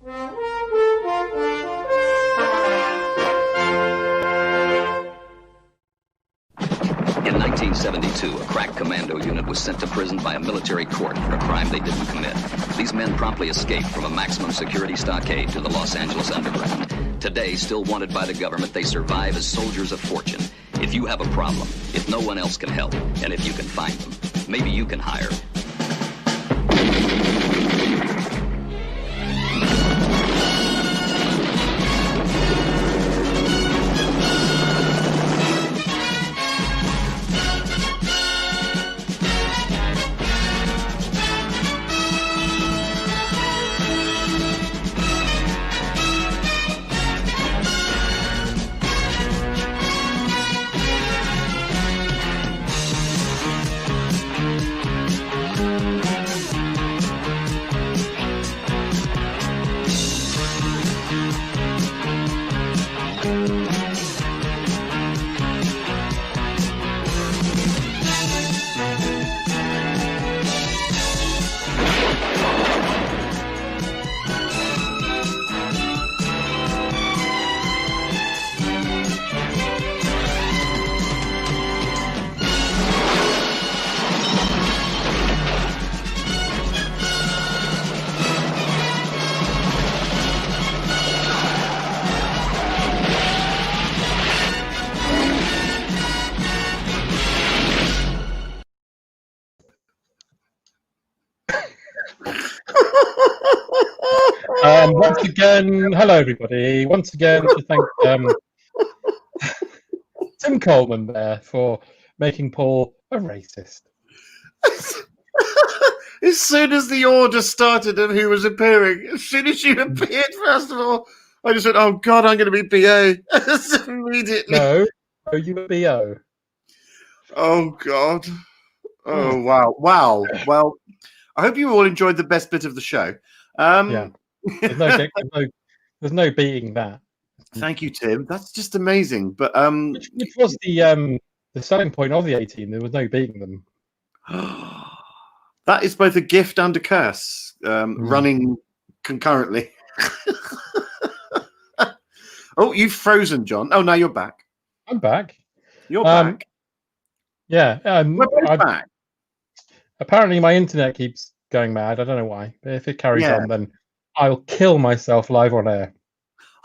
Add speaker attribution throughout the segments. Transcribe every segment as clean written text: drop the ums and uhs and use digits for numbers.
Speaker 1: In 1972, a crack commando unit was sent to prison by a military court for a crime they didn't commit. These men promptly escaped from a maximum security stockade to the Los Angeles underground. Today, still wanted by the government, they survive as soldiers of fortune. If you have a problem, if no one else can help, and if you can find them, maybe you can hire.
Speaker 2: Once again, hello everybody. Once again, to thank Tim Coleman there for making Paul a racist.
Speaker 3: As soon as the order started of who was appearing, as soon as you appeared, first of all, I just went, "Oh God, I'm going to be BA." Immediately.
Speaker 2: No, you were BO.
Speaker 3: Oh God. Oh wow. Well, I hope you all enjoyed the best bit of the show.
Speaker 2: Yeah. There's no beating that.
Speaker 3: Thank you, Tim. That's just amazing. But
Speaker 2: which was the selling point of the 18. There was no beating them.
Speaker 3: That is both a gift and a curse, running concurrently. Oh, you've frozen, John. Oh, now you're back.
Speaker 2: I'm back.
Speaker 3: You're back.
Speaker 2: Yeah.
Speaker 3: We're both back.
Speaker 2: Apparently, my internet keeps going mad. I don't know why. But if it carries on, then I'll kill myself live on air.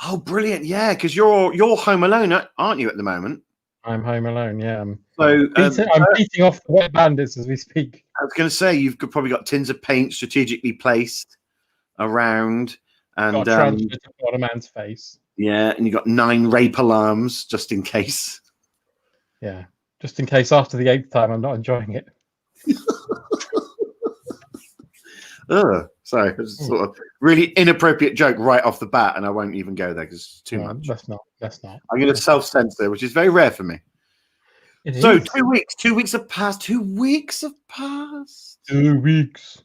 Speaker 3: Oh, brilliant! Yeah, because you're home alone, aren't you, at the moment?
Speaker 2: I'm home alone. Yeah.
Speaker 3: So
Speaker 2: I'm beating off the wet bandits as we speak.
Speaker 3: I was going to say you've probably got tins of paint strategically placed around, and
Speaker 2: got a transfer to put on a man's face.
Speaker 3: Yeah, and you got 9 rape alarms just in case.
Speaker 2: Yeah, just in case after the 8th time I'm not enjoying it.
Speaker 3: Sorry, it was sort of really inappropriate joke right off the bat, and I won't even go there because it's too much.
Speaker 2: That's not.
Speaker 3: I'm going to self-censor, which is very rare for me. So 2 weeks. 2 weeks have passed. 2 weeks have passed.
Speaker 2: 2 weeks.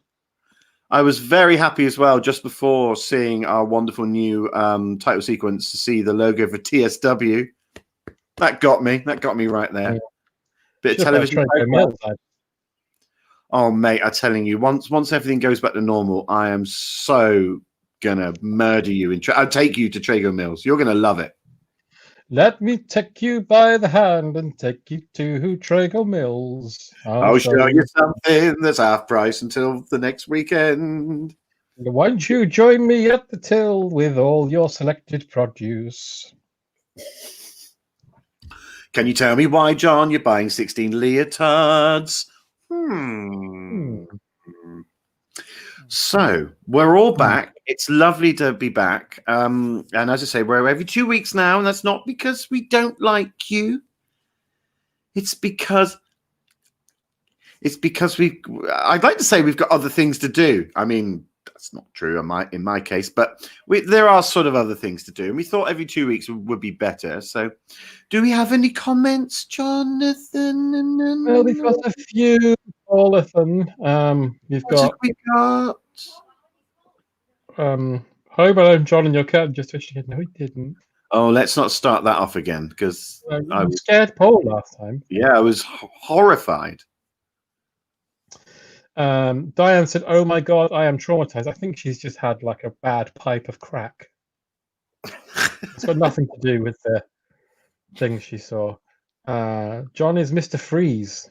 Speaker 3: I was very happy as well just before seeing our wonderful new title sequence to see the logo for TSW. That got me. That got me right there. Bit of television. Oh, mate, I'm telling you, once everything goes back to normal, I am so gonna murder you. I'll take you to Trago Mills. You're gonna love it.
Speaker 2: Let me take you by the hand and take you to Trago Mills.
Speaker 3: I'll show you something that's half price until the next weekend.
Speaker 2: Won't you join me at the till with all your selected produce?
Speaker 3: Can you tell me why, John, you're buying 16 leotards? So we're all back. It's lovely to be back. And as I say, we're every 2 weeks now, and that's not because we don't like you. It's because I'd like to say we've got other things to do. I mean, that's not true in my case, but there are sort of other things to do. And we thought every 2 weeks would be better. So do we have any comments, Jonathan?
Speaker 2: Well, we've got a few, Jonathan. We've got Home Alone, John and your cat just wishing. No, he didn't.
Speaker 3: Oh, let's not start that off again, because
Speaker 2: I was scared Paul last time.
Speaker 3: Yeah, I was horrified.
Speaker 2: Diane said, "Oh my God, I am traumatized." I think she's just had like a bad pipe of crack. It's got nothing to do with the thing she saw. John is Mr. Freeze.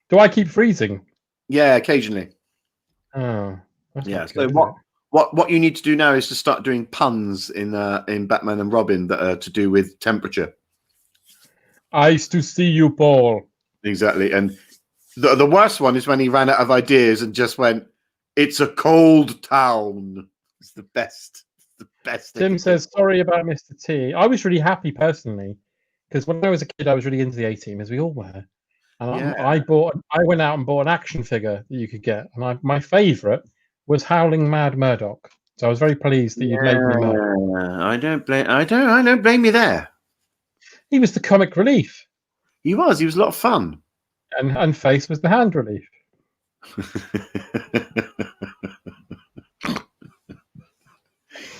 Speaker 2: Do I keep freezing?
Speaker 3: Yeah, occasionally.
Speaker 2: Oh, that's
Speaker 3: Yeah.
Speaker 2: not
Speaker 3: So
Speaker 2: good,
Speaker 3: what you need to do now is to start doing puns in Batman and Robin that are to do with temperature.
Speaker 2: Ice to see you, Paul.
Speaker 3: Exactly. And the worst one is when he ran out of ideas and just went, "It's a cold town." It's the best. The best.
Speaker 2: Tim says, "Sorry about Mr. T." I was really happy personally because when I was a kid, I was really into the A-Team, as we all were. And I went out and bought an action figure that you could get, and my favourite was Howling Mad Murdoch. So I was very pleased that you'd made me Murdoch.
Speaker 3: I don't blame you there.
Speaker 2: He was the comic relief.
Speaker 3: He was a lot of fun.
Speaker 2: And Face was the hand relief.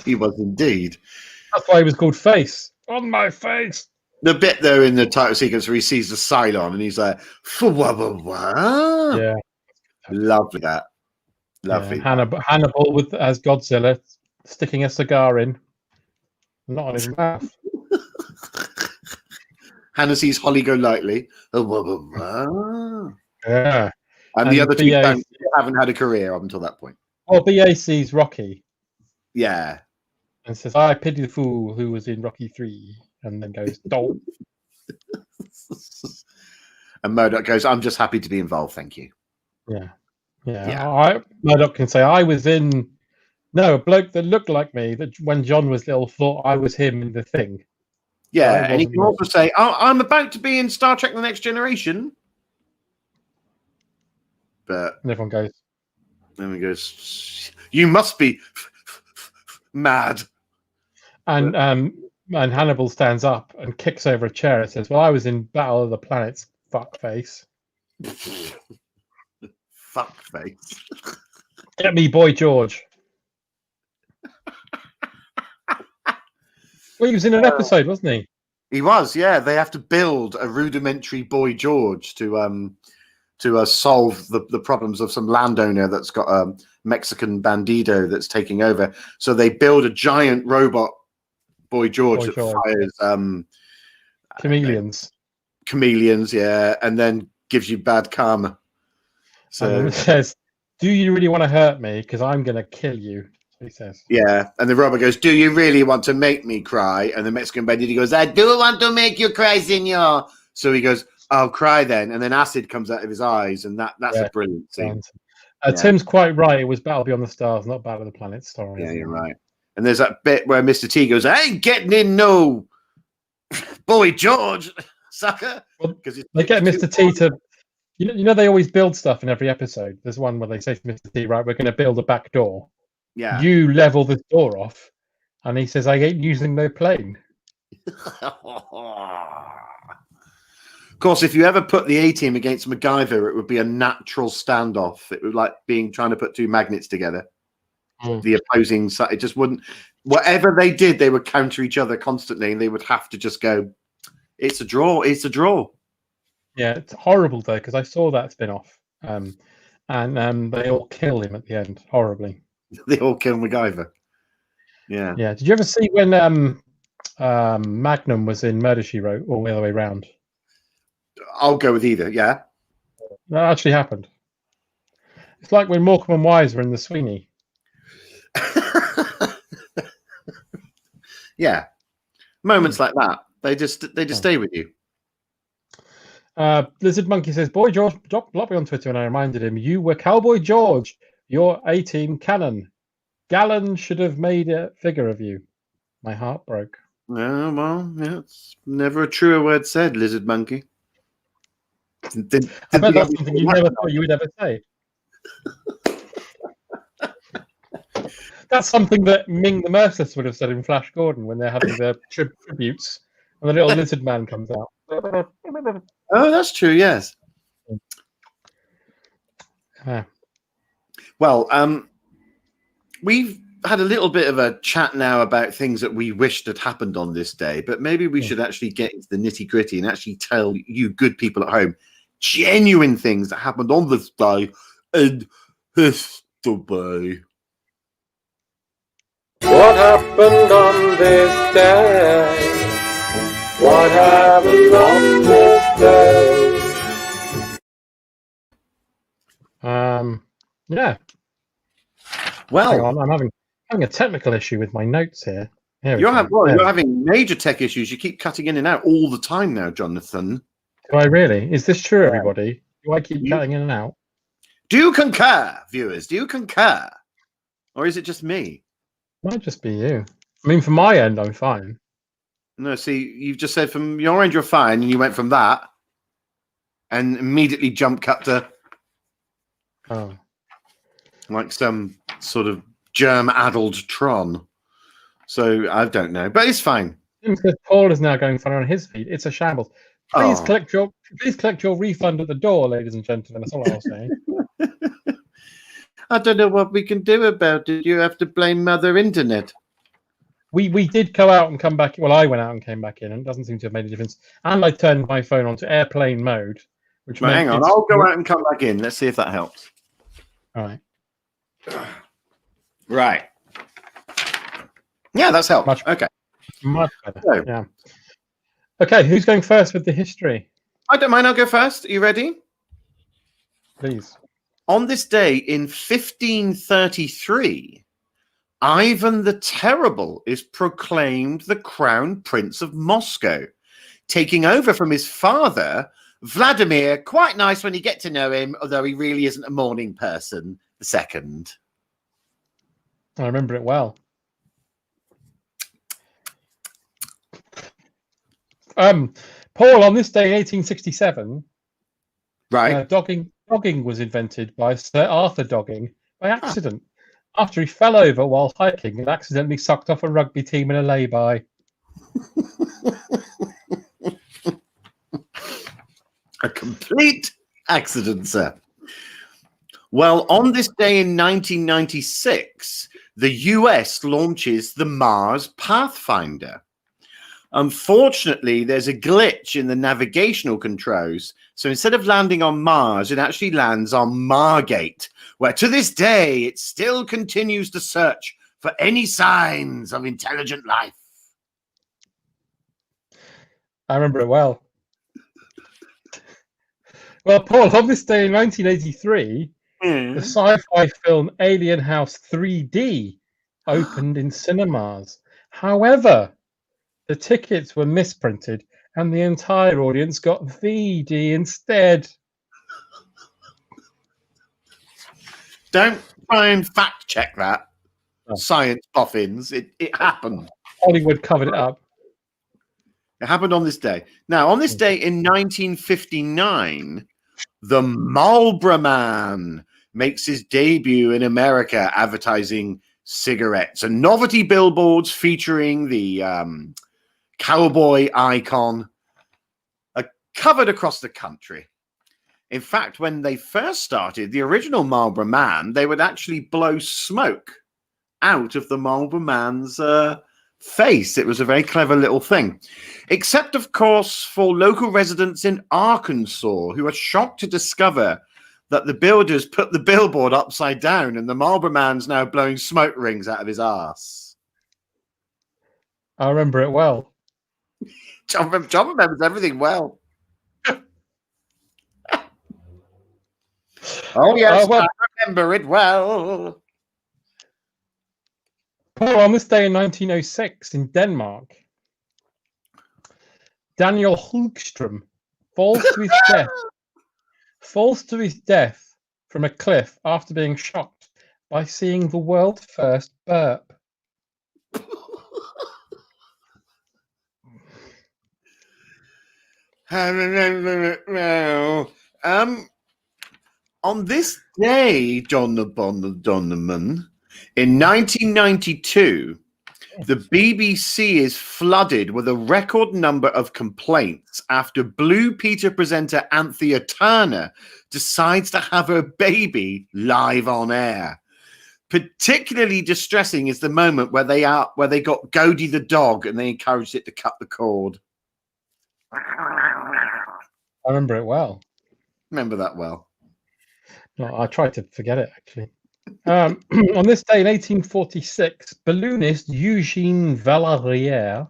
Speaker 3: He was indeed.
Speaker 2: That's why he was called Face. On my face.
Speaker 3: The bit though in the title sequence where he sees the Cylon and he's like,
Speaker 2: yeah,
Speaker 3: lovely that. Lovely.
Speaker 2: Yeah. Hannibal as Godzilla sticking a cigar in, not on his mouth.
Speaker 3: Hannah sees Holly Golightly.
Speaker 2: Yeah.
Speaker 3: And the other two haven't had a career up until that point.
Speaker 2: Well, BA sees Rocky.
Speaker 3: Yeah.
Speaker 2: And says, "I pity the fool who was in Rocky 3." And then goes, "Don't."
Speaker 3: And Murdoch goes, "I'm just happy to be involved, thank you."
Speaker 2: Yeah. Murdoch can say, "I was in." No, a bloke that looked like me that when John was little thought I was him in the thing.
Speaker 3: Yeah, and he can also say, "Oh, I'm about to be in Star Trek: The Next Generation." But
Speaker 2: and everyone goes.
Speaker 3: "You must be mad."
Speaker 2: And Hannibal stands up and kicks over a chair and says, "Well, I was in Battle of the Planets, fuckface."
Speaker 3: Fuckface.
Speaker 2: Get me Boy George. Well, he was in an episode, wasn't he?
Speaker 3: He was, yeah. They have to build a rudimentary Boy George to solve the problems of some landowner that's got a Mexican bandido that's taking over. So they build a giant robot Boy George fires chameleons, yeah, and then gives you bad karma. So
Speaker 2: it says, "Do you really want to hurt me? Because I'm going to kill you." He says.
Speaker 3: Yeah, and the robot goes, "Do you really want to make me cry?" And the Mexican bandit goes, "I do want to make you cry, senor." So he goes, "I'll cry then," and then acid comes out of his eyes, and that's a brilliant scene.
Speaker 2: Tim's quite right. It was Battle Beyond the Stars, not Battle of the Planets story.
Speaker 3: Yeah, you're right. And there's that bit where Mr. T goes, "I ain't getting in no Boy George, sucker."
Speaker 2: Because they get Mr. T to, you know, they always build stuff in every episode. There's one where they say to Mr. T, "Right, we're going to build a back door.
Speaker 3: Yeah.
Speaker 2: You level this door off," and he says, "I ain't using no plane."
Speaker 3: Of course, if you ever put the A-Team against MacGyver, it would be a natural standoff. It would like trying to put two magnets together. The opposing side, it just wouldn't. Whatever they did, they would counter each other constantly, and they would have to just go, "It's a draw. It's a draw."
Speaker 2: Yeah, it's horrible though, because I saw that spin-off, and they all kill him at the end horribly.
Speaker 3: They all kill MacGyver. Yeah.
Speaker 2: Yeah. Did you ever see when Magnum was in Murder, She Wrote, all the other way around?
Speaker 3: I'll go with either. Yeah.
Speaker 2: That actually happened. It's like when Morecambe and Wise were in the Sweeney.
Speaker 3: Yeah. Moments like that, they just stay with you.
Speaker 2: Lizard Monkey says, "Boy George dropped me on Twitter, and I reminded him, you were Cowboy George. Your A-Team canon. Gallon should have made a figure of you." My heart broke.
Speaker 3: Oh, well, yeah, it's never a truer word said, Lizard Monkey.
Speaker 2: I bet that's something you never thought you would ever say. That's something that Ming the Merciless would have said in Flash Gordon when they're having their tributes, and the little lizard man comes out.
Speaker 3: Oh, that's true, yes. Well, we've had a little bit of a chat now about things that we wished had happened on this day, but maybe we should actually get into the nitty-gritty and actually tell you good people at home genuine things that happened on this day in history.
Speaker 2: What happened on this day? What happened on this day? Yeah.
Speaker 3: Well,
Speaker 2: hang on, I'm having a technical issue with my notes here.
Speaker 3: you're having major tech issues. You keep cutting in and out all the time now, Jonathan.
Speaker 2: Do I really? Is this true, everybody? Do I keep cutting in and out?
Speaker 3: Do you concur, viewers? Do you concur? Or is it just me?
Speaker 2: Might just be you. I mean, from my end, I'm fine.
Speaker 3: No, see, you've just said from your end you're fine, and you went from that and immediately jump cut to like some sort of germ-addled Tron. So I don't know, but it's fine.
Speaker 2: Because Paul is now going funny on his feet. It's a shambles. Please collect your refund at the door, ladies and gentlemen. That's all I'll say.
Speaker 3: I don't know what we can do about it. You have to blame Mother Internet.
Speaker 2: We did go out and come back. Well, I went out and came back in, and it doesn't seem to have made a difference. And I turned my phone onto airplane mode, which
Speaker 3: Well, hang on, I'll go out and come back in. Let's see if that helps.
Speaker 2: All right.
Speaker 3: Right. Yeah, that's helped. Much better.
Speaker 2: So, yeah. Okay, who's going first with the history?
Speaker 3: I don't mind. I'll go first. Are you ready?
Speaker 2: Please.
Speaker 3: On this day in 1533, Ivan the Terrible is proclaimed the Crown Prince of Moscow, taking over from his father, Vladimir. Quite nice when you get to know him, although he really isn't a morning person. The second.
Speaker 2: I remember it well. Paul, on this day in 1867,
Speaker 3: right,
Speaker 2: dogging was invented by Sir Arthur Dogging by accident after he fell over while hiking and accidentally sucked off a rugby team in a lay-by.
Speaker 3: A complete accident, sir. Well, on this day in 1996, the US launches the Mars Pathfinder. Unfortunately, there's a glitch in the navigational controls. So instead of landing on Mars, it actually lands on Margate, where to this day, it still continues to search for any signs of intelligent life.
Speaker 2: I remember it well. Well, Paul, on this day in 1983, the sci-fi film Alien House 3D opened in cinemas. However, the tickets were misprinted and the entire audience got VD instead.
Speaker 3: Don't try and fact check that. Science boffins. It happened.
Speaker 2: Hollywood covered it up.
Speaker 3: It happened on this day. Now, on this day in 1959, the Marlboro Man makes his debut in America advertising cigarettes and novelty billboards featuring the cowboy icon are covered across the country. In fact, when they first started, the original Marlboro Man, they would actually blow smoke out of the Marlboro Man's face. It was a very clever little thing. Except, of course, for local residents in Arkansas who are shocked to discover that the builders put the billboard upside down and the Marlboro Man's now blowing smoke rings out of his arse.
Speaker 2: I remember it well.
Speaker 3: John remembers everything well. Oh, yes, I remember it well.
Speaker 2: Paul, on this day in 1906 in Denmark, Daniel Hulgström falls to his death from a cliff after being shocked by seeing the world's first burp.
Speaker 3: I remember it well. On this day, John Donovan, in 1992, the BBC is flooded with a record number of complaints after Blue Peter presenter Anthea Turner decides to have her baby live on air. Particularly distressing is the moment where they got Godey the dog and they encouraged it to cut the cord.
Speaker 2: I remember it well.
Speaker 3: Remember that well.
Speaker 2: I tried to forget it, actually. On this day in 1846, balloonist Eugene Valerière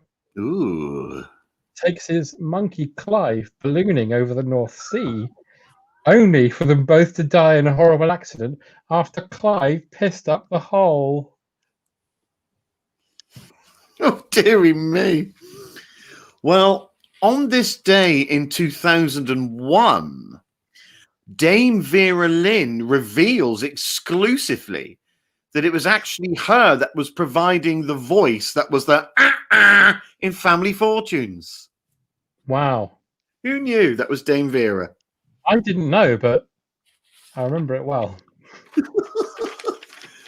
Speaker 2: takes his monkey Clive ballooning over the North Sea, only for them both to die in a horrible accident after Clive pissed up the hole.
Speaker 3: Oh, dearie me. Well, on this day in 2001, Dame Vera Lynn reveals exclusively that it was actually her that was providing the voice that was the in Family Fortunes.
Speaker 2: Wow.
Speaker 3: Who knew that was Dame Vera?
Speaker 2: I didn't know, but I remember it well.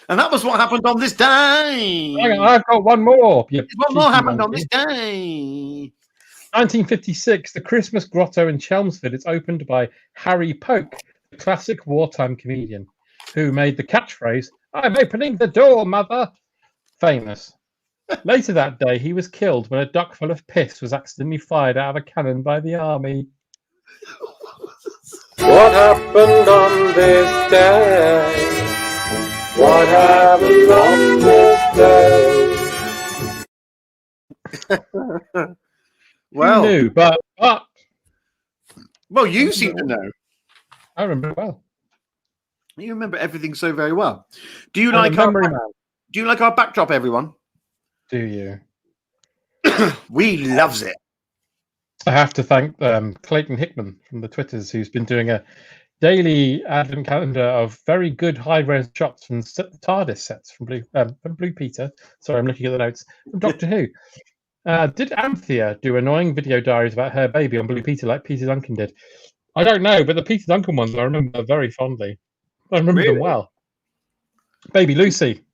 Speaker 3: And that was what happened on this day.
Speaker 2: I've got one more.
Speaker 3: What more happened on this day?
Speaker 2: 1956, the Christmas Grotto in Chelmsford is opened by Harry Polk, the classic wartime comedian, who made the catchphrase, "I'm opening the door, mother," famous. Later that day, he was killed when a duck full of piss was accidentally fired out of a cannon by the army.
Speaker 4: What happened on this day? What happened on this day?
Speaker 3: Well,
Speaker 2: Who knew? But
Speaker 3: well, you seem to know.
Speaker 2: I remember it well.
Speaker 3: You remember everything so very well. Do you like our backdrop, everyone?
Speaker 2: Do you?
Speaker 3: We loves it.
Speaker 2: I have to thank Clayton Hickman from the Twitters, who's been doing a daily advent calendar of very good high-res shots from the TARDIS sets from Blue Peter. Sorry, I'm looking at the notes from Doctor Who. Did Anthea do annoying video diaries about her baby on Blue Peter like Peter Duncan did? I don't know, but the Peter Duncan ones I remember very fondly. I remember them well. Baby Lucy.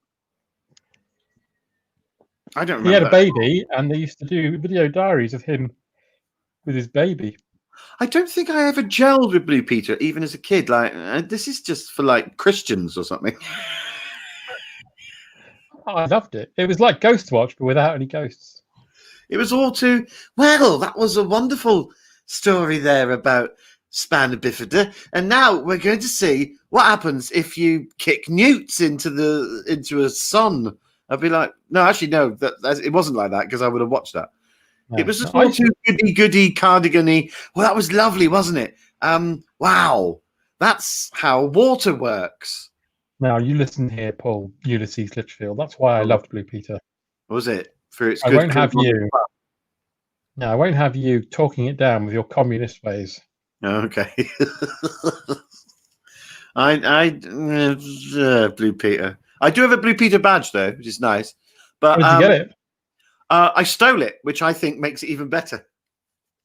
Speaker 3: I don't remember.
Speaker 2: He had a baby, and they used to do video diaries of him with his baby.
Speaker 3: I don't think I ever gelled with Blue Peter, even as a kid. Like, this is just for like Christians or something.
Speaker 2: Oh, I loved it. It was like Ghost Watch, but without any ghosts.
Speaker 3: It was all too well. That was a wonderful story there about Spina Bifida, and now we're going to see what happens if you kick newts into a sun. I'd be like, no, actually, no, that it wasn't like that because I would have watched that. No, it was just all too goody cardigan-y. Well, that was lovely, wasn't it? Wow, that's how water works.
Speaker 2: Now you listen here, Paul Ulysses Litchfield. That's why I loved Blue Peter.
Speaker 3: Was it? For its
Speaker 2: I
Speaker 3: good
Speaker 2: won't have you. No, I won't have you talking it down with your communist ways.
Speaker 3: Okay. Blue Peter. I do have a Blue Peter badge though, which is nice. But
Speaker 2: where did you get it?
Speaker 3: I stole it, which I think makes it even better.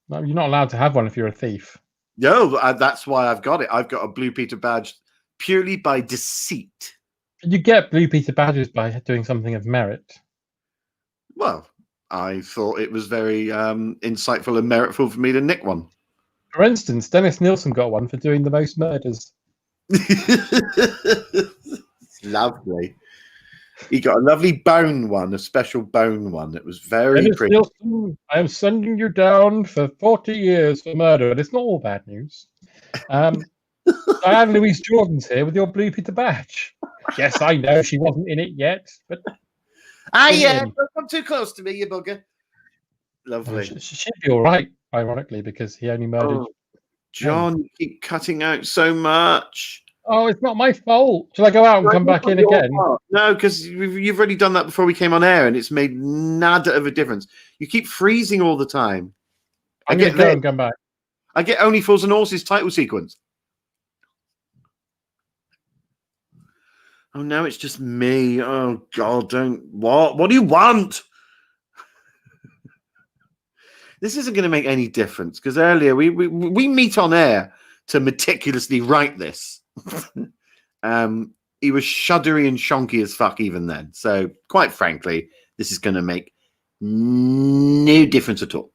Speaker 2: No, you're not allowed to have one if you're a thief.
Speaker 3: No, that's why I've got it. I've got a Blue Peter badge purely by deceit.
Speaker 2: You get Blue Peter badges by doing something of merit.
Speaker 3: Well, I thought it was very insightful and meritful for me to nick one.
Speaker 2: For instance, Dennis Nielsen got one for doing the most murders.
Speaker 3: Lovely. He got a lovely bone one, a special bone one. It was very
Speaker 2: Dennis
Speaker 3: pretty.
Speaker 2: Nielsen, I am sending you down for 40 years for murder, but it's not all bad news. Diane Louise Jordan's here with your Blue Peter badge. Yes, I know she wasn't in it yet, but
Speaker 3: yeah, don't come too close to me, you bugger. Lovely.
Speaker 2: She should be all right, ironically, because he only murdered.
Speaker 3: Oh, John, you keep cutting out so much.
Speaker 2: Oh, it's not my fault. Shall I go out and come back in again?
Speaker 3: No, because you've already done that before we came on air, and it's made nada of a difference. You keep freezing all the time.
Speaker 2: I'm going to go and come back.
Speaker 3: I get Only Fools and Horses title sequence. Oh, now it's just me. Oh, God, don't... What? What do you want? This isn't going to make any difference, because earlier we meet on air to meticulously write this. He was shuddery and shonky as fuck even then. So, quite frankly, this is going to make no difference at all.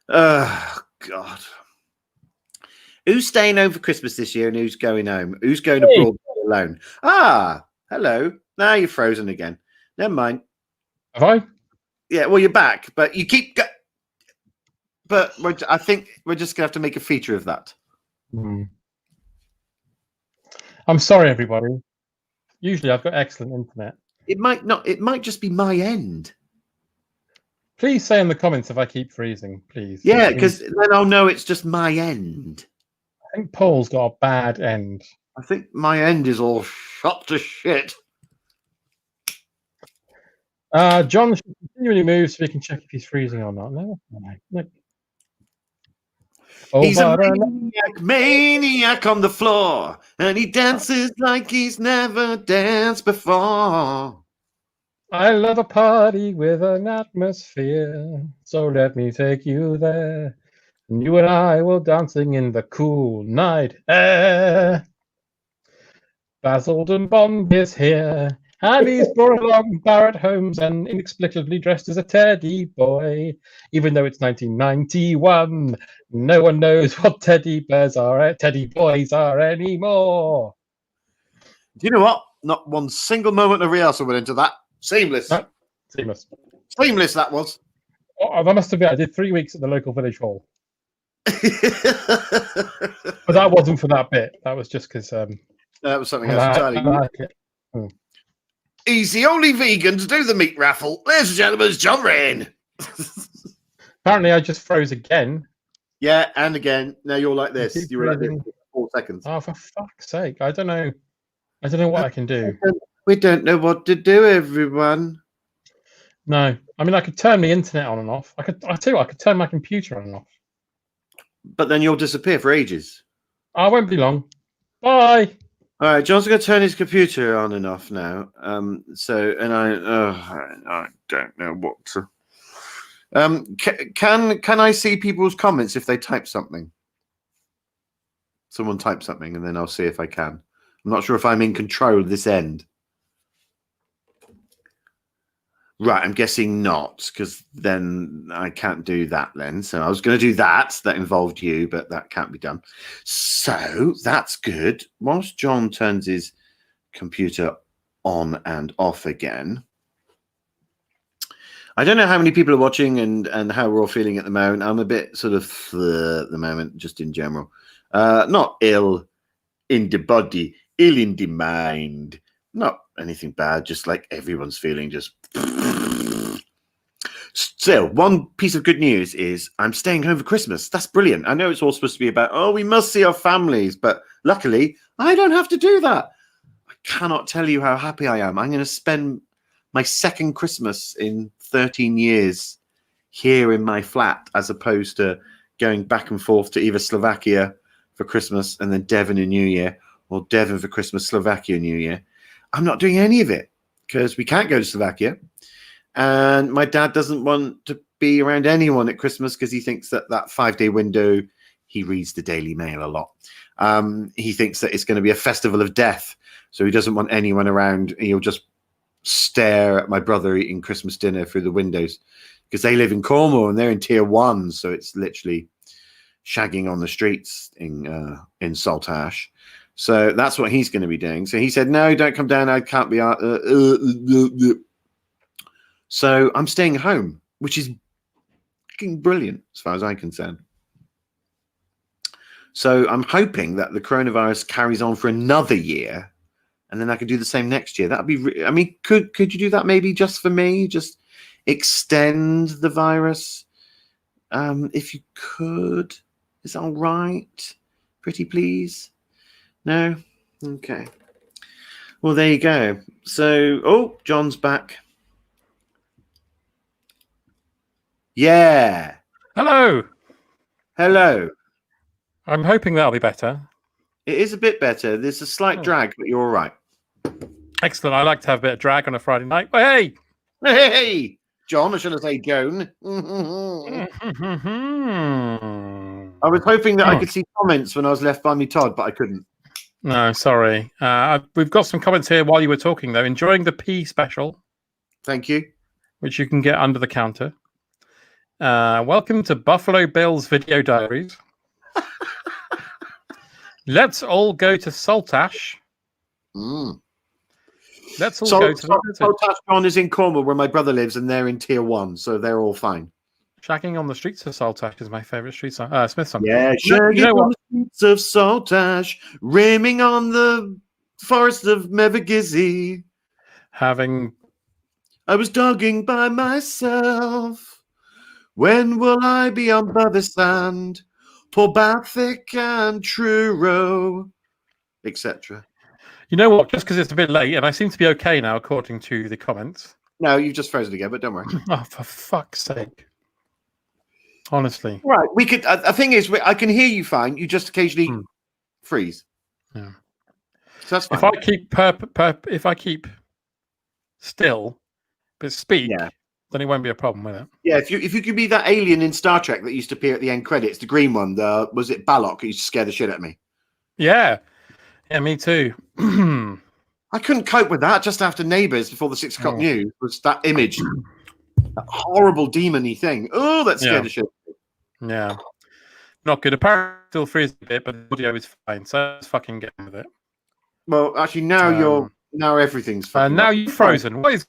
Speaker 3: Oh, God. Who's staying over Christmas this year and who's going home? Who's going abroad alone? Ah, hello. Now you're frozen again. Never mind.
Speaker 2: Have I?
Speaker 3: Yeah, well, you're back, but you keep... But I think we're just going to have to make a feature of that.
Speaker 2: Hmm. I'm sorry, everybody. Usually I've got excellent internet.
Speaker 3: It might not. It might just be my end.
Speaker 2: Please say in the comments if I keep freezing, please.
Speaker 3: Yeah, because then I'll know it's just my end.
Speaker 2: I think Paul's got a bad end.
Speaker 3: I think my end is all shot to shit.
Speaker 2: John should continually move so we can check if he's freezing or not. No. Oh,
Speaker 3: He's a maniac on the floor, and he dances like he's never danced before.
Speaker 2: I love a party with an atmosphere, so let me take you there. And you and I will dancing in the cool night air. Basildon Bomb is here, and he's brought along Barrett Holmes and inexplicably dressed as a teddy boy. Even though it's 1991, no one knows what teddy boys are anymore.
Speaker 3: Do you know what? Not one single moment of rehearsal went into that. Seamless.
Speaker 2: No, seamless.
Speaker 3: Seamless, that was.
Speaker 2: Oh, that must have been. I did 3 weeks at the local village hall. But that wasn't for that bit. That was just because.
Speaker 3: That was something else entirely. He's the only vegan to do the meat raffle. Ladies and gentlemen, it's John Rain.
Speaker 2: Apparently, I just froze again.
Speaker 3: Yeah, and again. Now you're like this. You were like this for 4 seconds.
Speaker 2: Oh, for fuck's sake! I don't know what I can do.
Speaker 3: We don't know what to do, everyone.
Speaker 2: No, I mean I could turn the internet on and off. I tell you what, I could turn my computer on and off.
Speaker 3: But then you'll disappear for ages.
Speaker 2: I won't be long. Bye.
Speaker 3: All right, John's going to turn his computer on and off now. I don't know what to. Can I see people's comments if they type something? Someone type something, and then I'll see if I can. I'm not sure if I'm in control of this end. Right, I'm guessing not, because then I can't do that then. So I was going to do that. That involved you, but that can't be done. So that's good. Whilst John turns his computer on and off again, I don't know how many people are watching and how we're all feeling at the moment. I'm a bit sort of at the moment, just in general. Not ill in the body, ill in the mind. Not anything bad, just like everyone's feeling just... Still, one piece of good news is I'm staying home for Christmas. That's brilliant. I know it's all supposed to be about, oh, we must see our families, but luckily I don't have to do that. I cannot tell you how happy I am. I'm going to spend my second Christmas in 13 years here in my flat, as opposed to going back and forth to either Slovakia for Christmas and then Devon in New Year, or Devon for Christmas, Slovakia New Year. I'm not doing any of it because we can't go to Slovakia. And my dad doesn't want to be around anyone at Christmas because he thinks that 5-day window, he reads the Daily Mail a lot. He thinks that it's going to be a festival of death. So he doesn't want anyone around. He'll just stare at my brother eating Christmas dinner through the windows because they live in Cornwall and they're in tier 1. So it's literally shagging on the streets in Saltash. So that's what he's going to be doing. So he said, no, don't come down. I can't be. So I'm staying home, which is fucking brilliant as far as I'm concerned. So I'm hoping that the coronavirus carries on for another year, and then I could do the same next year. That'd be. I mean, could you do that maybe just for me? Just extend the virus, if you could. Is that all right? Pretty please. No? Okay. Well, there you go. So, oh, John's back. Yeah.
Speaker 2: Hello.
Speaker 3: Hello.
Speaker 2: I'm hoping that'll be better.
Speaker 3: It is a bit better. There's a slight drag, but you're all right.
Speaker 2: Excellent. I like to have a bit of drag on a Friday night. Oh, hey.
Speaker 3: Hey, John. I should have said Joan. I was hoping that I could see comments when I was left by me Todd, but I couldn't.
Speaker 2: No, sorry. We've got some comments here while you were talking, though. Enjoying the pea special.
Speaker 3: Thank you.
Speaker 2: Which you can get under the counter. Welcome to Buffalo Bill's Video Diaries. Let's all go to Saltash. Let's all go to
Speaker 3: Saltash John is in Cornwall, where my brother lives, and they're in tier 1, so they're all fine.
Speaker 2: Shagging on the Streets of Saltash is my favourite street song. Smith song.
Speaker 3: Yeah, shagging on the streets of Saltash, rimming on the forest of Mevagizzy. I was dogging by myself. When will I be on Botherstand? Poor Bathic and Truro, etc.
Speaker 2: You know what? Just because it's a bit late, and I seem to be okay now, according to the comments.
Speaker 3: No, you've just frozen again, but don't worry.
Speaker 2: Oh, for fuck's sake! Honestly,
Speaker 3: Right, we could. The thing is, I can hear you fine. You just occasionally freeze.
Speaker 2: Yeah.
Speaker 3: So that's fine.
Speaker 2: If I keep still but speak, then it won't be a problem with it.
Speaker 3: Yeah, if you could be that alien in Star Trek that used to appear at the end credits, the green one, was it Balok who used to scare the shit out of me?
Speaker 2: Yeah, me too.
Speaker 3: I couldn't cope with that just after Neighbours before the 6 o'clock news was that image. That horrible demon-y thing. Oh, that scared the shit.
Speaker 2: Yeah. Not good. Apparently still freezing a bit, but the audio is fine, so let's fucking get on with it.
Speaker 3: Well, actually now everything's fine.
Speaker 2: Now you've frozen. What is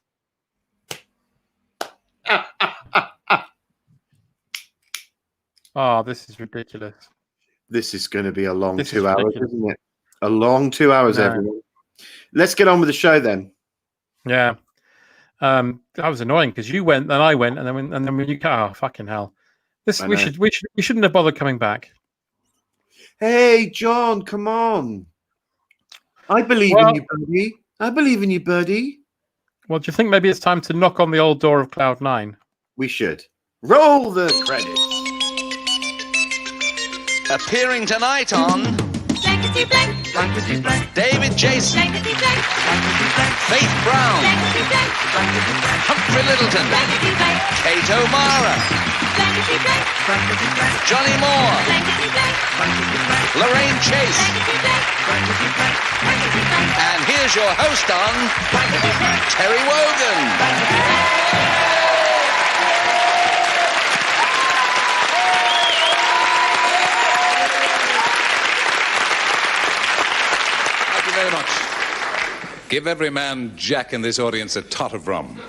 Speaker 2: Oh, this is ridiculous. This
Speaker 3: is going to be a long 2 hours, isn't it? A long 2 hours, everyone. Let's get on with the show then.
Speaker 2: Yeah. That was annoying because you went, then I went, and then when you fucking hell. We shouldn't have bothered coming back.
Speaker 3: Hey, John, come on. I believe in you, buddy. I believe in you, buddy.
Speaker 2: Well, do you think maybe it's time to knock on the old door of Cloud9?
Speaker 3: We should. Roll the credits.
Speaker 1: Appearing tonight on
Speaker 5: Blankety blank,
Speaker 1: Blankety Blank, David Jason,
Speaker 5: blankety blank,
Speaker 1: Faith Brown,
Speaker 5: blankety blank,
Speaker 1: Humphrey Littleton,
Speaker 5: blankety blank,
Speaker 1: Kate O'Mara,
Speaker 5: blankety blank,
Speaker 1: Johnny Moore,
Speaker 5: blankety blank,
Speaker 1: Lorraine Chase,
Speaker 5: blankety blank, blankety blank,
Speaker 1: and here's your host on Terry Wogan.
Speaker 6: Very much. Give every man Jack in this audience a tot of rum.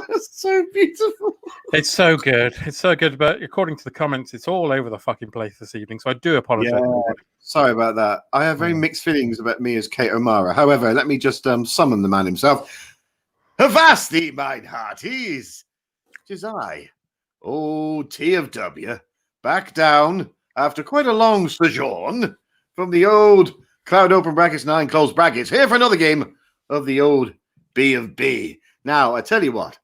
Speaker 3: It's so beautiful.
Speaker 2: It's so good. It's so good. But according to the comments, it's all over the fucking place this evening. So I do apologize.
Speaker 3: Yeah, sorry about that. I have very mixed feelings about me as Kate O'Mara. However, let me just summon the man himself. Avast thee, mine hearties. 'Tis I. Oh, T of W, back down after quite a long sojourn from the old Cloud open brackets 9 close brackets, here for another game of the old B of B. Now, I tell you what,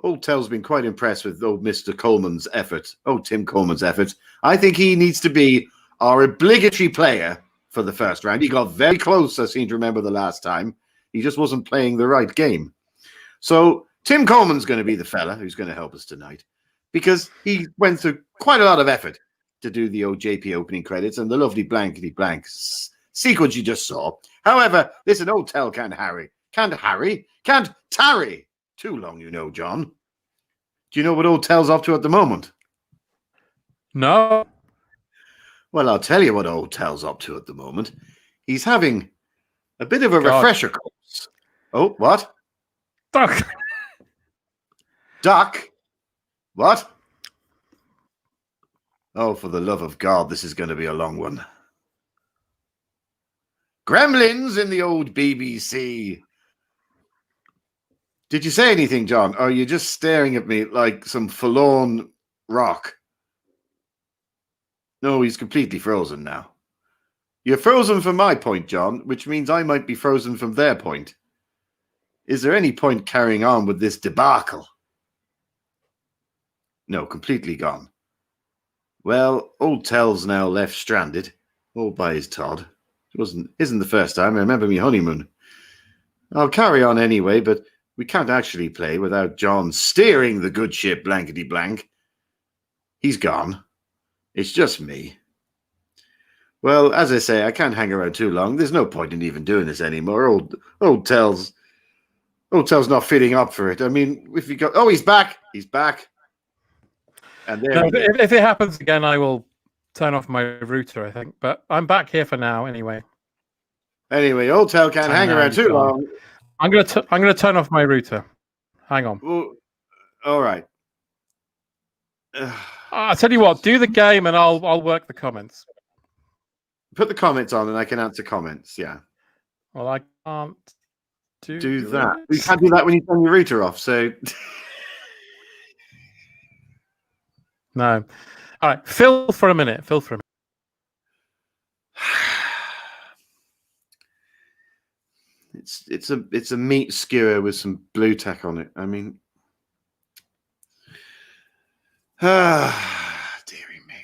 Speaker 3: old Tell's been quite impressed with old Mr. Coleman's effort, Tim Coleman's effort. I think he needs to be our obligatory player for the first round. He got very close, I seem to remember the last time. He just wasn't playing the right game. So, Tim Coleman's going to be the fella who's going to help us tonight, because he went through quite a lot of effort to do the old JP opening credits and the lovely blankety blank sequence you just saw. However, listen, old Tell can't tarry too long, you know, John. Do you know what old Tell's up to at the moment?
Speaker 2: No.
Speaker 3: Well, I'll tell you what old Tell's up to at the moment. He's having a bit of a refresher course. Oh, what? Duck? What? Oh, for the love of God, this is going to be a long one. Gremlins in the old BBC. Did you say anything, John? Or are you just staring at me like some forlorn rock? No, he's completely frozen now. You're frozen from my point, John, which means I might be frozen from their point. Is there any point carrying on with this debacle? No, completely gone. Well, old Tell's now left stranded, all by his Todd. Isn't the first time. I remember me honeymoon. I'll carry on anyway, but we can't actually play without John steering the good ship blankety blank. He's gone. It's just me. Well, as I say, I can't hang around too long. There's no point in even doing this anymore. Old Tell's not fitting up for it. I mean, if you go, oh, he's back. He's back. And there.
Speaker 2: No, if it happens again, I will turn off my router, I think. But I'm back here for now, anyway.
Speaker 3: Anyway, old Tell can't hang around too long.
Speaker 2: I'm gonna turn off my router. Hang on.
Speaker 3: Well, all right.
Speaker 2: I'll tell you what. Do the game, and I'll work the comments.
Speaker 3: Put the comments on, and I can answer comments. Yeah.
Speaker 2: Well, I can't
Speaker 3: Do that.
Speaker 2: it.
Speaker 3: You can't do that when you turn your router off. So.
Speaker 2: No. All right. Phil for a minute.
Speaker 3: It's a meat skewer with some blue tack on it. I mean, dearie me.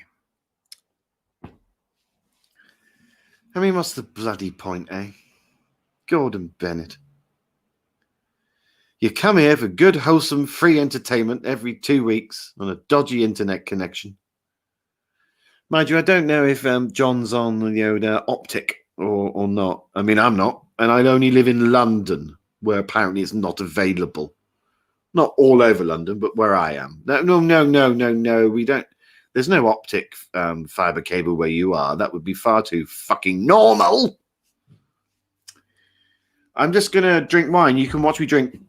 Speaker 3: I mean, what's the bloody point, eh? Gordon Bennett. You come here for good, wholesome, free entertainment every 2 weeks on a dodgy internet connection. Mind you, I don't know if John's on the Optic or not. I mean, I'm not. And I only live in London, where apparently it's not available. Not all over London, but where I am. No. We don't. There's no Optic fiber cable where you are. That would be far too fucking normal. I'm just going to drink wine. You can watch me drink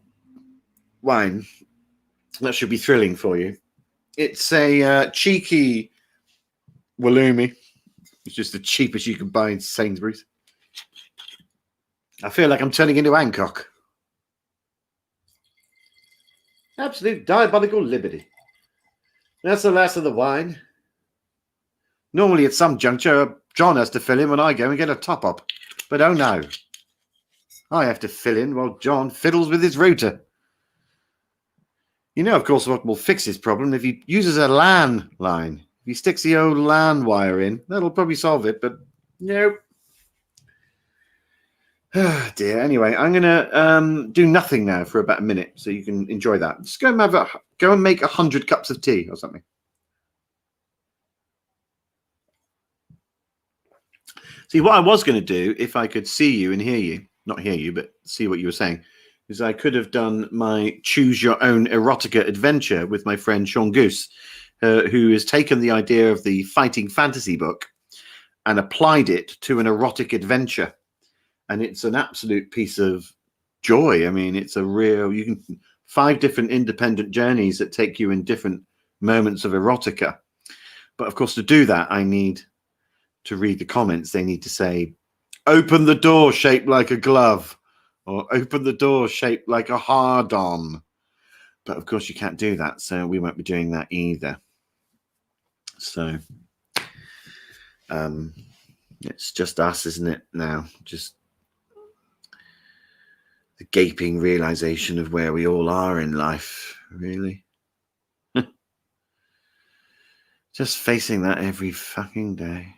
Speaker 3: wine. That should be thrilling for you. It's a cheeky Walloumi. It's just the cheapest you can buy in Sainsbury's. I feel like I'm turning into Hancock. Absolute diabolical liberty. That's the last of the wine. Normally at some juncture, John has to fill in when I go and get a top-up. But oh no. I have to fill in while John fiddles with his router. You know, of course, what will fix his problem if he uses a LAN line. If he sticks the old LAN wire in, that'll probably solve it, but nope. Oh, dear. Anyway, I'm going to do nothing now for about a minute so you can enjoy that. Just go and make 100 cups of tea or something. See, what I was going to do, if I could see you and hear you, not hear you, but see what you were saying, is I could have done my choose your own erotica adventure with my friend Sean Goose, who has taken the idea of the fighting fantasy book and applied it to an erotic adventure. And it's an absolute piece of joy. I mean, it's a real, 5 different independent journeys that take you in different moments of erotica. But of course, to do that, I need to read the comments. They need to say, open the door shaped like a glove, or open the door shaped like a hard-on. But of course, you can't do that, so we won't be doing that either. So it's just us, isn't it, now? Just the gaping realization of where we all are in life, really. Just facing that every fucking day.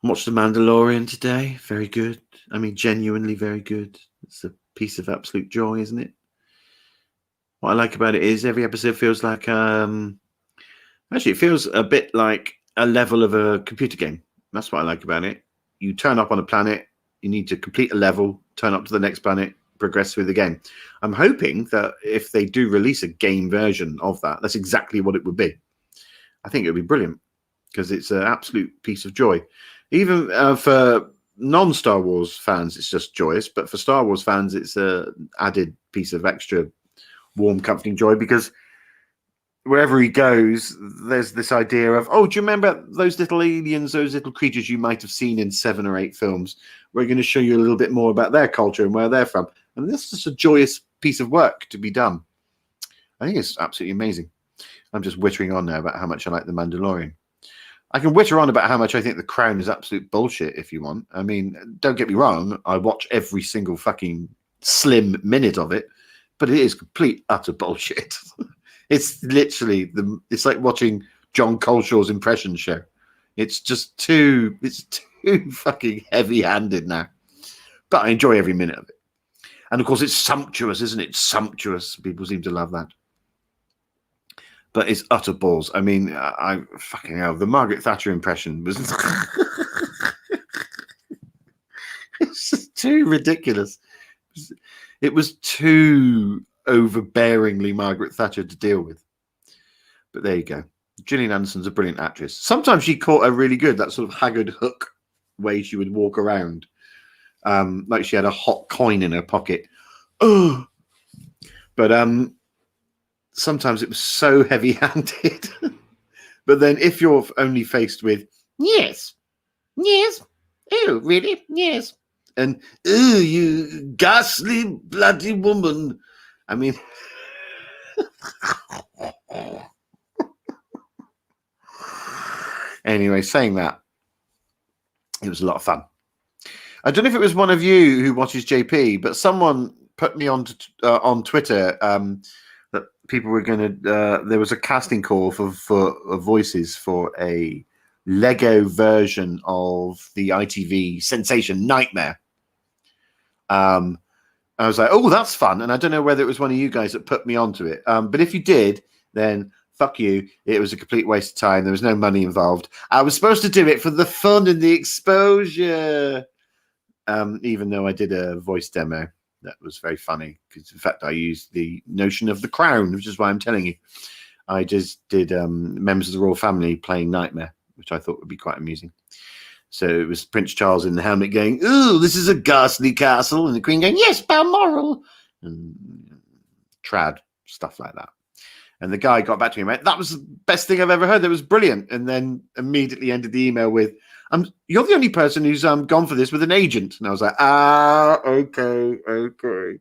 Speaker 3: Watched The Mandalorian today. Very good. I mean, genuinely very good. It's a piece of absolute joy, isn't it? What I like about it is every episode feels like actually it feels a bit like a level of a computer game. That's what I like about it. You turn up on a planet, you need to complete a level, turn up to the next planet, progress through the game. I'm hoping that if they do release a game version of that, that's exactly what it would be. I think it would be brilliant because it's an absolute piece of joy. Even for non-Star Wars fans, it's just joyous. But for Star Wars fans, it's an added piece of extra warm, comforting joy because wherever he goes, there's this idea of, oh, do you remember those little aliens, those little creatures you might have seen in 7 or 8 films? We're going to show you a little bit more about their culture and where they're from. And this is just a joyous piece of work to be done. I think it's absolutely amazing. I'm just whittering on now about how much I like The Mandalorian. I can witter on about how much I think The Crown is absolute bullshit if you want. I mean, don't get me wrong. I watch every single fucking slim minute of it, but it is complete, utter bullshit. It's literally, it's like watching John Colshaw's impression show. It's just too fucking heavy-handed now. But I enjoy every minute of it. And of course, it's sumptuous, isn't it? Sumptuous. People seem to love that. But it's utter balls. I mean, I fucking hell. The Margaret Thatcher impression was it's just too ridiculous. It was too overbearingly Margaret Thatcher to deal with. But there you go. Gillian Anderson's a brilliant actress. Sometimes she caught her really good, that sort of haggard hook way she would walk around. Like she had a hot coin in her pocket. Oh. But sometimes it was so heavy-handed. But then if you're only faced with, yes, oh, really? Yes. And, oh, you ghastly bloody woman. I mean, anyway, saying that, it was a lot of fun. I don't know if it was one of you who watches JP, but someone put me on Twitter that people were going to. There was a casting call for voices for a Lego version of the ITV sensation Nightmare. I was like, oh, that's fun, and I don't know whether it was one of you guys that put me onto it. But if you did, then fuck you. It was a complete waste of time. There was no money involved. I was supposed to do it for the fun and the exposure. Even though I did a voice demo that was very funny, because in fact I used the notion of the crown, which is why I'm telling you. I just did members of the royal family playing Nightmare, which I thought would be quite amusing. So it was Prince Charles in the helmet going, "Ooh, this is a ghastly castle," and the Queen going, "Yes, Balmoral," and trad stuff like that. And the guy got back to me and went, "That was the best thing I've ever heard. That was brilliant." And then immediately ended the email with, "You're the only person who's gone for this with an agent." And I was like, okay.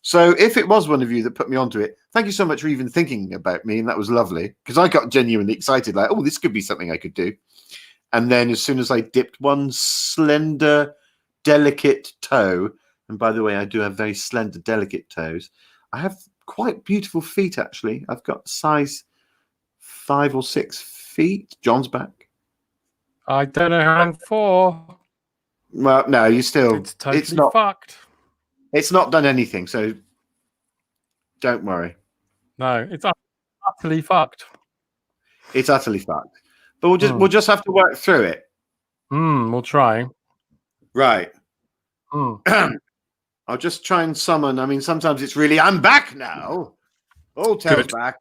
Speaker 3: So if it was one of you that put me onto it, thank you so much for even thinking about me. And that was lovely, because I got genuinely excited, like, oh, this could be something I could do. And then as soon as I dipped one slender, delicate toe, and by the way, I do have very slender, delicate toes. I have quite beautiful feet, actually. I've got size 5 or 6 feet. John's back.
Speaker 2: I don't know how I'm for.
Speaker 3: Well, no, you still.
Speaker 2: It's totally fucked.
Speaker 3: It's not done anything, so don't worry.
Speaker 2: No, it's utterly fucked.
Speaker 3: It's utterly fucked. But we'll just have to work through it.
Speaker 2: We'll try.
Speaker 3: Right. I'll just try and summon. I mean, sometimes it's really, I'm back now. All tails back.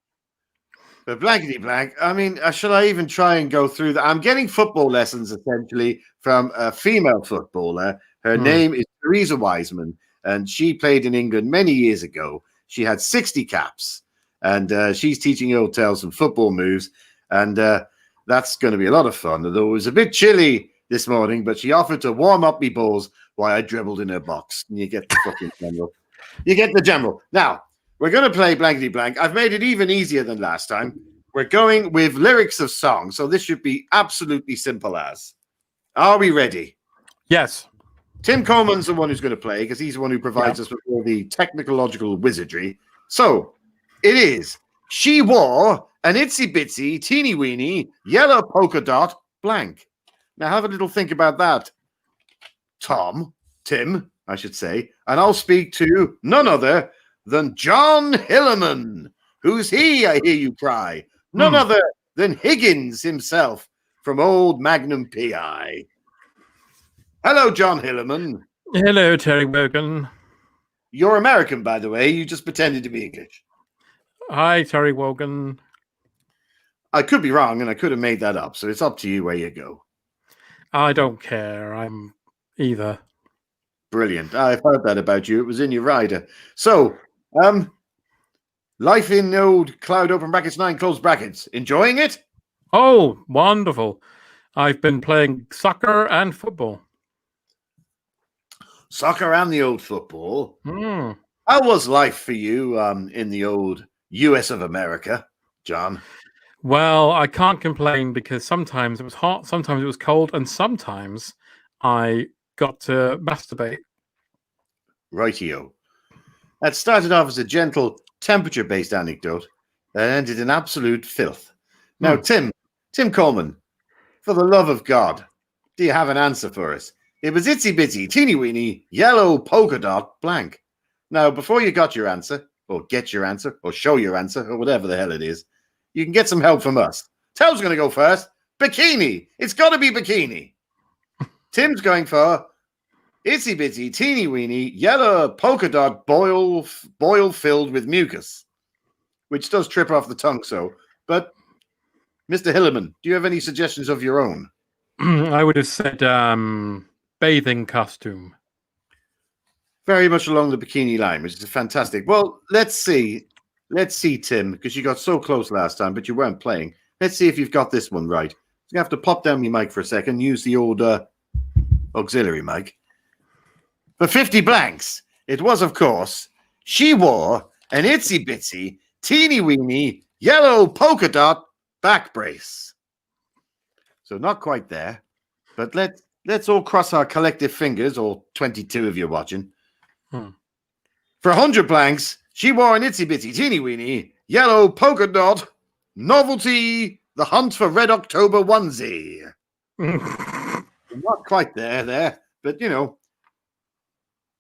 Speaker 3: But blankety blank. I mean, shall I even try and go through that? I'm getting football lessons essentially from a female footballer. Her name is Theresa Wiseman, and she played in England many years ago. She had 60 caps, and she's teaching old tails some football moves, and that's going to be a lot of fun. Although it was a bit chilly this morning, but she offered to warm up me balls while I dribbled in her box. And you get the fucking general. You get the general. Now, we're going to play blankety blank. I've made it even easier than last time. We're going with lyrics of songs, so this should be absolutely simple as. Are we ready?
Speaker 2: Yes.
Speaker 3: Tim Coleman's the one who's going to play, because he's the one who provides us with all the technological wizardry. So, it is, she wore an itsy-bitsy, teeny-weeny, yellow polka dot blank. Now, have a little think about that. Tim, I should say, and I'll speak to none other than John Hillerman. Who's he, I hear you cry? None other than Higgins himself from old Magnum PI. Hello, John Hillerman.
Speaker 2: Hello, Terry Wogan.
Speaker 3: You're American, by the way. You just pretended to be English.
Speaker 2: Hi, Terry Wogan.
Speaker 3: I could be wrong, and I could have made that up, so it's up to you where you go.
Speaker 2: I don't care. I'm either.
Speaker 3: Brilliant. I've heard that about you. It was in your rider. So, life in old cloud open brackets 9 close brackets. Enjoying it?
Speaker 2: Oh, wonderful. I've been playing soccer and football.
Speaker 3: Soccer and the old football.
Speaker 2: Mm.
Speaker 3: How was life for you in the old US of America, John?
Speaker 2: Well, I can't complain, because sometimes it was hot, sometimes it was cold, and sometimes I got to masturbate.
Speaker 3: Rightio. That started off as a gentle temperature-based anecdote that ended in absolute filth. Now, Tim Coleman, for the love of God, do you have an answer for us? It was itsy-bitsy, teeny-weeny, yellow polka dot blank. Now, before you got your answer, or get your answer, or show your answer, or whatever the hell it is, you can get some help from us. Tel's going to go first. Bikini. It's got to be bikini. Tim's going for itsy-bitsy, teeny-weeny, yellow polka dot boil filled with mucus, which does trip off the tongue, so. But, Mr. Hillerman, do you have any suggestions of your own?
Speaker 2: I would have said bathing costume.
Speaker 3: Very much along the bikini line, which is fantastic. Well, let's see. let's see, Tim, because you got so close last time, but you weren't playing. Let's see if you've got this one right. You have to pop down your mic for a second. Use the old auxiliary mic. For 50 blanks, it was, of course, she wore an itsy bitsy, teeny weeny, yellow polka dot back brace. So not quite there, but let's all cross our collective fingers, all 22 of you watching. For 100 blanks, she wore an itsy bitsy, teeny weeny, yellow polka dot novelty, the hunt for Red October onesie. Not quite there, but you know,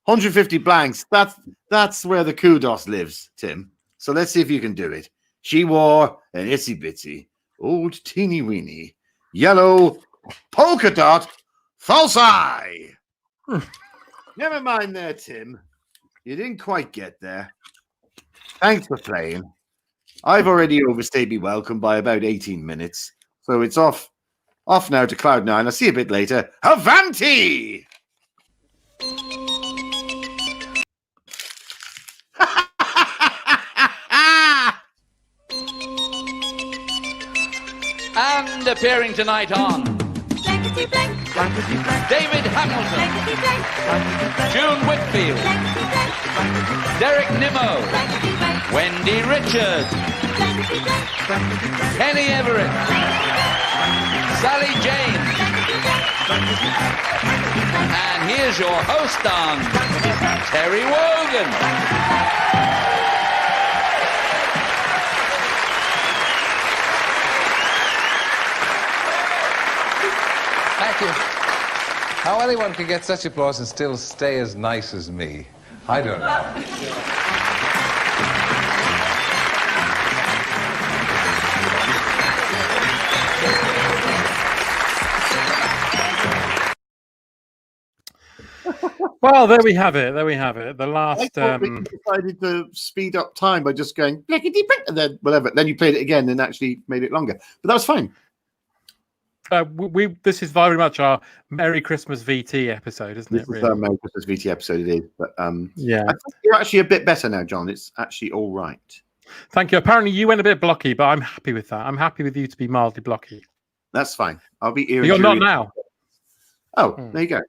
Speaker 3: 150 blanks. That's where the kudos lives, Tim. So let's see if you can do it. She wore an itsy bitsy, old teeny weeny, yellow polka dot false eye. Never mind there, Tim. You didn't quite get there. Thanks for playing. I've already overstayed me welcome by about 18 minutes, so it's off now to Cloud9. I'll see you a bit later. Avanti!
Speaker 6: And appearing tonight on
Speaker 5: Blankety blank, blankety blank,
Speaker 6: David Hamilton,
Speaker 5: blankety blank,
Speaker 6: June Whitfield,
Speaker 5: blankety blank,
Speaker 6: Derek Nimmo,
Speaker 5: blankety blank,
Speaker 6: Wendy Richards,
Speaker 5: blankety blank,
Speaker 6: Kenny Everett, Sally James, and here's your host on Terry Wogan.
Speaker 7: Thank you. How anyone can get such applause and still stay as nice as me, I don't know.
Speaker 2: Well, there we have it. The last.
Speaker 3: I decided to speed up time by just going blickety blick, and then whatever. Then you played it again and actually made it longer, but that was fine.
Speaker 2: This is very much our Merry Christmas VT episode, isn't
Speaker 3: This
Speaker 2: it?
Speaker 3: is
Speaker 2: Really?
Speaker 3: our Merry Christmas VT episode. It is, but
Speaker 2: Yeah.
Speaker 3: I think you're actually a bit better now, John. It's actually all right.
Speaker 2: Thank you. Apparently, you went a bit blocky, but I'm happy with that. I'm happy with you to be mildly blocky.
Speaker 3: That's fine. I'll be here.
Speaker 2: You're not now.
Speaker 3: Oh, there you go.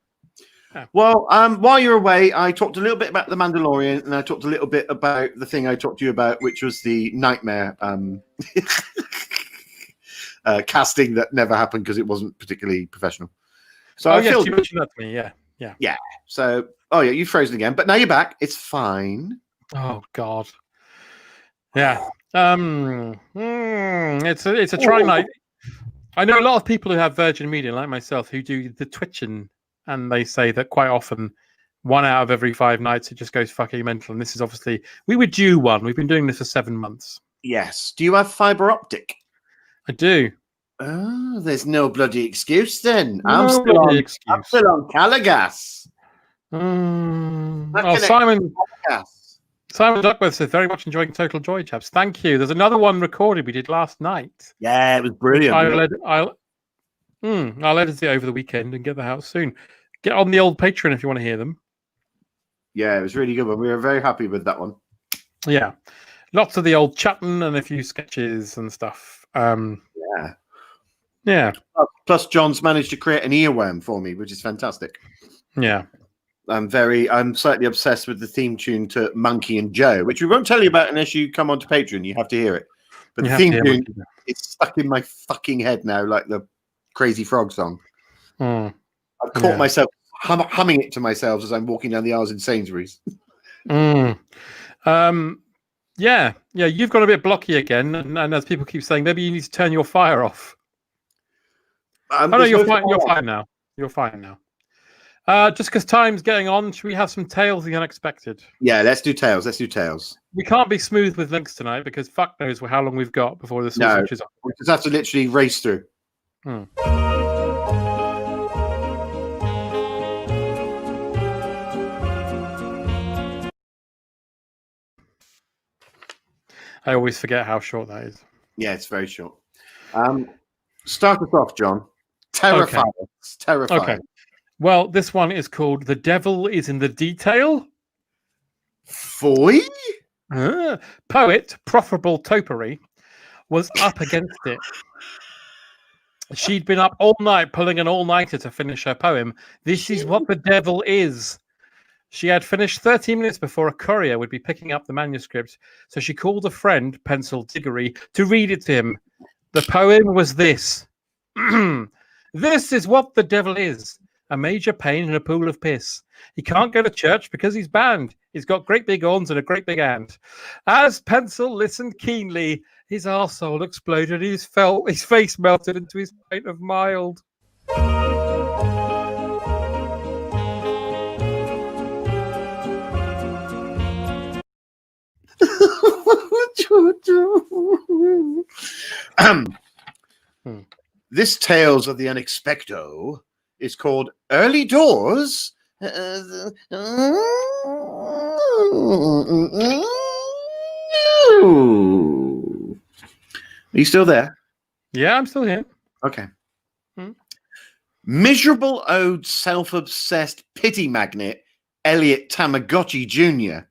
Speaker 3: Yeah. Well, while you're away, I talked a little bit about the Mandalorian, and I talked a little bit about the thing I talked to you about, which was the nightmare casting that never happened because it wasn't particularly professional. So
Speaker 2: yes, you mentioned that to me. Yeah.
Speaker 3: So, you've frozen again, but now you're back. It's fine.
Speaker 2: Oh God. Yeah. It's a trying night. I know a lot of people who have Virgin Media, like myself, who do the twitching, and they say that quite often, 1 out of every 5 nights, it just goes fucking mental. And this is obviously, we were due one. We've been doing this for 7 months.
Speaker 3: Yes. Do you have fiber optic?
Speaker 2: I do.
Speaker 3: Oh, there's no bloody excuse then.
Speaker 2: No
Speaker 3: I'm still on Calagas.
Speaker 2: Simon Duckworth says, very much enjoying Total Joy, chaps. Thank you. There's another one recorded we did last night.
Speaker 3: Yeah, it was brilliant.
Speaker 2: I'll edit it over the weekend and get that out soon. Get on the old Patreon if you want to hear them.
Speaker 3: Yeah, it was really good one. We were very happy with that one.
Speaker 2: Yeah. Lots of the old chatting and a few sketches and stuff. Yeah.
Speaker 3: Plus, John's managed to create an earworm for me, which is fantastic.
Speaker 2: Yeah.
Speaker 3: I'm slightly obsessed with the theme tune to Monkey and Joe, which we won't tell you about unless you come onto Patreon. You have to hear it. But the theme tune, it's stuck in my fucking head now, like the Crazy Frog song. I've caught myself humming it to myself as I'm walking down the aisles in Sainsbury's.
Speaker 2: Yeah, you've got a bit blocky again, and as people keep saying, maybe you need to turn your fire off. No, you're fine. You're fine now. You're fine now. Just because time's getting on, should we have some Tales of the Unexpected?
Speaker 3: Yeah, let's do Tales.
Speaker 2: We can't be smooth with links tonight because fuck knows how long we've got before this switches on.
Speaker 3: We just have to literally race through.
Speaker 2: I always forget how short that is.
Speaker 3: Yeah, it's very short. Start us off, John. Terrifying.
Speaker 2: Okay.
Speaker 3: Terrifying.
Speaker 2: Okay. Well, this one is called The Devil is in the Detail.
Speaker 3: Foy?
Speaker 2: Poet Profitable Topiary was up against it. She'd been up all night pulling an all-nighter to finish her poem. This is what the devil is. She had finished 30 minutes before a courier would be picking up the manuscript, so she called a friend, Pencil Diggory, to read it to him. The poem was this. This is what the devil is. A major pain in a pool of piss. He can't go to church because he's banned. He's got great big horns and a great big hand. As Pencil listened keenly, his arsehole exploded. His face melted into his pint of mild.
Speaker 3: This Tales of the Unexpecto is called Early Doors. Are you still there?
Speaker 2: Yeah, I'm still here.
Speaker 3: Okay. Miserable ode self-obsessed pity magnet Elliot Tamagotchi Jr.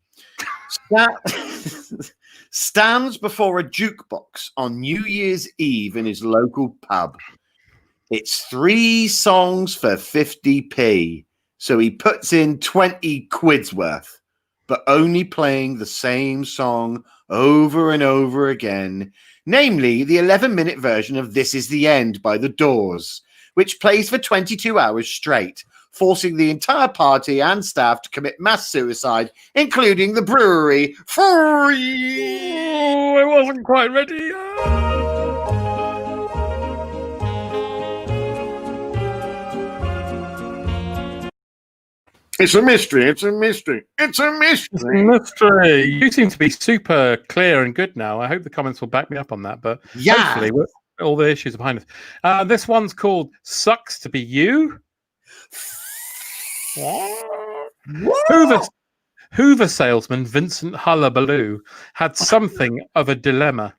Speaker 3: stands before a jukebox on New Year's Eve in his local pub. It's 3 songs for 50p, so he puts in 20 quid's worth, but only playing the same song over and over again, namely the 11-minute version of This Is the End by The Doors, which plays for 22 hours straight, forcing the entire party and staff to commit mass suicide, including the brewery.
Speaker 2: Oh, I wasn't quite ready.
Speaker 3: It's a mystery. It's a mystery. It's a mystery.
Speaker 2: Mystery. You seem to be super clear and good now. I hope the comments will back me up on that. But hopefully, all the issues are behind us. This one's called "Sucks to Be You." Hoover salesman Vincent Hullabaloo had something of a dilemma.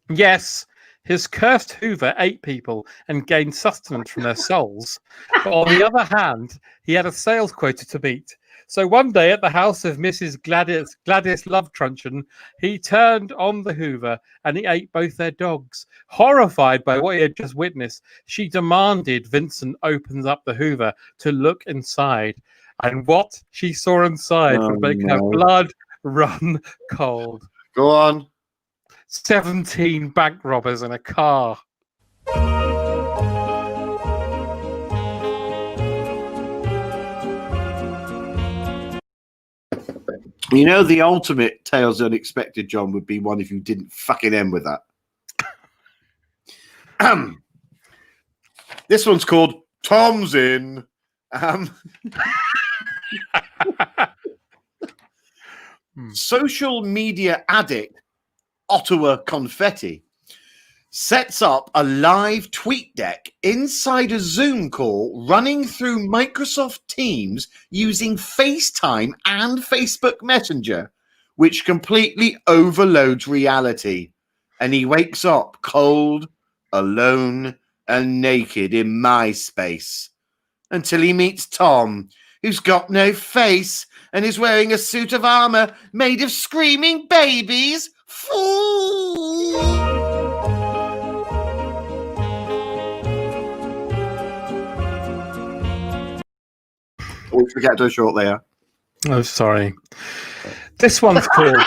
Speaker 2: Yes, his cursed Hoover ate people and gained sustenance from their souls. But on the other hand, he had a sales quota to meet. So one day at the house of Mrs. Gladys Love Truncheon, he turned on the Hoover and he ate both their dogs. Horrified by what he had just witnessed, she demanded Vincent opens up the Hoover to look inside. And what she saw inside would make her blood run cold.
Speaker 3: Go on.
Speaker 2: 17 bank robbers in a car.
Speaker 3: You know, the ultimate Tales of Unexpected, John, would be one if you didn't fucking end with that. This one's called Tom's In. Social media addict Ottawa Confetti sets up a live tweet deck inside a Zoom call running through Microsoft Teams using FaceTime and Facebook Messenger, which completely overloads reality. And he wakes up cold, alone, and naked in MySpace until he meets Tom, who's got no face and is wearing a suit of armor made of screaming babies. Fool! We forget how short they are.
Speaker 2: Oh, sorry. This one's called...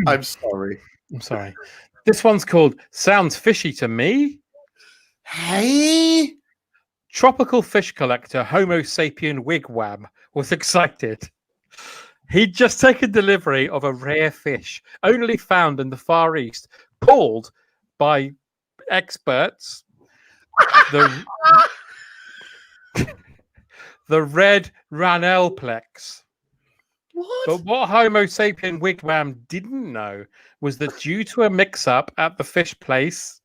Speaker 3: I'm sorry.
Speaker 2: This one's called Sounds Fishy to Me.
Speaker 3: Hey?
Speaker 2: Tropical fish collector Homo sapien Wigwam was excited. He'd just taken delivery of a rare fish only found in the Far East, called by experts the red ranelplex.
Speaker 3: What?
Speaker 2: But what Homo sapien Wigwam didn't know was that due to a mix-up at the fish place,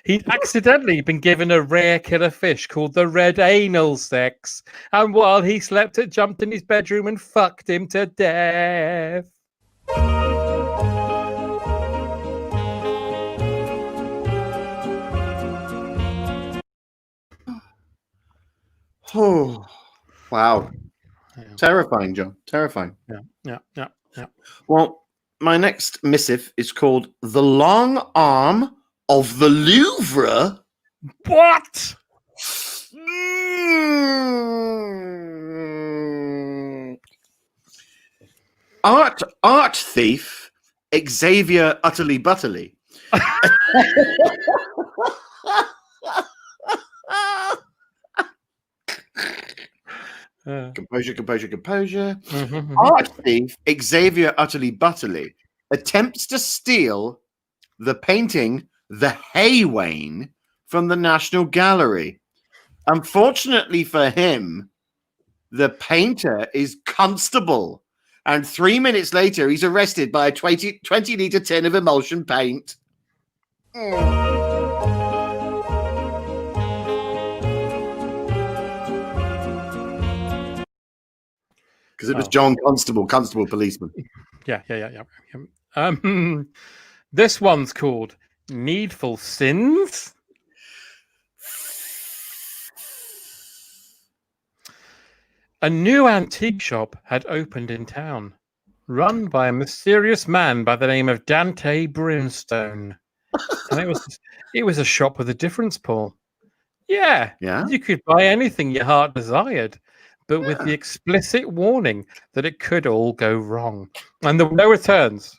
Speaker 2: he'd accidentally been given a rare killer fish called the red anal sex, and while he slept, it jumped in his bedroom and fucked him to death.
Speaker 3: Oh, wow.
Speaker 2: Yeah.
Speaker 3: Terrifying, John. Terrifying.
Speaker 2: Yeah.
Speaker 3: Well, my next missive is called The Long Arm of the Louvre.
Speaker 2: What?
Speaker 3: Art thief Xavier Utterly Butterly. Composure. Art thief Xavier Utterly Butterly attempts to steal the painting The Haywain from the National Gallery. Unfortunately for him, the painter is Constable, and 3 minutes later, he's arrested by a 20-litre tin of emulsion paint. Because it was John Constable, Constable Policeman.
Speaker 2: Yeah. This one's called Needful Sins. A new antique shop had opened in town, run by a mysterious man by the name of Dante Brimstone. And it was a shop with a difference, Paul. Yeah. You could buy anything your heart desired, but with the explicit warning that it could all go wrong. And there were no returns.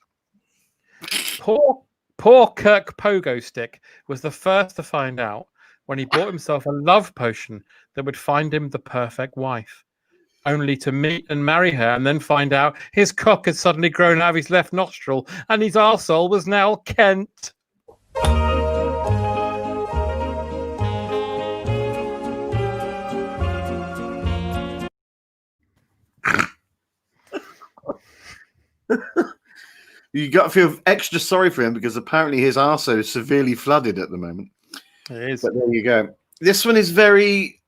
Speaker 2: Poor Kirk Pogo Stick was the first to find out when he bought himself a love potion that would find him the perfect wife, only to meet and marry her and then find out his cock had suddenly grown out of his left nostril and his arsehole was now Kent.
Speaker 3: You got to feel extra sorry for him because apparently his arsehole is severely flooded at the moment.
Speaker 2: It is.
Speaker 3: But there you go. This one is very...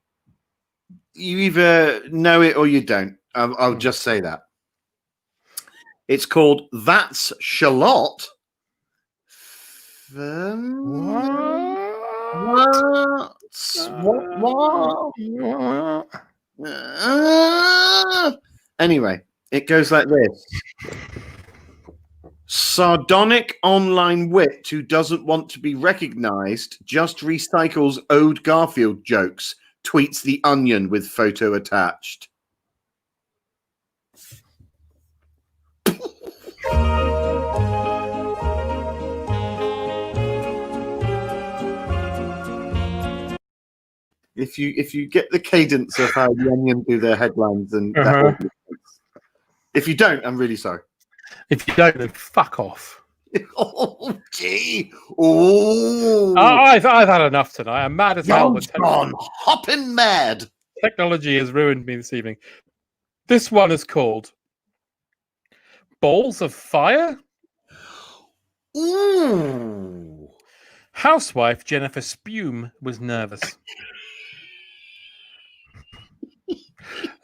Speaker 3: You either know it or you don't. I'll just say that. It's called That's Shallot. What? Anyway, it goes like this. Sardonic online wit who doesn't want to be recognized just recycles Ode Garfield jokes, tweets The Onion with photo attached. If you get the cadence of how The Onion do their headlines, then that will be if you don't, I'm really sorry.
Speaker 2: If you don't, then fuck off.
Speaker 3: Oh, gee. Oh.
Speaker 2: I've had enough tonight. I'm mad as hell.
Speaker 3: Gone hopping mad.
Speaker 2: Technology has ruined me this evening. This one is called Balls of Fire.
Speaker 3: Ooh.
Speaker 2: Housewife Jennifer Spume was nervous.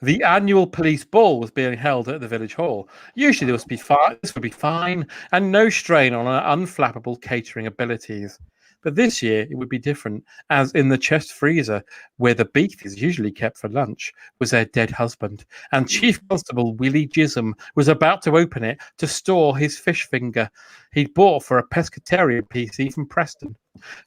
Speaker 2: The annual police ball was being held at the village hall. Usually this would be fine and no strain on her unflappable catering abilities. But this year it would be different, as in the chest freezer, where the beef is usually kept for lunch, was their dead husband, and Chief Constable Willie Jism was about to open it to store his fish finger he'd bought for a pescatarian PC from Preston.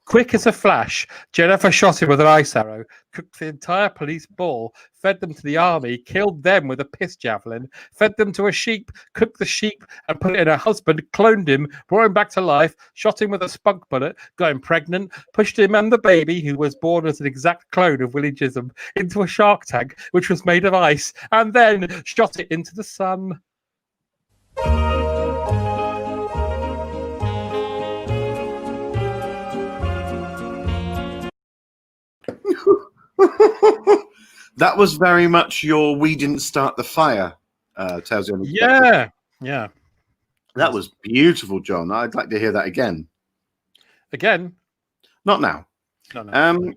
Speaker 2: Quick as a flash, Jennifer shot him with an ice arrow, cooked the entire police ball, fed them to the army, killed them with a piss javelin, fed them to a sheep, cooked the sheep and put it in her husband, cloned him, brought him back to life, shot him with a spunk bullet, got him pregnant, pushed him and the baby, who was born as an exact clone of Willie Jism, into a shark tank, which was made of ice, and then shot it into the sun.
Speaker 3: That was very much your "we didn't start the fire" tells you.
Speaker 2: Yeah.
Speaker 3: That was beautiful, John. I'd like to hear that again.
Speaker 2: Again?
Speaker 3: Not now.
Speaker 2: No.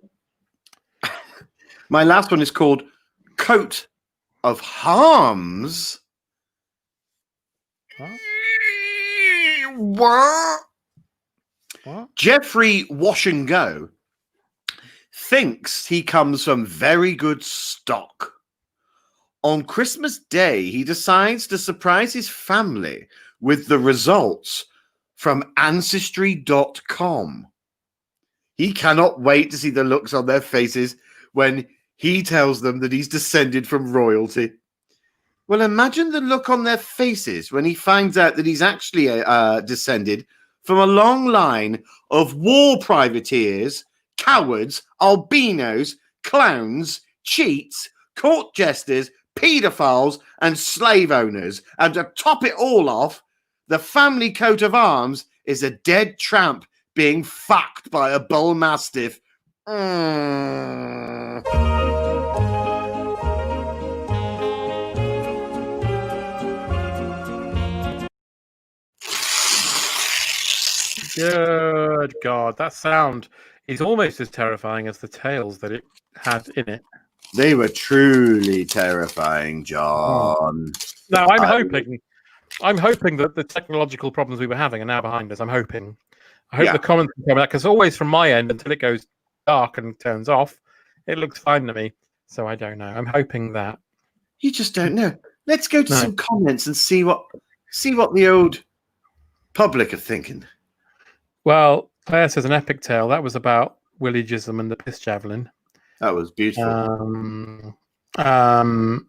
Speaker 3: My last one is called Coat of Harms. What? Jeffrey Wash and Go thinks he comes from very good stock. On Christmas Day, he decides to surprise his family with the results from Ancestry.com. He cannot wait to see the looks on their faces when he tells them that he's descended from royalty. Well, imagine the look on their faces when he finds out that he's actually descended from a long line of war privateers, cowards, albinos, clowns, cheats, court jesters, paedophiles, and slave owners. And to top it all off, the family coat of arms is a dead tramp being fucked by a bull mastiff.
Speaker 2: Good God, that sound is almost as terrifying as the tales that it had in it.
Speaker 3: They were truly terrifying, John.
Speaker 2: Now, I'm hoping that the technological problems we were having are now behind us. I hope the comments will come back, because always from my end, until it goes dark and turns off, it looks fine to me. So I don't know. I'm hoping that.
Speaker 3: You just don't know. Let's go to some comments and see what the old public are thinking.
Speaker 2: Well, Claire says an epic tale. That was about Willie Jism and the piss javelin.
Speaker 3: That was beautiful.
Speaker 2: I'm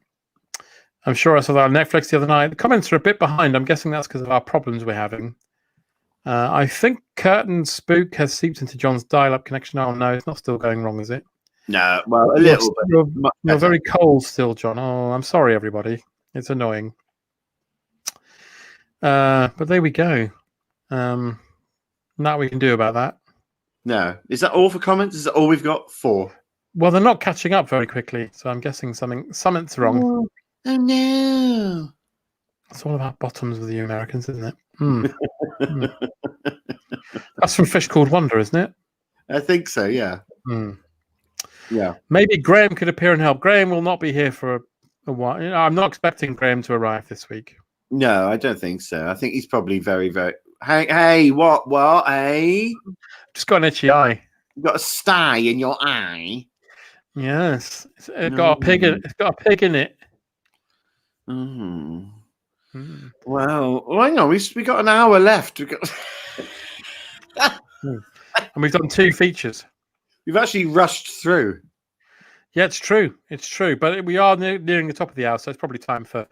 Speaker 2: sure I saw that on Netflix the other night. The comments are a bit behind. I'm guessing that's because of our problems we're having. I think Curtain Spook has seeped into John's dial-up connection. Oh, no, it's not still going wrong, is it?
Speaker 3: No, well, a little bit.
Speaker 2: You're very cold still, John. Oh, I'm sorry, everybody. It's annoying. But there we go. Nothing we can do about that.
Speaker 3: No. Is that all for comments? Is that all we've got? 4?
Speaker 2: Well, they're not catching up very quickly, so I'm guessing something's wrong.
Speaker 3: Oh no.
Speaker 2: It's all about bottoms with you Americans, isn't it? That's from Fish Called Wonder, isn't it?
Speaker 3: I think so, yeah. Yeah.
Speaker 2: Maybe Graham could appear and help. Graham will not be here for a while. You know, I'm not expecting Graham to arrive this week.
Speaker 3: No, I don't think so. I think he's probably very, very... Hey, what, hey?
Speaker 2: Just got an itchy eye.
Speaker 3: You've got a sty in your eye?
Speaker 2: Yes. It's got a pig in it.
Speaker 3: Mm. Well, hang on. We got an hour left.
Speaker 2: And we've done 2 features.
Speaker 3: We've actually rushed through.
Speaker 2: Yeah, it's true. It's true. But we are nearing the top of the hour, so it's probably time for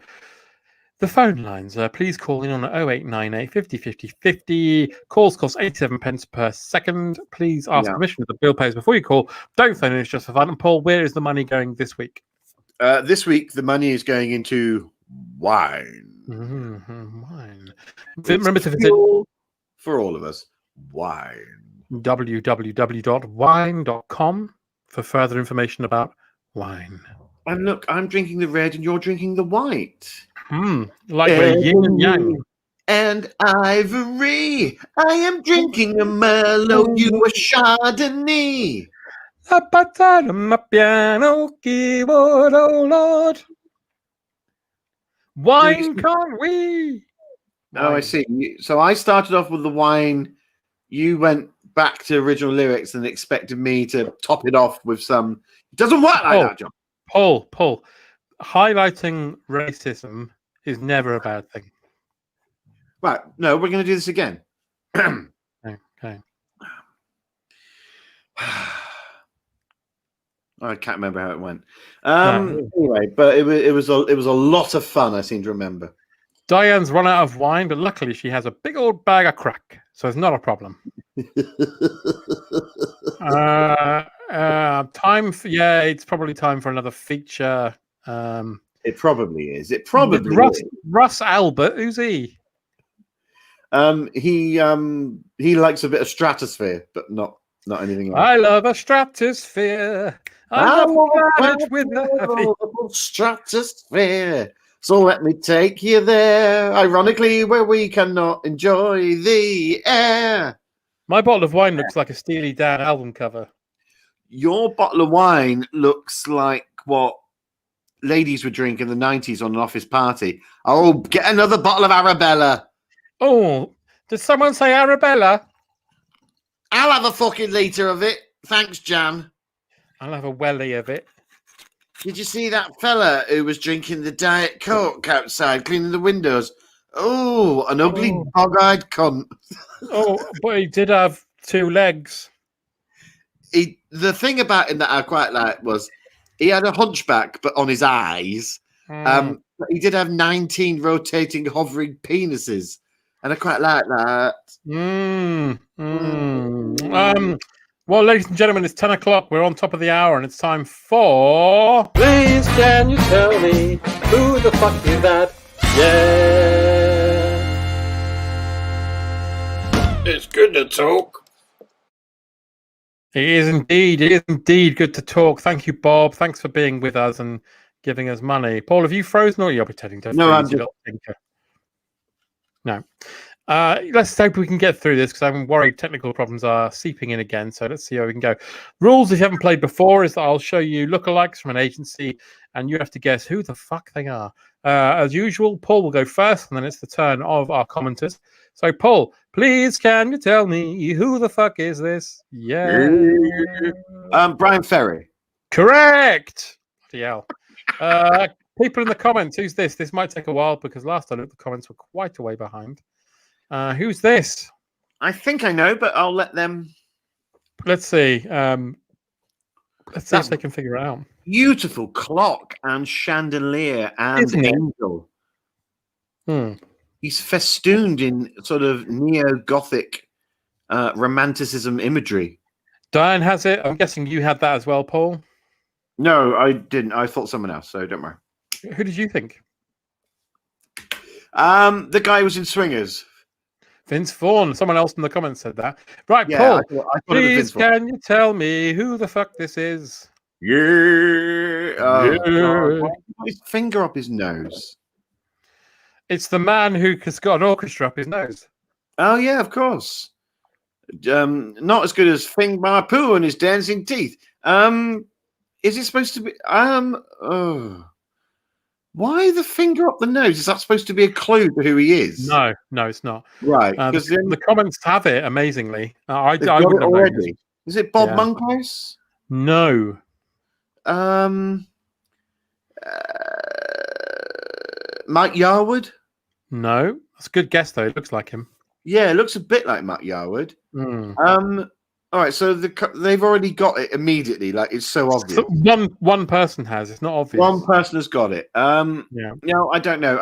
Speaker 2: the phone lines. Please call in on 0898 50 50 50. Calls cost 87 pence per second. Please ask permission of the bill pays before you call. Don't phone in, it's just for fun. And Paul, where is the money going this week?
Speaker 3: This week, the money is going into wine.
Speaker 2: Wine. Remember to visit
Speaker 3: for all of us. Wine.
Speaker 2: www.wine.com for further information about wine.
Speaker 3: And look, I'm drinking the red and you're drinking the white.
Speaker 2: Like we're yin and yang.
Speaker 3: And ivory. I am drinking a Merlot, you a Chardonnay.
Speaker 2: La patata, my piano keyboard, oh Lord. Wine, can't we?
Speaker 3: Oh, I see. So I started off with the wine. You went back to original lyrics and expected me to top it off with some. It doesn't work like that, John.
Speaker 2: Paul, highlighting racism is never a bad thing.
Speaker 3: Right. No, we're going to do this again.
Speaker 2: Okay.
Speaker 3: I can't remember how it went. Anyway, but it was a lot of fun. I seem to remember.
Speaker 2: Diane's run out of wine, but luckily she has a big old bag of crack, so it's not a problem. It's probably time for another feature.
Speaker 3: It probably is. It probably is.
Speaker 2: Russ Albert, who's he?
Speaker 3: He likes a bit of stratosphere, but not anything else.
Speaker 2: I love a stratosphere. I love a planet with a
Speaker 3: stratosphere. So let me take you there, ironically, where we cannot enjoy the air.
Speaker 2: My bottle of wine looks like a Steely Dan album cover.
Speaker 3: Your bottle of wine looks like what ladies would drink in the 90s on an office party. Oh, get another bottle of Arabella.
Speaker 2: Oh, did someone say Arabella?
Speaker 3: I'll have a fucking litre of it. Thanks, Jan.
Speaker 2: I'll have a welly of it.
Speaker 3: Did you see that fella who was drinking the Diet Coke outside, cleaning the windows? Oh, an ugly, bog-eyed cunt.
Speaker 2: Oh, but he did have 2 legs.
Speaker 3: The thing about him that I quite liked was he had a hunchback, but on his eyes. But he did have 19 rotating, hovering penises, and I quite like that.
Speaker 2: Well, ladies and gentlemen, it's 10 o'clock. We're on top of the hour, and it's time for...
Speaker 4: Please can you tell me who the fuck is that? Yeah. It's good to talk.
Speaker 2: It is indeed good to talk. Thank you, Bob. Thanks for being with us and giving us money. Paul, have you frozen or you're pretending to freeze?
Speaker 3: I'm
Speaker 2: You little thinker? No. Let's hope we can get through this because I'm worried technical problems are seeping in again. So let's see how we can go. Rules, if you haven't played before, is that I'll show you lookalikes from an agency and you have to guess who the fuck they are. As usual, Paul will go first and then it's the turn of our commenters. So, Paul, please can you tell me who the fuck is this? Yeah.
Speaker 3: Brian Ferry.
Speaker 2: Correct. Bloody hell. People in the comments, who's this? This might take a while because last I looked, the comments were quite a way behind. Who's this?
Speaker 3: I think I know, but I'll let them.
Speaker 2: Let's see. Let's see if they can figure it out.
Speaker 3: Beautiful clock and chandelier and
Speaker 2: Isn't it?
Speaker 3: angel.
Speaker 2: Hmm.
Speaker 3: He's festooned in sort of neo-Gothic romanticism imagery.
Speaker 2: Diane has it. I'm guessing you had that as well, Paul.
Speaker 3: No, I didn't. I thought someone else, so don't worry.
Speaker 2: Who did you think?
Speaker 3: The guy who was in Swingers.
Speaker 2: Vince Vaughn. Someone else in the comments said that. Right,
Speaker 3: Yeah,
Speaker 2: Paul.
Speaker 3: I thought it was
Speaker 2: Please,
Speaker 3: Vince Vaughn.
Speaker 2: can you tell me who the fuck this is?
Speaker 3: Yeah. Oh,
Speaker 2: Yeah.
Speaker 3: God. Why did he put his finger up his nose?
Speaker 2: It's the man who has got an orchestra up his nose.
Speaker 3: Oh, yeah, of course. Not as good as Fing Ma Poo and his dancing teeth. Is it supposed to be? Why the finger up the nose? Is that supposed to be a clue to who he is?
Speaker 2: No, it's not.
Speaker 3: Right.
Speaker 2: The comments have it amazingly. I
Speaker 3: They've got
Speaker 2: wouldn't
Speaker 3: it
Speaker 2: have
Speaker 3: already.
Speaker 2: known.
Speaker 3: Is it Bob
Speaker 2: Yeah.
Speaker 3: Monkhouse?
Speaker 2: No.
Speaker 3: Mike Yarwood?
Speaker 2: No. That's a good guess though. It looks like him.
Speaker 3: Yeah, it looks a bit like Mike Yarwood.
Speaker 2: Mm.
Speaker 3: All right, so they've already got it immediately. Like it's so obvious.
Speaker 2: One person has. It's not obvious.
Speaker 3: One person has got it.
Speaker 2: Yeah.
Speaker 3: No, I don't know.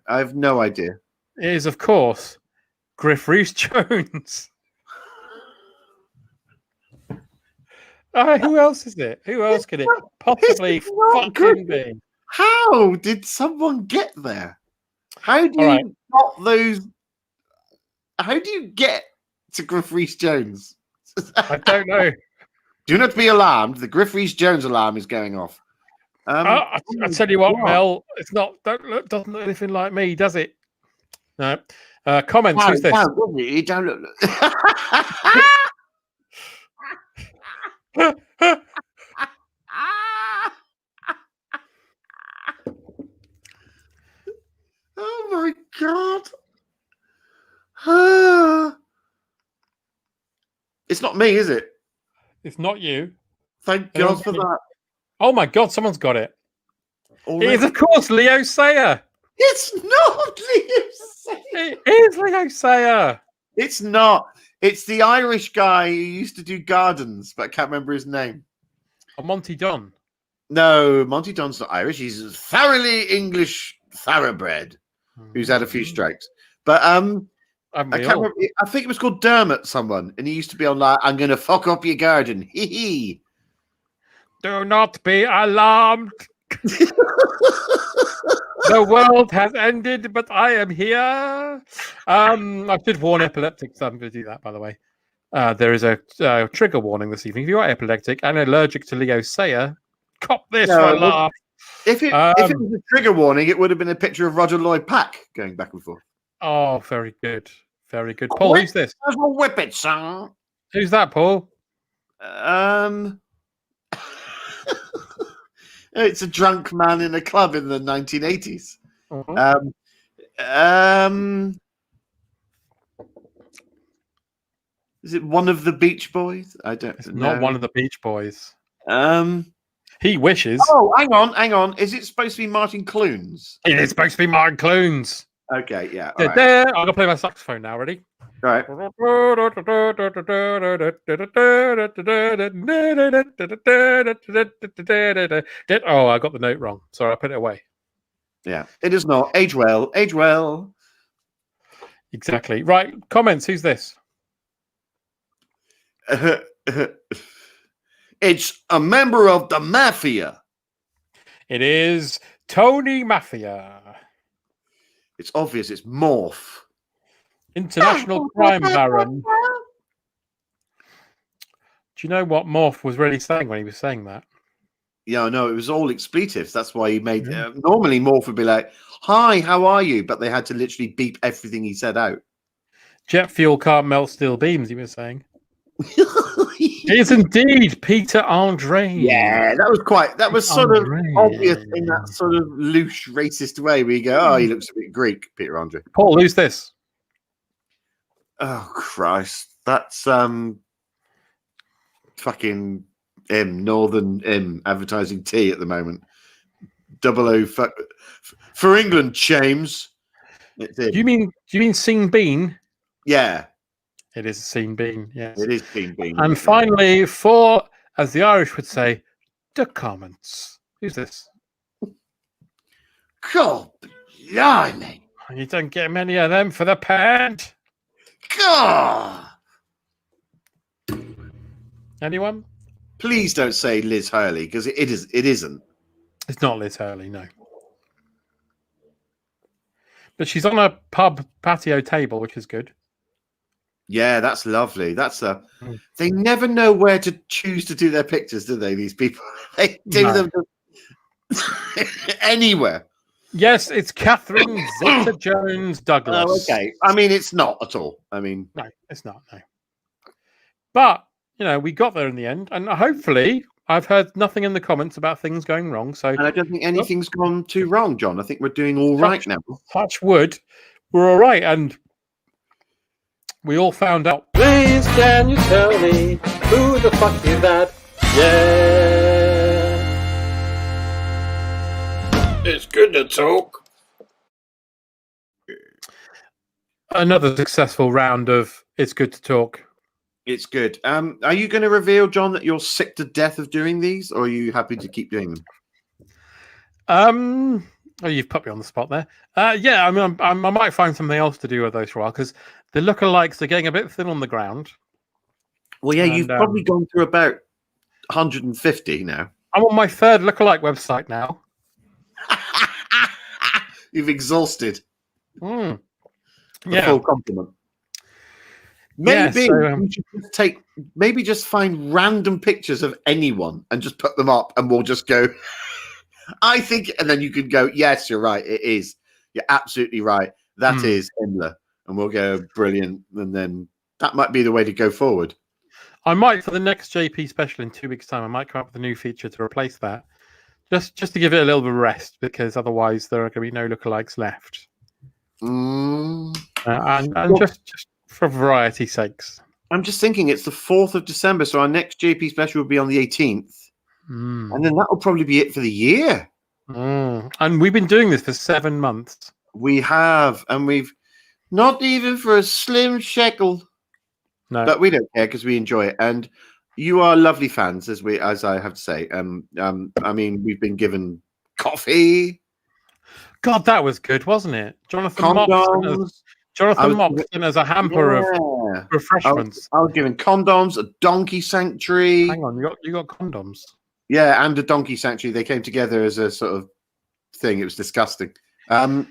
Speaker 3: I have no idea.
Speaker 2: It is, of course, Griff Rhys-Jones. Who else is it? Who else could it possibly fucking be?
Speaker 3: How did someone get there? How do
Speaker 2: All
Speaker 3: you got those? How do you get to Griff Rhys-Jones?
Speaker 2: I don't know.
Speaker 3: Do not be alarmed. The Griff Rhys-Jones alarm is going off.
Speaker 2: I tell you what, Mel, it's not. Doesn't look anything like me, does it? No. Comments. Who's this?
Speaker 3: You don't look. Oh my god! It's not me, is it?
Speaker 2: It's not you.
Speaker 3: Thank God for that.
Speaker 2: Oh my god, someone's got it.
Speaker 3: Already?
Speaker 2: It is, of course, Leo Sayer.
Speaker 3: It's not Leo Sayer.
Speaker 2: It is Leo Sayer.
Speaker 3: It's not. It's the Irish guy who used to do gardens, but I can't remember his name.
Speaker 2: Oh, Monty Don.
Speaker 3: No, Monty Don's not Irish. He's a thoroughly English thoroughbred who's had a few strikes. But I can't remember. I think it was called Dermot, someone, and he used to be on like, "I'm going to fuck up your garden." Hee hee.
Speaker 2: Do not be alarmed. The world has ended, but I am here. I should warn epileptics. I'm going to do that, by the way. There is a trigger warning this evening. If you are epileptic and allergic to Leo Sayer, cop this for a laugh.
Speaker 3: If it was a trigger warning, it would have been a picture of Roger Lloyd Pack going back and forth.
Speaker 2: Oh, very good. Very good. Paul, who's this?
Speaker 3: Whip it, son.
Speaker 2: Who's that, Paul?
Speaker 3: It's a drunk man in a club in the 1980s. Is it one of the Beach Boys? I don't know.
Speaker 2: Not one of the Beach Boys. He wishes.
Speaker 3: Oh, hang on. Is it supposed to be Martin Clunes?
Speaker 2: It is supposed to be Martin Clunes.
Speaker 3: Okay, yeah. All right.
Speaker 2: I'm going to play my saxophone now. Ready?
Speaker 3: All right.
Speaker 2: Oh, I got the note wrong. Sorry, I put it away.
Speaker 3: Yeah, it is not. Age well. Age well.
Speaker 2: Exactly. Right. Comments. Who's this?
Speaker 3: It's a member of the mafia.
Speaker 2: It is Tony Mafia,
Speaker 3: It's obvious. It's Morph.
Speaker 2: international crime baron. Do you know what Morph was really saying when he was saying that?
Speaker 3: Yeah, no, it was all expletives. That's why he made. Normally, Morph would be like, "Hi, how are you?" But they had to literally beep everything he said out.
Speaker 2: Jet fuel can't melt steel beams, he was saying. It is indeed Peter Andre.
Speaker 3: Yeah, that was sort of obvious in that sort of loose racist way where you go, "Oh, he looks a bit Greek," Peter Andre.
Speaker 2: Paul, who's this?
Speaker 3: Oh Christ, that's fucking Northern advertising tea at the moment. 00 for England, James.
Speaker 2: Do you mean Scene Bean?
Speaker 3: Yeah,
Speaker 2: it is Scene Bean. Yes,
Speaker 3: it is Scene Bean.
Speaker 2: And finally, for as the Irish would say, the comments. Who's this?
Speaker 3: God, blimey!
Speaker 2: You don't get many of them for the pant.
Speaker 3: God.
Speaker 2: Anyone?
Speaker 3: Please don't say Liz Hurley because it isn't.
Speaker 2: It's not Liz Hurley, no. But she's on a pub patio table, which is good.
Speaker 3: Yeah, that's lovely. They never know where to choose to do their pictures, do they? These people, they do them anywhere.
Speaker 2: Yes, it's Catherine Zeta-Jones Douglas.
Speaker 3: Oh, okay. I mean, it's not at all. I mean,
Speaker 2: no, it's not. No, but we got there in the end, and hopefully, I've heard nothing in the comments about things going wrong. So,
Speaker 3: and I don't think anything's gone too wrong, John. I think we're doing all right now.
Speaker 2: Touch wood, we're all right, and we all found out.
Speaker 4: Please, can you tell me who the fuck is that? Yeah.
Speaker 3: It's good to talk.
Speaker 2: Another successful round of It's Good to Talk.
Speaker 3: It's good. Are you going to reveal, John, that you're sick to death of doing these, or are you happy to keep doing them?
Speaker 2: Oh, you've put me on the spot there. Yeah, I mean, I might find something else to do with those for a while because the lookalikes are getting a bit thin on the ground.
Speaker 3: Well, yeah, you've probably gone through about 150 now.
Speaker 2: I'm on my third lookalike website now.
Speaker 3: You've exhausted.
Speaker 2: The
Speaker 3: full compliment. Maybe you should just find random pictures of anyone and just put them up, and we'll just go. I think, and then you can go. Yes, you're right. It is. You're absolutely right. That is Himmler, and we'll go brilliant. And then that might be the way to go forward.
Speaker 2: I might, for the next JP special in 2 weeks' time, I might come up with a new feature to replace that. Just to give it a little bit of rest, because otherwise there are going to be no lookalikes left. And just for variety's sakes.
Speaker 3: I'm just thinking it's the 4th of December, so our next JP special will be on the 18th. And then that will probably be it for the year.
Speaker 2: And we've been doing this for 7 months.
Speaker 3: We have, and we've not even for a slim shekel.
Speaker 2: No.
Speaker 3: But we don't care because we enjoy it. And you are lovely fans, as I have to say. I mean, we've been given coffee.
Speaker 2: God, that was good, wasn't it? Jonathan
Speaker 3: Condoms.
Speaker 2: Moxon as a hamper of refreshments.
Speaker 3: I was given condoms, a donkey sanctuary.
Speaker 2: Hang on, you got condoms?
Speaker 3: Yeah, and a donkey sanctuary. They came together as a sort of thing. It was disgusting.
Speaker 2: But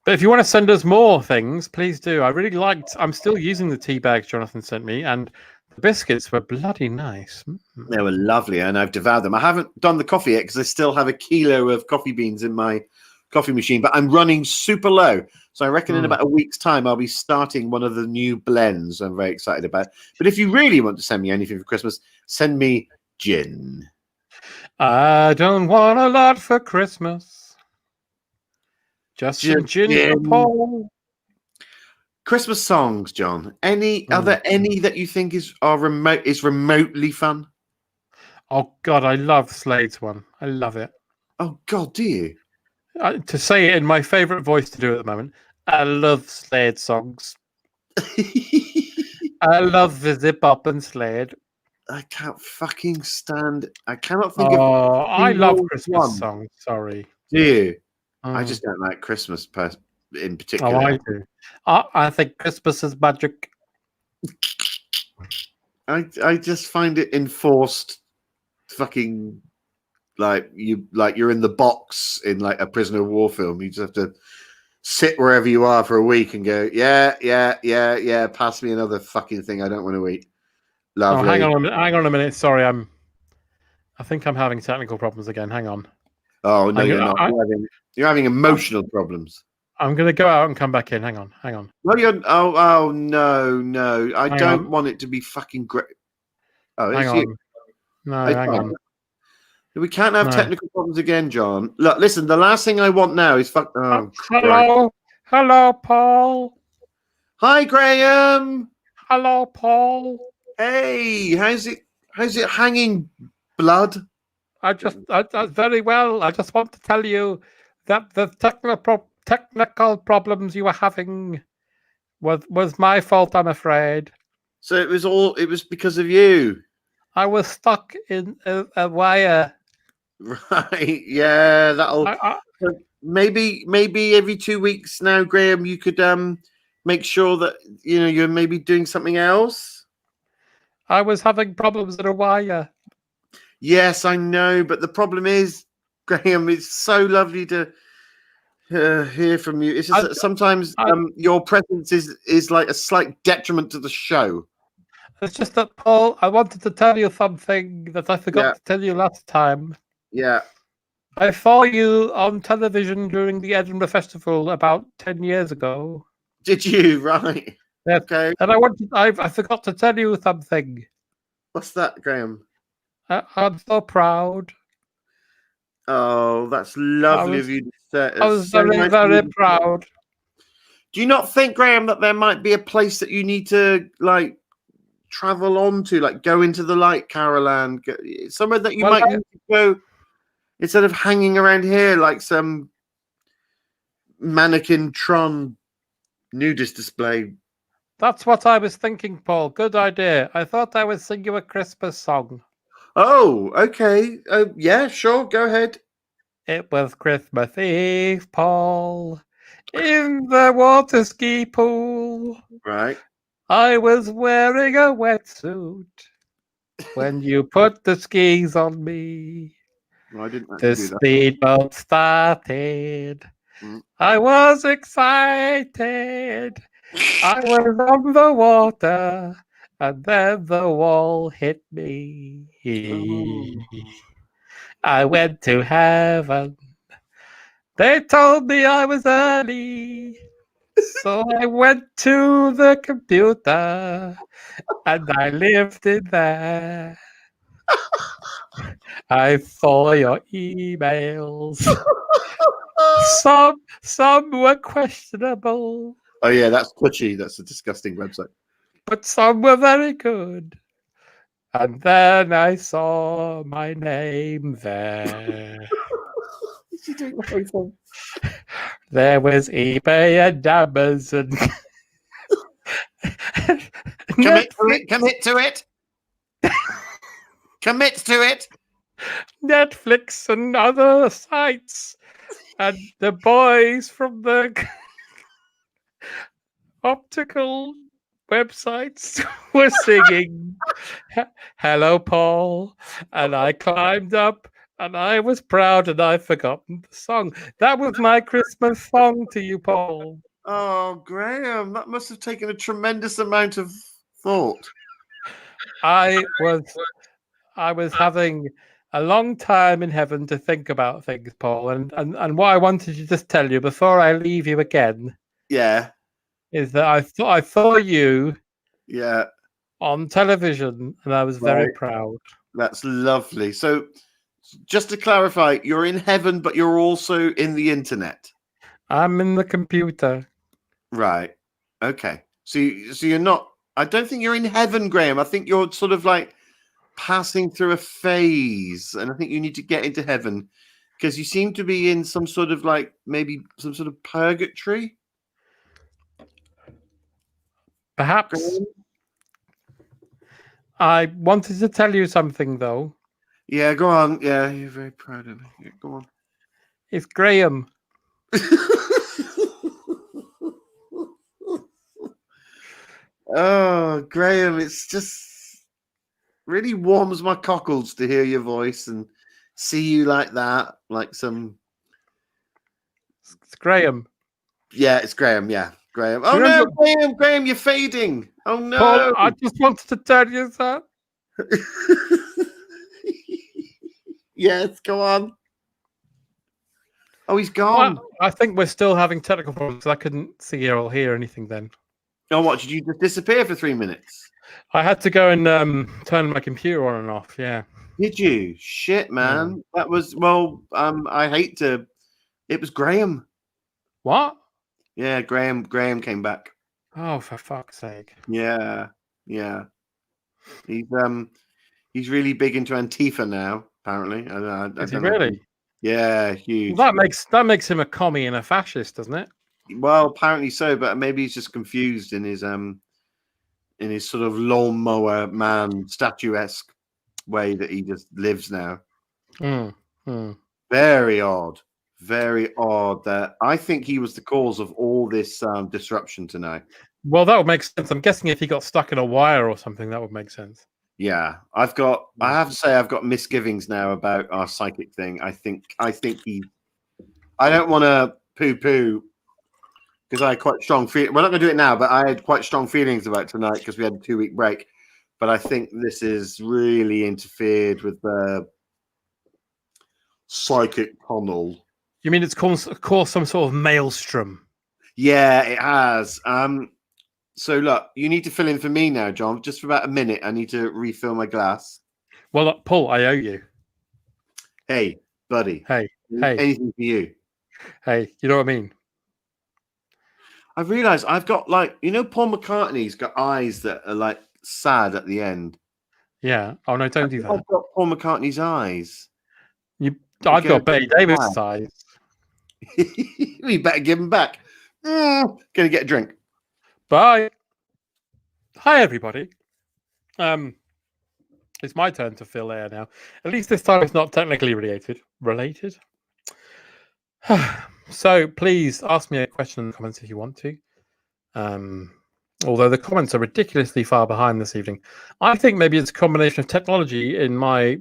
Speaker 2: if you want to send us more things, please do. I'm still using the tea bags Jonathan sent me, and the biscuits were bloody nice.
Speaker 3: They were lovely, and I've devoured them. I haven't done the coffee yet because I still have a kilo of coffee beans in my coffee machine, but I'm running super low. So I reckon in about a week's time, I'll be starting one of the new blends I'm very excited about. But if you really want to send me anything for Christmas, send me gin.
Speaker 2: I don't want a lot for Christmas. Just some gin.
Speaker 3: Christmas songs, John. Are there any that you think is remotely fun?
Speaker 2: Oh God, I love Slade's one. I love it.
Speaker 3: Oh God, do you?
Speaker 2: To say it in my favourite voice to do at the moment, I love Slade songs. I love the Zip Up and Slade.
Speaker 3: I can't fucking stand. I cannot think of
Speaker 2: Oh, I love
Speaker 3: single
Speaker 2: Christmas
Speaker 3: one.
Speaker 2: songs. Sorry.
Speaker 3: Do you? I
Speaker 2: Mm.
Speaker 3: just don't like Christmas in
Speaker 2: Oh,
Speaker 3: particular.
Speaker 2: I do. I think Christmas is magic.
Speaker 3: I just find it enforced fucking like you're in the box in like a prisoner of war film. You just have to sit wherever you are for a week and go, yeah, pass me another fucking thing I don't want to eat. Lovely.
Speaker 2: Oh, hang on a minute. Sorry, I think I'm having technical problems again. Hang on.
Speaker 3: Oh no, you're not. You're having emotional problems.
Speaker 2: I'm going to go out and come back in. Hang on.
Speaker 3: No, you're. Oh no. I don't want it to be fucking great. Oh,
Speaker 2: Hang
Speaker 3: it's
Speaker 2: on.
Speaker 3: you.
Speaker 2: No, hang on.
Speaker 3: We can't have technical problems again, John. Look, listen. The last thing I want now is fuck. Oh,
Speaker 2: hello, Paul.
Speaker 3: Hi, Graham.
Speaker 2: Hello, Paul.
Speaker 3: Hey, how's it hanging, blood?
Speaker 2: I very well. I just want to tell you that the technical problems you were having was my fault, I'm afraid.
Speaker 3: So it was because of you.
Speaker 2: I was stuck in a wire.
Speaker 3: Right. Yeah, that'll maybe every 2 weeks now, Graham, you could make sure that you're maybe doing something else.
Speaker 2: I was having problems in a wire.
Speaker 3: Yes, I know, but the problem is, Graham, it's so lovely to hear from you. It's just that sometimes your presence is like a slight detriment to the show.
Speaker 2: It's just that, Paul, I wanted to tell you something that I forgot to tell you last time.
Speaker 3: Yeah.
Speaker 2: I saw you on television during the Edinburgh Festival about 10 years ago.
Speaker 3: Did you? Right.
Speaker 2: Yes.
Speaker 3: Okay.
Speaker 2: And I forgot to tell you something.
Speaker 3: What's that, Graham?
Speaker 2: I'm so proud.
Speaker 3: Oh, that's lovely of you to say.
Speaker 2: I was very proud.
Speaker 3: Do you not think, Graham, that there might be a place that you need to like travel on to, like go into the light, Caroline, somewhere that you might need to go instead of hanging around here like some mannequin Tron nudist display?
Speaker 2: That's what I was thinking, Paul. Good idea. I thought I would sing you a Christmas song.
Speaker 3: Oh, okay. Yeah, sure. Go ahead.
Speaker 2: It was Christmas Eve, Paul, in the water ski pool.
Speaker 3: Right.
Speaker 2: I was wearing a wetsuit when you put the skis on me.
Speaker 3: Well, I didn't
Speaker 2: the speedboat started. I was excited. I was on the water, and then the wall hit me. I went to heaven. They told me I was early. So I went to the computer and I lived in there. I saw your emails. Some were questionable.
Speaker 3: Oh yeah, that's Twitchy. That's a disgusting website.
Speaker 2: But some were very good. And then I saw my name there. There was eBay and Amazon.
Speaker 3: Commit to it. Commit to it.
Speaker 2: Netflix and other sites. And the boys from the optical websites were singing Hello, Paul. And I climbed up and I was proud and I'd forgotten the song. That was my Christmas song to you, Paul.
Speaker 3: Oh, Graham, that must have taken a tremendous amount of thought.
Speaker 2: I was having a long time in heaven to think about things, Paul. And what I wanted to just tell you before I leave you again.
Speaker 3: Yeah.
Speaker 2: Is that I saw you on television and I was very proud.
Speaker 3: That's lovely. So just to clarify, you're in heaven, but you're also in the internet.
Speaker 2: I'm in the computer.
Speaker 3: Right. Okay. So you're not. I don't think you're in heaven, Graham. I think you're sort of like passing through a phase, and I think you need to get into heaven because you seem to be in some sort of like maybe some sort of purgatory.
Speaker 2: Perhaps.
Speaker 3: Graham?
Speaker 2: I wanted to tell you something, though.
Speaker 3: Yeah, go on. Yeah, you're very proud of me. Yeah, go on.
Speaker 2: It's Graham.
Speaker 3: Oh, Graham, it's just really warms my cockles to hear your voice and see you like that, like some.
Speaker 2: It's Graham.
Speaker 3: Yeah, it's Graham. Yeah, Graham. Oh
Speaker 2: Remember-
Speaker 3: no, Graham, you're fading. Oh no.
Speaker 2: Paul, I just wanted to tell you that.
Speaker 3: Yes, go on. Oh, he's gone.
Speaker 2: I think we're still having technical problems. I couldn't see or hear anything then.
Speaker 3: Oh, what? Did you just disappear for 3 minutes?
Speaker 2: I had to go and turn my computer on and off. Yeah.
Speaker 3: Did you? Shit, man. That was I hate to. It was Graham.
Speaker 2: What?
Speaker 3: Yeah, Graham came back.
Speaker 2: Oh, for fuck's sake.
Speaker 3: Yeah. He's really big into Antifa now. Apparently, I
Speaker 2: Is he
Speaker 3: don't know.
Speaker 2: really?
Speaker 3: Yeah, huge.
Speaker 2: Well, that makes him a commie and a fascist, doesn't it?
Speaker 3: Well, apparently so, but maybe he's just confused in his sort of lawnmower man statuesque way that he just lives now. Very odd that I think he was the cause of all this disruption tonight.
Speaker 2: Well, that would make sense. I'm guessing if he got stuck in a wire or something, that would make sense.
Speaker 3: Yeah, I have to say I've got misgivings now about our psychic thing. I think I don't want to poo-poo because I had quite strong feelings. We're not going to do it now, but I had quite strong feelings about tonight because we had a 2-week break. But I think this has really interfered with the psychic tunnel.
Speaker 2: You mean it's caused some sort of maelstrom?
Speaker 3: Yeah, it has. So look, you need to fill in for me now, John. Just for about a minute, I need to refill my glass.
Speaker 2: Well, Paul, I owe you.
Speaker 3: Hey, buddy.
Speaker 2: Hey.
Speaker 3: Anything for you?
Speaker 2: Hey, you know what I mean?
Speaker 3: I've realised I've got Paul McCartney's got eyes that are like sad at the end.
Speaker 2: Yeah. Oh no, don't do that.
Speaker 3: I've got Paul McCartney's eyes.
Speaker 2: I've got Betty Davis' eyes.
Speaker 3: We better give him back. Gonna get a drink.
Speaker 2: Bye. Hi, everybody. It's my turn to fill air now. At least this time it's not technically related. So please ask me a question in the comments if you want to. Although the comments are ridiculously far behind this evening. I think maybe it's a combination of technology in my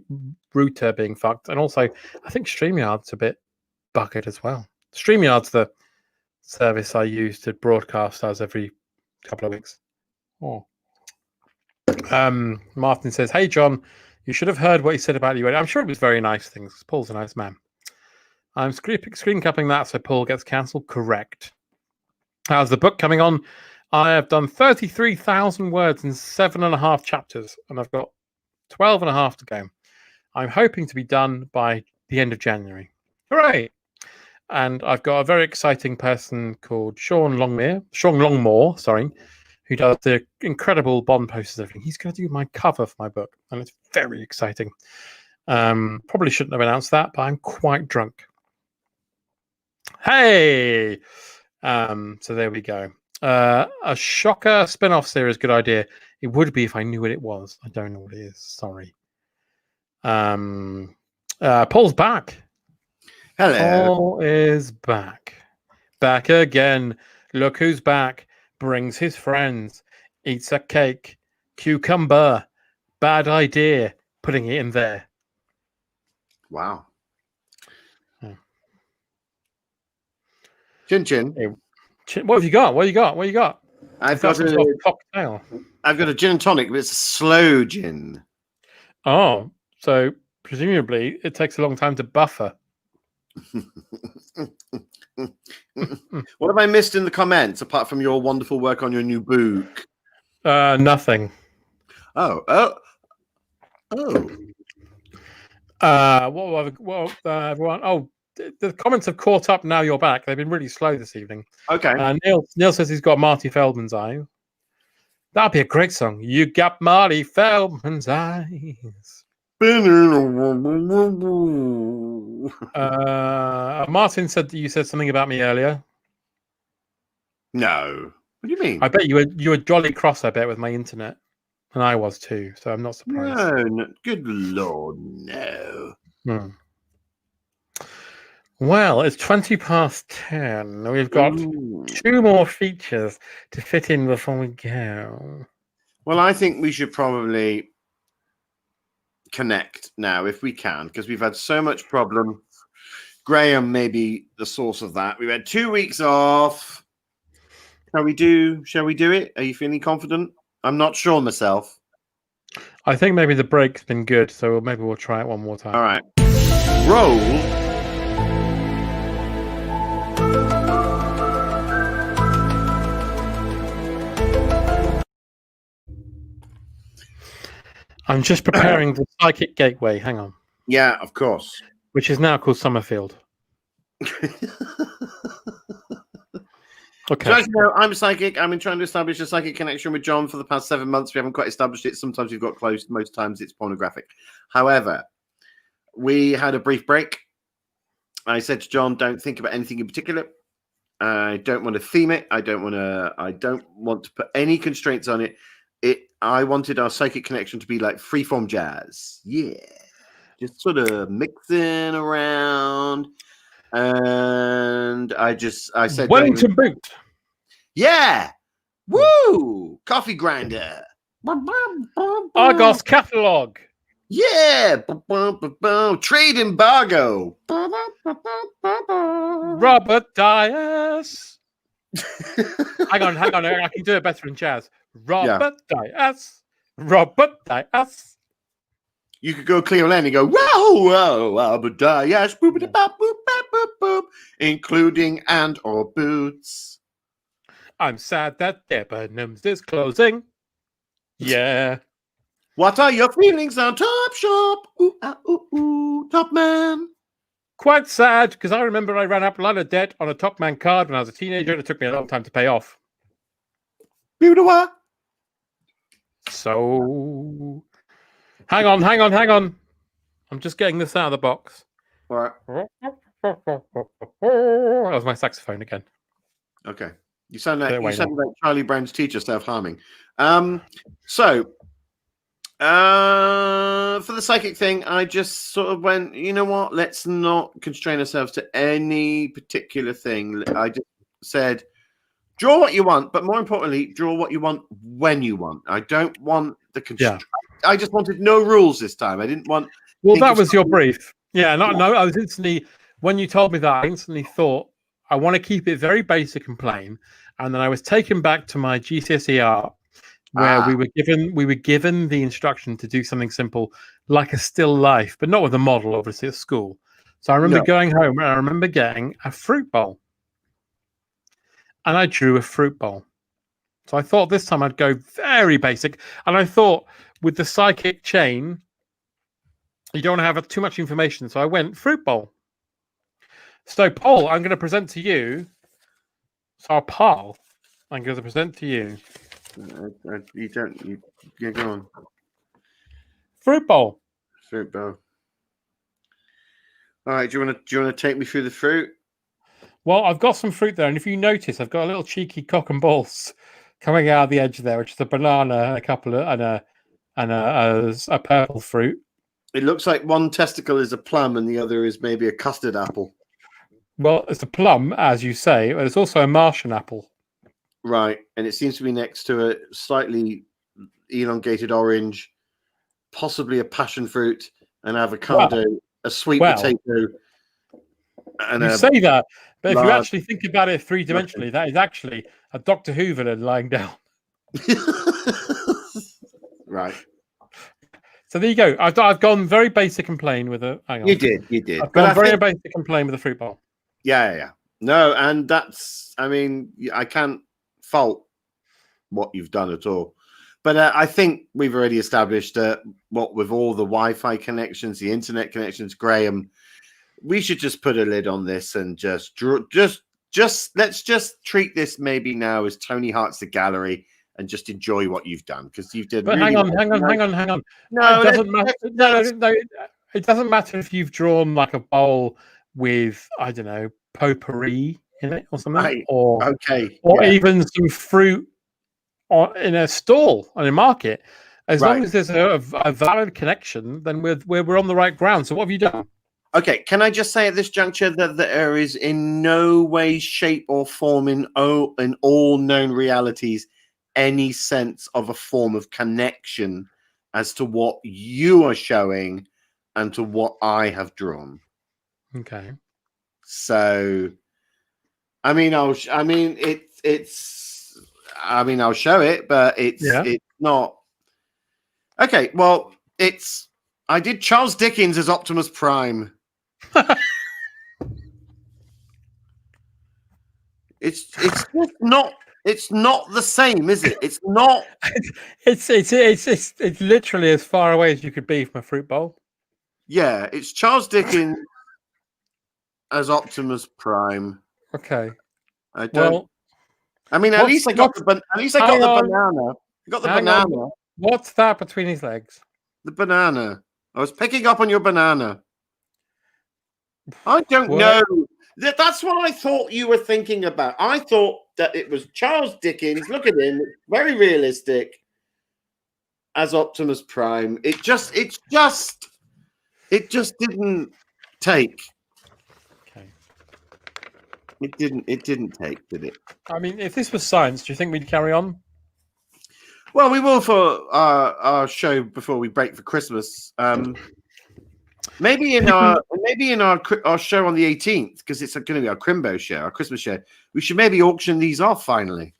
Speaker 2: router being fucked, and also I think StreamYard's a bit buggered as well. StreamYard's the service I use to broadcast as every couple of weeks. Martin says, "Hey John, you should have heard what he said about you. I'm sure it was very nice things. Paul's a nice man. I'm screen capping that so Paul gets cancelled. Correct. How's the book coming on? I have done 33,000 words in 7.5 chapters, and I've got 12.5 to go. I'm hoping to be done by the end of January. Hooray! And I've got a very exciting person called Sean Longmore, who does the incredible Bond posters and everything. He's going to do my cover for my book, and it's very exciting. Probably shouldn't have announced that, but I'm quite drunk. Hey! So there we go. A shocker spin-off series, good idea. It would be if I knew what it was. I don't know what it is. Sorry. Paul's back.
Speaker 3: Hello.
Speaker 2: Paul is back. Back again. Look who's back. Brings his friends. Eats a cake. Cucumber. Bad idea. Putting it in there.
Speaker 3: Wow. Chin chin.
Speaker 2: What have you got? What you got?
Speaker 3: I've got
Speaker 2: a cocktail.
Speaker 3: I've got a gin and tonic, but it's a slow gin.
Speaker 2: Oh, so presumably it takes a long time to buffer.
Speaker 3: What have I missed in the comments apart from your wonderful work on your new book?
Speaker 2: Nothing.
Speaker 3: Oh.
Speaker 2: What everyone? Oh, the comments have caught up now. You're back. They've been really slow this evening.
Speaker 3: Okay.
Speaker 2: Neil says he's got Marty Feldman's eye. That'd be a great song. You got Marty Feldman's eyes. Martin said that you said something about me earlier.
Speaker 3: No. What do you mean?
Speaker 2: I bet you were jolly cross, I bet, with my internet. And I was too, so I'm not surprised.
Speaker 3: No, good Lord, no.
Speaker 2: Well, it's 10:20. We've got 2 more features to fit in before we go.
Speaker 3: Well, I think we should probably connect now if we can, because we've had so much problem. Graham may be the source of that. We've had 2 weeks off. Shall we do it? Are you feeling confident? I'm not sure myself.
Speaker 2: I think maybe the break's been good, so maybe we'll try it one more time.
Speaker 3: All right. Roll.
Speaker 2: I'm just preparing the Psychic Gateway. Hang on.
Speaker 3: Yeah, of course.
Speaker 2: Which is now called Summerfield. Okay.
Speaker 3: So as you know, I'm a psychic. I've been trying to establish a psychic connection with John for the past 7 months. We haven't quite established it. Sometimes we've got close. Most times it's pornographic. However, we had a brief break. I said to John, don't think about anything in particular. I don't want to theme it. I don't want to put any constraints on it. I wanted our psychic connection to be like freeform jazz. Yeah. Just sort of mixing around. And I said,
Speaker 2: Wellington Boot.
Speaker 3: Yeah. Woo! Coffee grinder.
Speaker 2: Argos Catalogue.
Speaker 3: Yeah. Trade embargo.
Speaker 2: Robert Dias. hang on. I can do it better in jazz. Robert Dias. Robert Dias.
Speaker 3: You could go Cleo Lane and go, whoa, Robert Dias. Boop, boop, boop, boop, boop, boop, including and or boots.
Speaker 2: I'm sad that Debenhams is closing. Yeah.
Speaker 3: What are your feelings on Top Shop? Ooh, ooh, ooh, Top Man.
Speaker 2: Quite sad, because I remember I ran up a lot of debt on a Top Man card when I was a teenager, and it took me a long time to pay off. So, hang on. I'm just getting this out of the box.
Speaker 3: All right.
Speaker 2: That was my saxophone again.
Speaker 3: Okay. You sound like Charlie Brown's teacher self-harming. So for the psychic thing, I just sort of went, you know what? Let's not constrain ourselves to any particular thing. I just said, draw what you want, but more importantly, draw what you want when you want. I don't want the constraint. Yeah. I just wanted no rules this time. I didn't want.
Speaker 2: Well, that was your brief. Yeah, no. I was instantly, when you told me that, I instantly thought, I want to keep it very basic and plain. And then I was taken back to my GCSE art, where we were given the instruction to do something simple, like a still life, but not with a model, obviously, at school. So I remember going home and I remember getting a fruit bowl. And I drew a fruit bowl. So I thought this time I'd go very basic. And I thought with the psychic chain, you don't want to have too much information. So I went fruit bowl. So Paul, I'm going to present to you. So Paul, I'm going to present to you.
Speaker 3: You go on.
Speaker 2: Fruit bowl.
Speaker 3: Fruit bowl. All right. Do you want to take me through the fruit?
Speaker 2: Well, I've got some fruit there, and if you notice, I've got a little cheeky cock and balls coming out of the edge there, which is a banana, a couple of and a purple fruit.
Speaker 3: It looks like one testicle is a plum, and the other is maybe a custard apple.
Speaker 2: Well, it's a plum, as you say, but it's also a Martian apple.
Speaker 3: Right, and it seems to be next to a slightly elongated orange, possibly a passion fruit, an avocado, a sweet potato.
Speaker 2: And you say that, but if you actually think about it three-dimensionally, that is actually a Dr. Hoover lying down.
Speaker 3: Right.
Speaker 2: So there you go. I've gone very basic and plain with a. Hang on.
Speaker 3: You did.
Speaker 2: I've gone very basic and plain with a fruit bowl.
Speaker 3: Yeah. No, and that's. I mean, I can't fault what you've done at all. But I think we've already established what with all the Wi-Fi connections, the internet connections, Graham. We should just put a lid on this and let's just treat this maybe now as Tony Hart's The Gallery, and just enjoy what you've done because you've did.
Speaker 2: But
Speaker 3: really
Speaker 2: hang
Speaker 3: well.
Speaker 2: on.
Speaker 3: No,
Speaker 2: It doesn't matter. No. It doesn't matter if you've drawn like a bowl with, I don't know, potpourri in it or something,
Speaker 3: Right.
Speaker 2: or
Speaker 3: Okay.
Speaker 2: even some fruit in a stall on a market. As long as there's a valid connection, then we're on the right ground. So what have you done?
Speaker 3: Okay, can I just say at this juncture that there is in no way, shape, or form in all known realities any sense of a form of connection as to what you are showing and to what I have drawn.
Speaker 2: Okay.
Speaker 3: So, I mean, I'll show it, but it's not. Okay, well, I did Charles Dickens as Optimus Prime. It's just not. It's not the same, is it? It's not.
Speaker 2: It's literally as far away as you could be from a fruit bowl.
Speaker 3: Yeah, it's Charles Dickens as Optimus Prime.
Speaker 2: Okay.
Speaker 3: I don't.
Speaker 2: Well,
Speaker 3: I mean, at least I got the banana. I got the banana.
Speaker 2: What's that between his legs?
Speaker 3: The banana. I was picking up on your banana. I don't know. That's what I thought you were thinking about. I thought that it was Charles Dickens. Look at him, very realistic as Optimus Prime. It just didn't take.
Speaker 2: Okay.
Speaker 3: It didn't take, did it?
Speaker 2: I mean, if this was science, do you think we'd carry on?
Speaker 3: Well, we will for our show before we break for Christmas. Maybe in our show on the 18th, because it's going to be our Crimbo show, our Christmas show. We should maybe auction these off finally.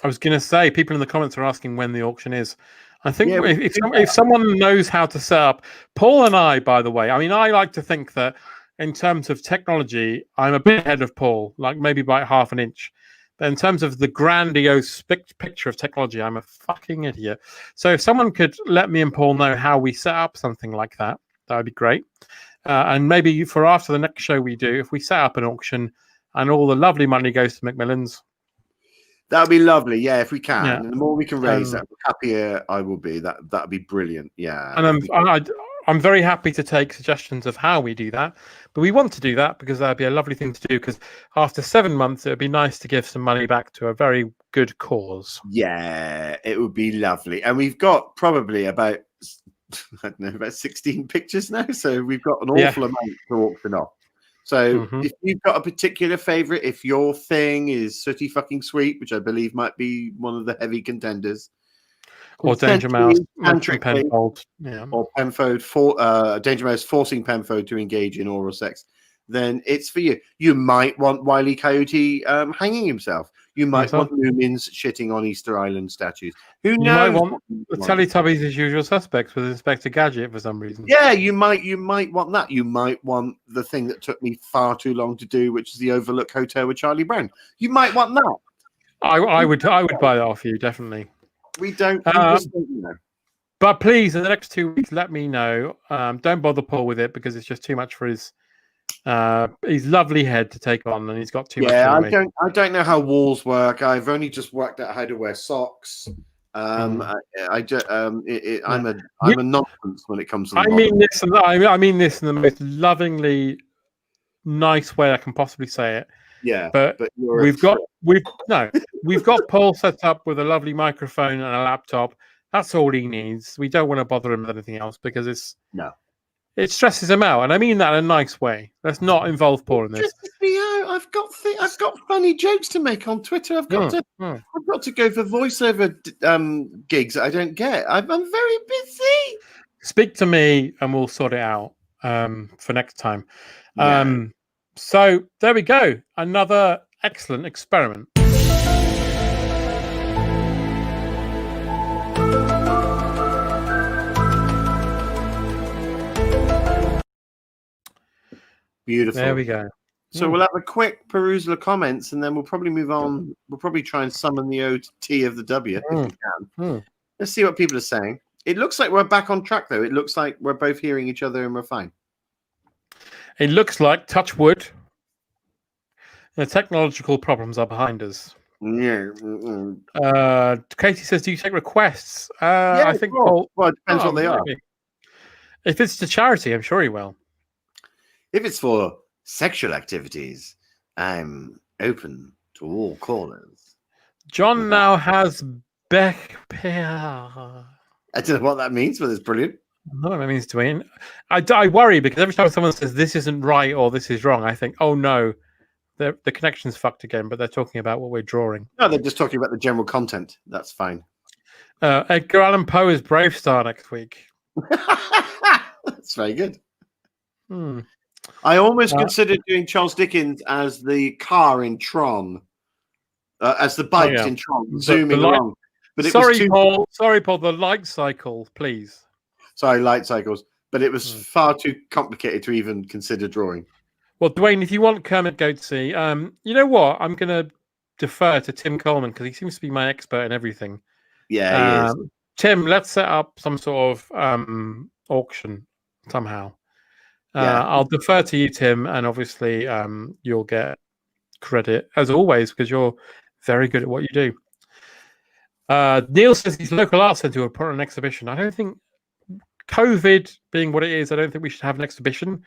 Speaker 2: I was going to say, people in the comments are asking when the auction is. I think if someone knows how to set up, Paul and I, by the way, I mean, I like to think that in terms of technology, I'm a bit ahead of Paul, like maybe by half an inch. But in terms of the grandiose picture of technology, I'm a fucking idiot. So if someone could let me and Paul know how we set up something like that, that would be great. And maybe for after the next show we do, if we set up an auction and all the lovely money goes to Macmillan's.
Speaker 3: That would be lovely. Yeah, if we can.
Speaker 2: Yeah.
Speaker 3: And the more we can raise, the happier I will be. That would be brilliant. Yeah.
Speaker 2: And I'm very happy to take suggestions of how we do that. But we want to do that because that'd be a lovely thing to do. Because after 7 months, it would be nice to give some money back to a very good cause.
Speaker 3: Yeah, it would be lovely. And we've got probably about 16 pictures now. So we've got an awful amount to auction off. So if you've got a particular favorite, if your thing is Sooty Fucking Sweet, which I believe might be one of the heavy contenders,
Speaker 2: or Danger Mouse, Penfold,
Speaker 3: or Penfold, Danger Mouse forcing Penfold to engage in oral sex, then it's for you. You might want Wile E. Coyote hanging himself. You might want Lumins shitting on Easter Island statues. Who knows?
Speaker 2: You might want the Teletubbies as usual suspects with Inspector Gadget for some reason.
Speaker 3: Yeah, you might want that. You might want the thing that took me far too long to do, which is the Overlook Hotel with Charlie Brown. You might want that.
Speaker 2: I would buy that off you, definitely.
Speaker 3: We just don't know.
Speaker 2: But please, in the next 2 weeks, let me know. Don't bother Paul with it because it's just too much for his lovely head to take on, and he's got too much.
Speaker 3: Yeah, I don't know how walls work. I've only just worked out how to wear socks. I'm a nonsense when it comes to.
Speaker 2: I mean this in the most lovingly nice way I can possibly say it.
Speaker 3: Yeah,
Speaker 2: but we've got Paul set up with a lovely microphone and a laptop. That's all he needs. We don't want to bother him with anything else because it stresses him out, and I mean that in a nice way. Let's not involve Paul in this.
Speaker 3: Stresses me out. I've got funny jokes to make on Twitter. I've got to go for voiceover gigs that I don't get. I'm very busy.
Speaker 2: Speak to me, and we'll sort it out for next time.
Speaker 3: Yeah.
Speaker 2: So there we go. Another excellent experiment.
Speaker 3: Beautiful.
Speaker 2: There we go.
Speaker 3: So we'll have a quick perusal of comments, and then we'll probably move on. We'll probably try and summon the OT of the W if we can. Let's see what people are saying. It looks like we're back on track, though. It looks like we're both hearing each other and we're fine.
Speaker 2: It looks like, touch wood, the technological problems are behind us.
Speaker 3: Yeah.
Speaker 2: Katie says, "Do you take requests?"
Speaker 3: Yeah,
Speaker 2: I think
Speaker 3: sure.
Speaker 2: Paul.
Speaker 3: Well, it depends what they are.
Speaker 2: Maybe. If it's to charity, I'm sure he will.
Speaker 3: If it's for sexual activities, I'm open to all callers.
Speaker 2: John now has Beck.
Speaker 3: I don't know what that means, but it's brilliant.
Speaker 2: I don't know what that means, Dwayne. I worry because every time someone says this isn't right or this is wrong, I think, oh no, the connection's fucked again. But they're talking about what we're drawing.
Speaker 3: No, they're just talking about the general content. That's fine.
Speaker 2: Edgar Allan Poe is Brave Star next week.
Speaker 3: That's very good.
Speaker 2: Hmm.
Speaker 3: I almost considered doing Charles Dickens as the car in Tron, as the bikes in Tron, zooming along. But it was too...
Speaker 2: Paul. Sorry, Paul. The light cycle, please.
Speaker 3: Sorry, light cycles. But it was far too complicated to even consider drawing.
Speaker 2: Well, Dwayne, if you want Kermit Goatsy, you know what? I'm going to defer to Tim Coleman because he seems to be my expert in everything.
Speaker 3: Yeah, he is.
Speaker 2: Tim, let's set up some sort of auction somehow. I'll defer to you, Tim, and obviously you'll get credit as always because you're very good at what you do. Neil says his local art centre will put on an exhibition. I don't think, COVID being what it is, I don't think we should have an exhibition.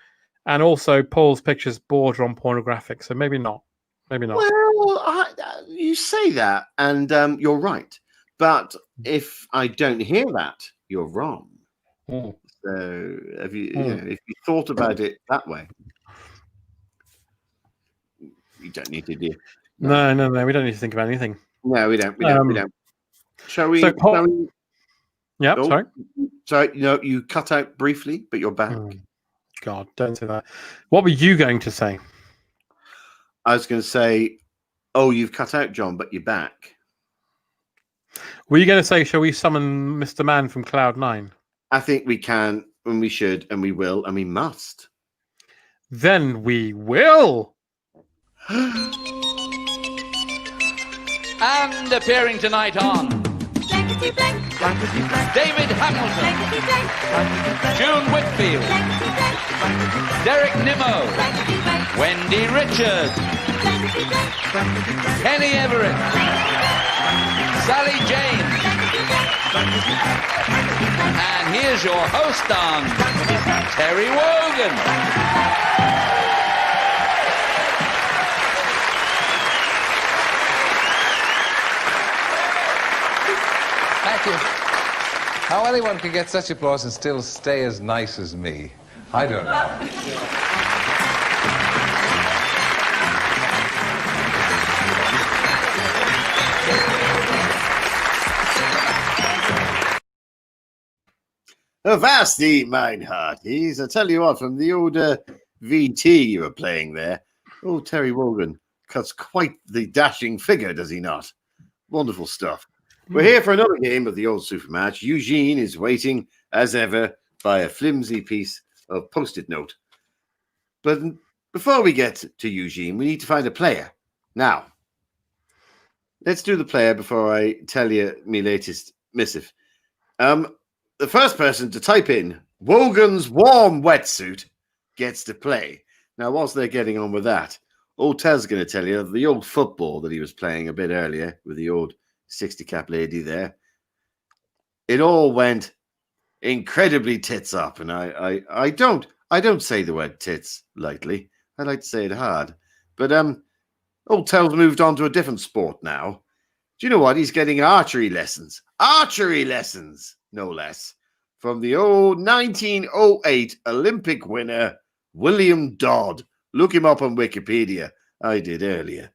Speaker 2: And also, Paul's pictures border on pornographic, so maybe not. Maybe not.
Speaker 3: Well, you say that, and you're right. But if I don't hear that, you're wrong.
Speaker 2: Mm.
Speaker 3: So, if you thought about it that way, you don't need to do.
Speaker 2: No, we don't need to think about anything.
Speaker 3: No, we don't. We don't. Shall we?
Speaker 2: So Paul, yeah, sorry.
Speaker 3: So you cut out briefly, but you're back.
Speaker 2: God, don't say that. What were you going to say?
Speaker 3: I was going to say, oh, you've cut out, John, but you're back.
Speaker 2: Were you going to say, shall we summon Mr. Man from Cloud 9?
Speaker 3: I think we can, and we should, and we will, and we must.
Speaker 2: Then we will.
Speaker 8: And appearing tonight on
Speaker 5: Blankety blank,
Speaker 8: David Hamilton,
Speaker 5: blankety blank,
Speaker 8: June Whitfield,
Speaker 5: blankety blank,
Speaker 8: Derek Nimmo,
Speaker 5: blankety blank,
Speaker 8: Wendy Richards,
Speaker 5: blankety blank,
Speaker 8: Kenny Everett, Sally James, and here's your host on Terry Wogan. Thank you. How anyone can get such applause and still stay as nice as me, I don't know.
Speaker 3: Avasti, mine hearties. I tell you what, from the old VT you were playing there, old Terry Wogan cuts quite the dashing figure, does he not? Wonderful stuff. We're here for another game of the old super match. Eugene is waiting, as ever, by a flimsy piece of post-it note. But before we get to Eugene, we need to find a player. Now, let's do the player before I tell you my latest missive. The first person to type in Wogan's warm wetsuit gets to play. Now, whilst they're getting on with that, old Tez going to tell you the old football that he was playing a bit earlier with the old 60 cap lady there. It all went incredibly tits up, and I don't say the word tits lightly. I like to say it hard. But old Tell's moved on to a different sport now. Do you know what? He's getting archery lessons. Archery lessons, no less. From the old 1908 Olympic winner, William Dodd. Look him up on Wikipedia. I did earlier.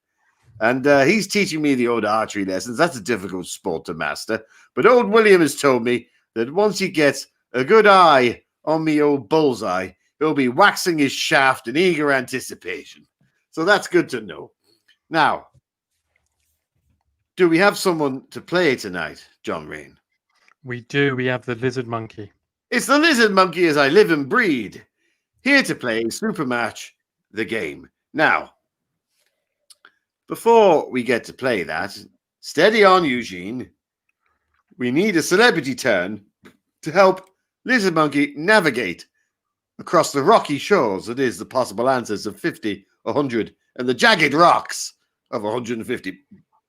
Speaker 3: And he's teaching me the old archery lessons. That's a difficult sport to master. But old William has told me that once he gets a good eye on me old bullseye, he'll be waxing his shaft in eager anticipation. So that's good to know. Now, do we have someone to play tonight, John Rain?
Speaker 2: We do. We have the lizard monkey.
Speaker 3: It's the lizard monkey as I live and breed. Here to play Super Match, the game. Now, before we get to play that, steady on, Eugene. We need a celebrity turn to help Lizard Monkey navigate across the rocky shores that is the possible answers of 50, 100, and the jagged rocks of 150.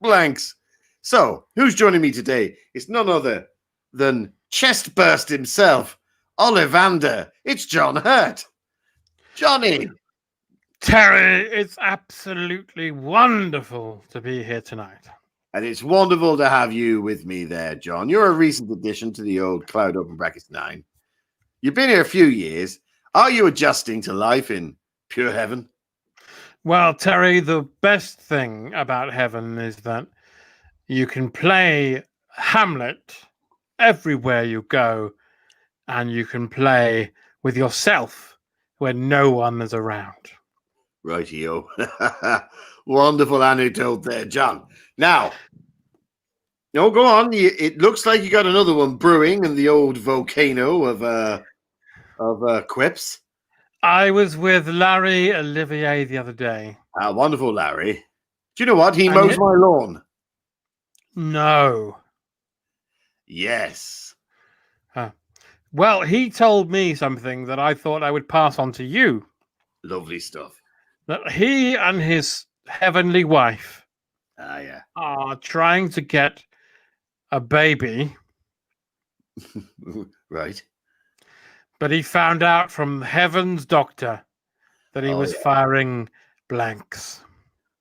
Speaker 3: blanks. So, who's joining me today? It's none other than Chestburst himself, Ollivander. It's John Hurt. Johnny.
Speaker 2: Terry, it's absolutely wonderful to be here tonight.
Speaker 3: And it's wonderful to have you with me there, John. You're a recent addition to the old Cloud Open Brackets 9. You've been here a few years. Are you adjusting to life in pure heaven?
Speaker 2: Well, Terry, the best thing about heaven is that you can play Hamlet everywhere you go, and you can play with yourself when no one is around.
Speaker 3: Rightio. Wonderful anecdote there, John. Now, no, go on. It looks like you got another one brewing in the old volcano of quips.
Speaker 2: I was with Larry Olivier the other day.
Speaker 3: Wonderful, Larry. Do you know what? He mows my lawn.
Speaker 2: No.
Speaker 3: Yes.
Speaker 2: Well, he told me something that I thought I would pass on to you.
Speaker 3: Lovely stuff.
Speaker 2: That he and his heavenly wife
Speaker 3: Yeah.
Speaker 2: are trying to get a baby.
Speaker 3: Right.
Speaker 2: But he found out from heaven's doctor that he was firing blanks.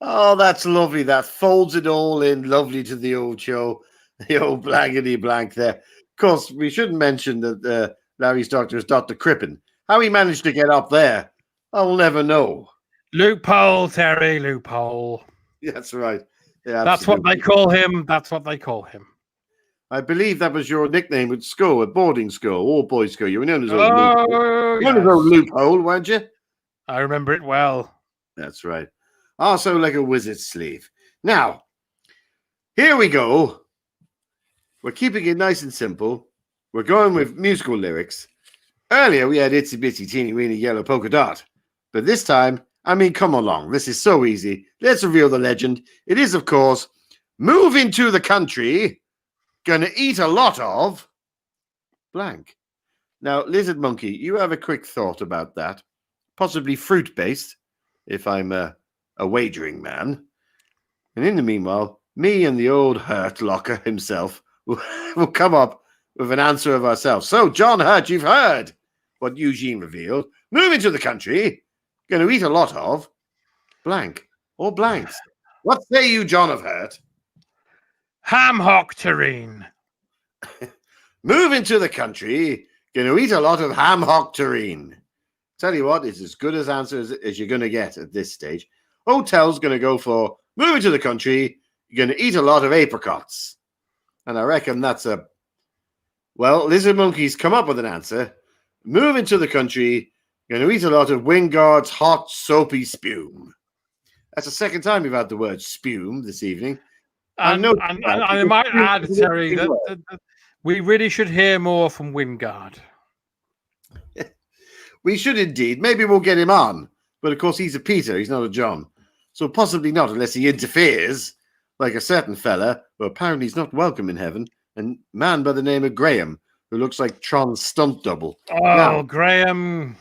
Speaker 3: Oh, that's lovely. That folds it all in lovely to the old show. The old blankety blank there. Of course, we shouldn't mention that Larry's doctor is Dr. Crippen. How he managed to get up there, I'll never know.
Speaker 2: Loophole, Terry, loophole.
Speaker 3: That's right. Yeah,
Speaker 2: that's what they call him. That's what they call him.
Speaker 3: I believe that was your nickname at school, at boarding school, all boys school. You were known as old Loophole, weren't you?
Speaker 2: I remember it well.
Speaker 3: That's right. Also like a wizard's sleeve. Now, here we go. We're keeping it nice and simple. We're going with musical lyrics. Earlier, we had Itsy Bitsy Teeny Weeny Yellow Polka Dot. But this time, I mean, come along. This is so easy. Let's reveal the legend. It is, of course, move into the country. Gonna eat a lot of blank. Now, Lizard Monkey, you have a quick thought about that. Possibly fruit-based, if I'm a wagering man. And in the meanwhile, me and the old Hurt Locker himself will come up with an answer of ourselves. So, John Hurt, you've heard what Eugene revealed. Move into the country. Gonna eat a lot of blank or blanks. What say you, John of Hurt?
Speaker 2: Ham hock terrine.
Speaker 3: Move into the country. Gonna eat a lot of ham hock terrine. Tell you what, it's as good as answers as you're gonna get at this stage. Hotel's gonna go for move into the country. You're gonna eat a lot of apricots. And I reckon that's well, Lizard Monkey's come up with an answer. Move into the country. You're going to eat a lot of Wingard's hot, soapy spume. That's the second time we've had the word spume this evening.
Speaker 2: And I might add, Terry, that we really should hear more from Wingard.
Speaker 3: We should indeed. Maybe we'll get him on. But of course, he's a Peter. He's not a John. So possibly not unless he interferes, like a certain fella who apparently is not welcome in heaven, a man by the name of Graham, who looks like Tron's stunt double.
Speaker 2: Oh, now, Graham.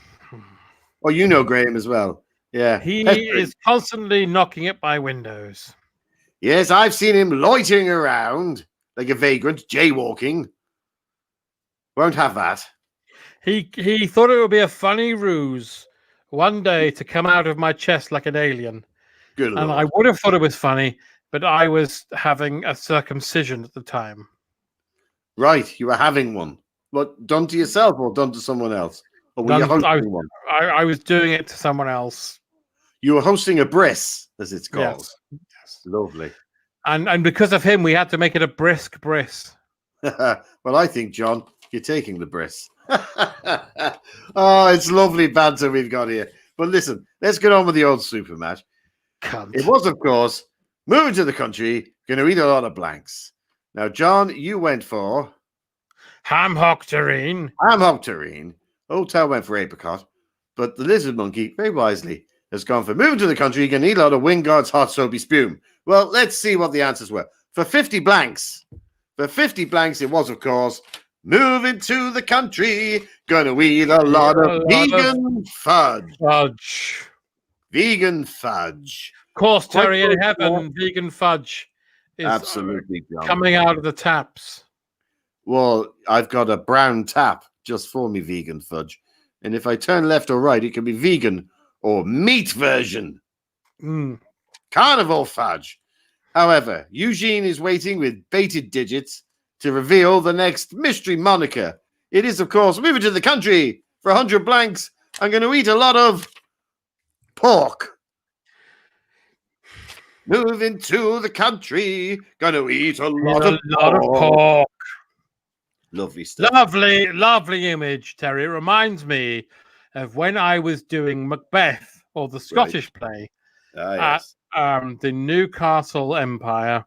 Speaker 3: Oh, you know Graham as well. Yeah.
Speaker 2: He is constantly knocking at my windows.
Speaker 3: Yes, I've seen him loitering around like a vagrant, jaywalking. Won't have that.
Speaker 2: He thought it would be a funny ruse one day to come out of my chest like an alien.
Speaker 3: Good Lord.
Speaker 2: And I would have thought it was funny, but I was having a circumcision at the time.
Speaker 3: Right, you were having one. What, done to yourself or done to someone else? Or were you hosting one?
Speaker 2: I was doing it to someone else.
Speaker 3: You were hosting a bris, as it's called.
Speaker 2: Yes.
Speaker 3: Lovely.
Speaker 2: And because of him, we had to make it a brisk bris.
Speaker 3: Well, I think, John, you're taking the bris. Oh, it's lovely banter we've got here. But listen, let's get on with the old super match. It was, of course, moving to the country, going to eat a lot of blanks. Now, John, you went for
Speaker 2: ham hock terrine.
Speaker 3: Ham hock terrine. Hotel went for apricot, but the Lizard Monkey, very wisely, has gone for moving to the country. You can eat a lot of Wingard's hot soapy spume. Well, let's see what the answers were. For 50 blanks, it was, of course, moving to the country. Gonna eat a lot of vegan fudge. Vegan fudge.
Speaker 2: Of course, Terry, in heaven, vegan fudge is
Speaker 3: Absolutely, John.
Speaker 2: coming out of the taps.
Speaker 3: Well, I've got a brown tap just for me vegan fudge. And if I turn left or right, it can be vegan or meat version. Carnival fudge. However, Eugene is waiting with bated digits to reveal the next mystery moniker. It is, of course, moving to the country for 100 blanks. I'm going to eat a lot of pork. Moving to the country, gonna eat a lot of
Speaker 2: pork.
Speaker 3: Lovely stuff.
Speaker 2: Lovely image, Terry. It reminds me of when I was doing Macbeth, or the Scottish play, at the Newcastle Empire.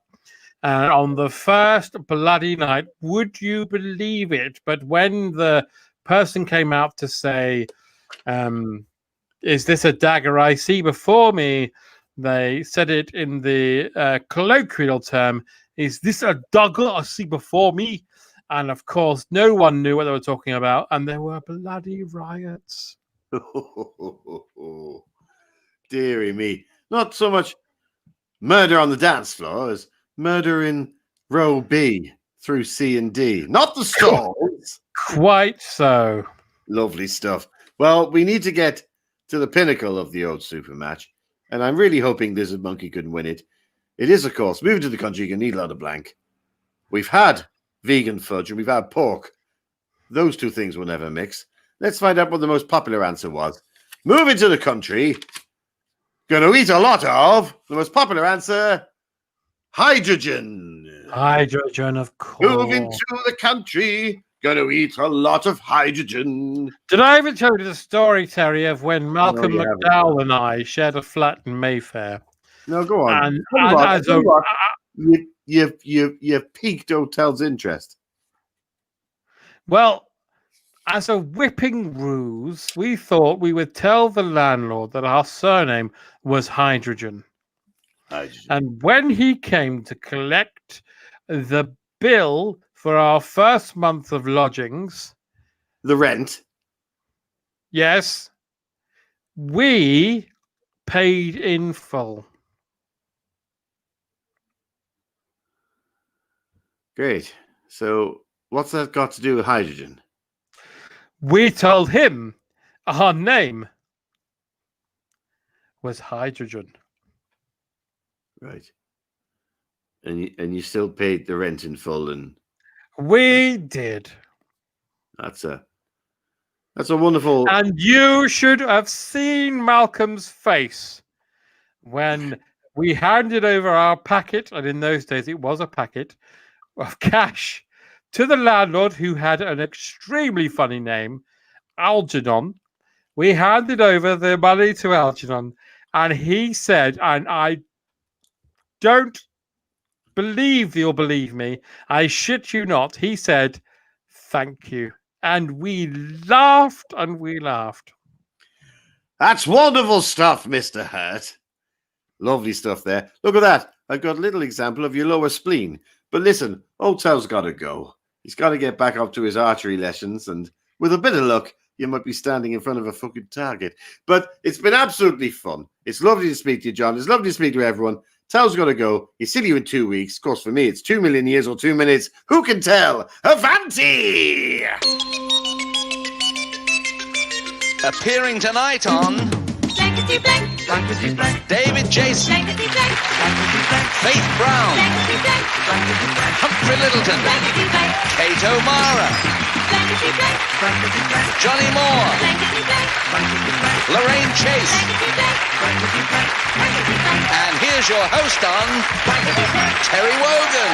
Speaker 2: And on the first bloody night, would you believe it? But when the person came out to say, is this a dagger I see before me? They said it in the colloquial term, is this a dagger I see before me? And of course, no one knew what they were talking about, and there were bloody riots.
Speaker 3: Deary me. Not so much murder on the dance floor as murder in row B through C and D. Not the stalls.
Speaker 2: Quite so.
Speaker 3: Lovely stuff. Well, we need to get to the pinnacle of the old super match. And I'm really hoping Lizard Monkey couldn't win it. It is, of course, moving to the country, you can eat a lot of blank. We've had vegan fudge and we've had pork. Those two things will never mix. Let's find out what the most popular answer was. Moving to the country, gonna eat a lot of the most popular answer, hydrogen.
Speaker 2: Hydrogen, of course.
Speaker 3: Moving to the country, gonna eat a lot of hydrogen.
Speaker 2: Did I ever tell you the story, Terry, of when Malcolm McDowell and I shared a flat in Mayfair?
Speaker 3: No, go on. You've piqued Hotel's interest.
Speaker 2: Well, as a whipping ruse, we thought we would tell the landlord that our surname was Hydrogen. And when he came to collect the bill for our first month of lodgings,
Speaker 3: the rent,
Speaker 2: yes, we paid in full.
Speaker 3: Great. So what's that got to do with hydrogen?
Speaker 2: We told him our name was Hydrogen.
Speaker 3: Right. And you still paid the rent in full, and
Speaker 2: we did.
Speaker 3: That's a wonderful.
Speaker 2: And you should have seen Malcolm's face when we handed over our packet, and in those days it was a packet of cash, to the landlord, who had an extremely funny name, Algernon. We handed over the money to Algernon, and he said, and I don't believe you'll believe me, I shit you not, he said, thank you. And we laughed and we laughed.
Speaker 3: That's wonderful stuff, Mr. Hurt. Lovely stuff there. Look at that. I've got a little example of your lower spleen. But listen, Hotel's got to go. He's got to get back up to his archery lessons, and with a bit of luck, you might be standing in front of a fucking target. But it's been absolutely fun. It's lovely to speak to you, John. It's lovely to speak to everyone. Tel's got to go. He'll see you in 2 weeks. Of course, for me, it's 2 million years or 2 minutes. Who can tell? Avanti!
Speaker 9: Appearing tonight on
Speaker 5: Blankety blank, blankety blank,
Speaker 9: David Jason,
Speaker 5: blankety blank, blankety blank,
Speaker 9: Faith Brown,
Speaker 5: blankety blank, blankety blank,
Speaker 9: Humphrey Littleton,
Speaker 5: blankety blank,
Speaker 9: Kate O'Mara,
Speaker 5: blankety blank, blankety blank,
Speaker 9: Johnny Moore,
Speaker 5: blankety blank, blankety blank,
Speaker 9: Lorraine Chase,
Speaker 5: blankety blank, blankety blank, blankety blank,
Speaker 9: and here's your host on Terry Wogan.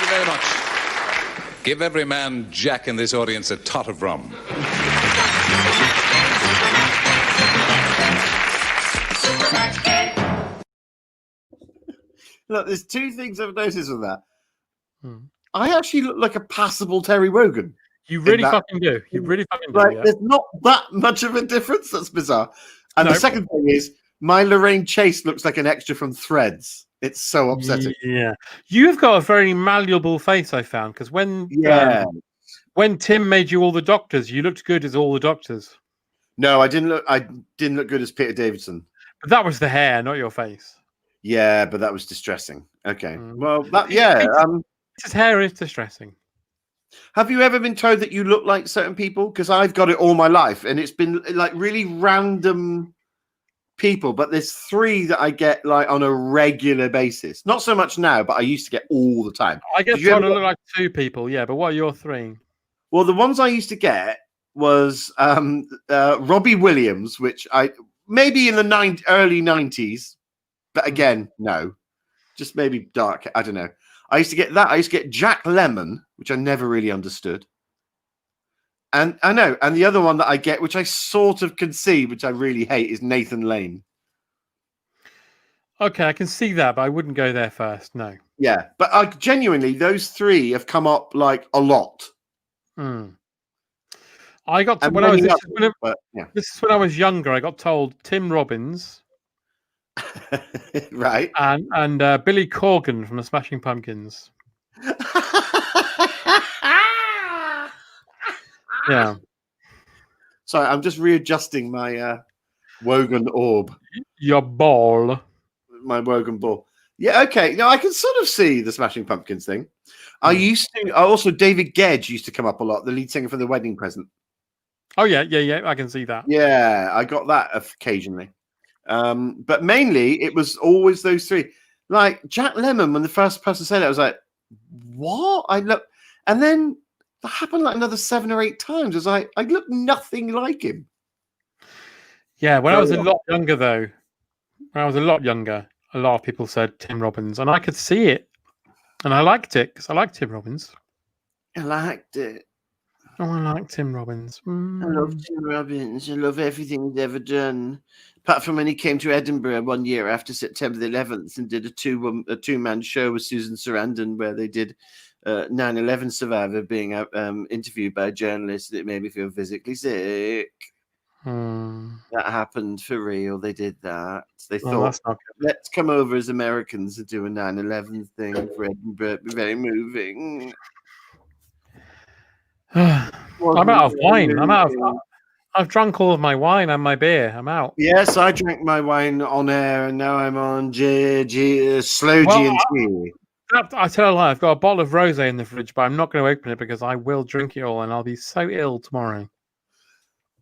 Speaker 6: Very much. Give every man Jack in this audience a tot of rum.
Speaker 3: Look, there's two things I've noticed with that. I actually look like a passable Terry Wogan.
Speaker 2: You really fucking do. You really fucking do.
Speaker 3: Like,
Speaker 2: Yeah.
Speaker 3: there's not that much of a difference. That's bizarre. And the second thing is, my Lorraine Chase looks like an extra from Threads. It's so upsetting.
Speaker 2: Yeah, you've got a very malleable face, I found, because when When Tim made you all the doctors, you looked good as all the doctors.
Speaker 3: No, I didn't look good as Peter Davidson.
Speaker 2: But that was the hair, not your face.
Speaker 3: Yeah, but that was distressing. Okay.
Speaker 2: Mm.
Speaker 3: Well,
Speaker 2: His hair is distressing.
Speaker 3: have you ever been told that you look like certain people? Because I've got it all my life, and it's been like really random people. But there's 3 that I get like on a regular basis. Not so much now, but I used to get all the time.
Speaker 2: I get told to look like 2 people, yeah. But what are your 3?
Speaker 3: Well, the ones I used to get was Robbie Williams, which I maybe in the early 90s, but again, no, just maybe dark. I don't know. I used to get that. I used to get Jack Lemmon, which I never really understood. And I know. And the other one that I get, which I sort of can see, which I really hate, is Nathan Lane.
Speaker 2: Okay, I can see that, but I wouldn't go there first. No.
Speaker 3: Yeah, but genuinely, those 3 have come up like a lot.
Speaker 2: I got to, this is when I was younger. I got told Tim Robbins,
Speaker 3: right,
Speaker 2: and Billy Corgan from the Smashing Pumpkins. Yeah.
Speaker 3: Sorry, I'm just readjusting my Wogan orb.
Speaker 2: Your ball.
Speaker 3: My Wogan ball. Yeah, okay. Now I can sort of see the Smashing Pumpkins thing. I also David Gedge used to come up a lot, the lead singer for The Wedding Present.
Speaker 2: Oh yeah, I can see that.
Speaker 3: Yeah, I got that occasionally. But mainly it was always those 3. Like Jack Lemmon, when the first person said it, I was like, what? And then that happened like another 7 or 8 times. I was like, I look nothing like him.
Speaker 2: Yeah, when I was a lot younger though, a lot of people said Tim Robbins, and I could see it. And I liked it because I liked Tim Robbins.
Speaker 3: I liked it.
Speaker 2: Oh, I like Tim Robbins.
Speaker 3: I love Tim Robbins. I love everything he's ever done. Apart from when he came to Edinburgh one year after September the 11th and did a two-man show with Susan Sarandon where they did 9/11 survivor being interviewed by a journalist. It made me feel physically sick. That happened for real. They did that. They thought, let's come over as Americans and do a 9/11 thing for Edinburgh. It'd be very moving.
Speaker 2: I'm out of wine. I've drunk all of my wine and my beer. I'm out.
Speaker 3: Yes, I drank my wine on air, and now I'm on slow G&T.
Speaker 2: I tell a lie. I've got a bottle of rosé in the fridge, but I'm not going to open it because I will drink it all, and I'll be so ill tomorrow.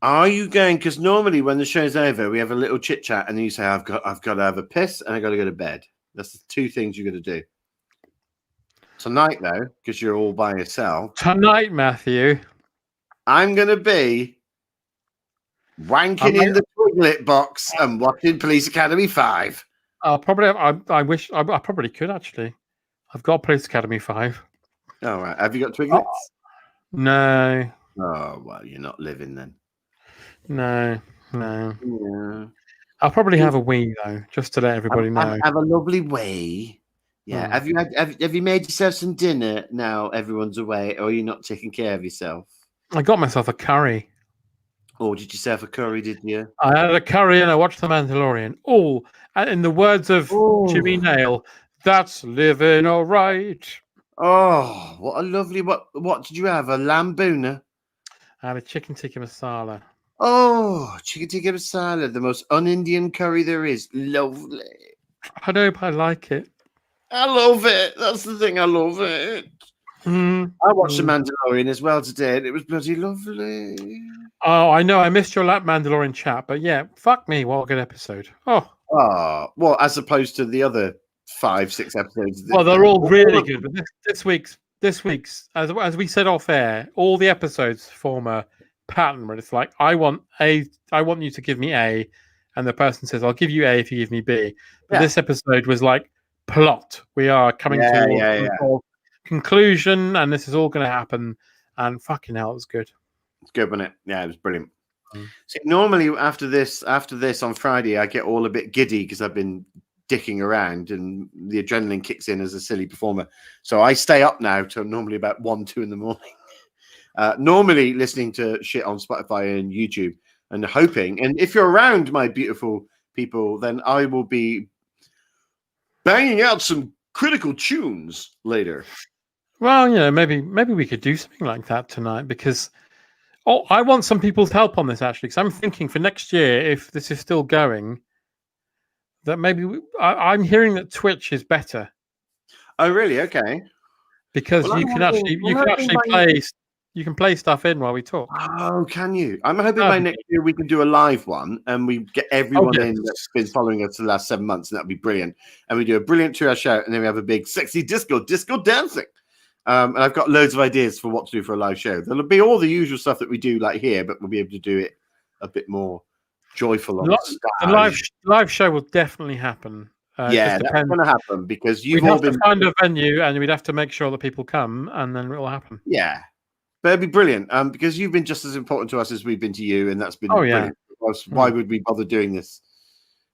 Speaker 3: Are you going? Because normally when the show's over, we have a little chit chat, and you say, "I've got to have a piss, and I got to go to bed." That's the 2 things you got to do. Tonight, though, because you're all by yourself.
Speaker 2: Tonight, Matthew,
Speaker 3: I'm going to be wanking in the toilet box and watching Police Academy 5.
Speaker 2: I'll probably. I wish I probably could actually. I've got Police Academy 5.
Speaker 3: All right. Have you got Twiglets?
Speaker 2: No.
Speaker 3: Oh well, you're not living then.
Speaker 2: No.
Speaker 3: Yeah.
Speaker 2: I'll probably have a wee though, just to let everybody know.
Speaker 3: Have a lovely wee. Yeah. Have you made yourself some dinner now? Everyone's away, or are you not taking care of yourself?
Speaker 2: I got myself a curry.
Speaker 3: Oh, did you yourself a curry? Did you?
Speaker 2: I had a curry and I watched The Mandalorian. Oh, and in the words of Jimmy Nail, that's living all right.
Speaker 3: Oh, what a lovely what did you have? A lamb boona?
Speaker 2: I had a chicken tikka masala.
Speaker 3: Oh, chicken tikka masala, the most un-Indian curry there is. Lovely.
Speaker 2: I hope I like it.
Speaker 3: I love it. That's the thing. I love it. I watched The Mandalorian as well today, and it was bloody lovely.
Speaker 2: Oh, I know. I missed your Mandalorian chat, but yeah, fuck me. What a good episode. Oh,
Speaker 3: well, as opposed to the other 5-6 episodes.
Speaker 2: Well, they're all really good. But this week's, as we said off air, all the episodes form a pattern where it's like, I want you to give me A, and the person says, I'll give you A if you give me B. But this episode was like plot. We are coming to a conclusion, and this is all going to happen. And fucking hell, it was good.
Speaker 3: It's good, wasn't it? Yeah, it was brilliant. See, normally after this on Friday, I get all a bit giddy because I've been dicking around and the adrenaline kicks in as a silly performer. So I stay up now till normally about 1-2 in the morning. Normally listening to shit on Spotify and YouTube and hoping. And if you're around, my beautiful people, then I will be banging out some critical tunes later.
Speaker 2: Well, maybe we could do something like that tonight because I want some people's help on this actually. Because I'm thinking for next year, if this is still going, that maybe I'm hearing that Twitch is better
Speaker 3: Oh, really? Okay.
Speaker 2: because
Speaker 3: Well, I'm
Speaker 2: you can
Speaker 3: hoping
Speaker 2: actually play stuff in while we talk.
Speaker 3: Oh, can you? I'm hoping by
Speaker 2: That'd be
Speaker 3: next year we can do a live one and we get everyone
Speaker 2: yes.
Speaker 3: in that's been following us for the last 7 months, and that'd be brilliant. And we do a brilliant 2-hour show, and then we have a big sexy disco dancing. And I've got loads of ideas for what to do for a live show. There'll be all the usual stuff that we do like here, but we'll be able to do it a bit more joyful on stage.
Speaker 2: The live show will definitely happen.
Speaker 3: Yeah, that's going to happen because you've
Speaker 2: we'd
Speaker 3: all
Speaker 2: have
Speaker 3: been
Speaker 2: to find a venue, and we'd have to make sure that people come, and then it will happen.
Speaker 3: Yeah, but it'd be brilliant because you've been just as important to us as we've been to you, and that's been brilliant. Why would we bother doing this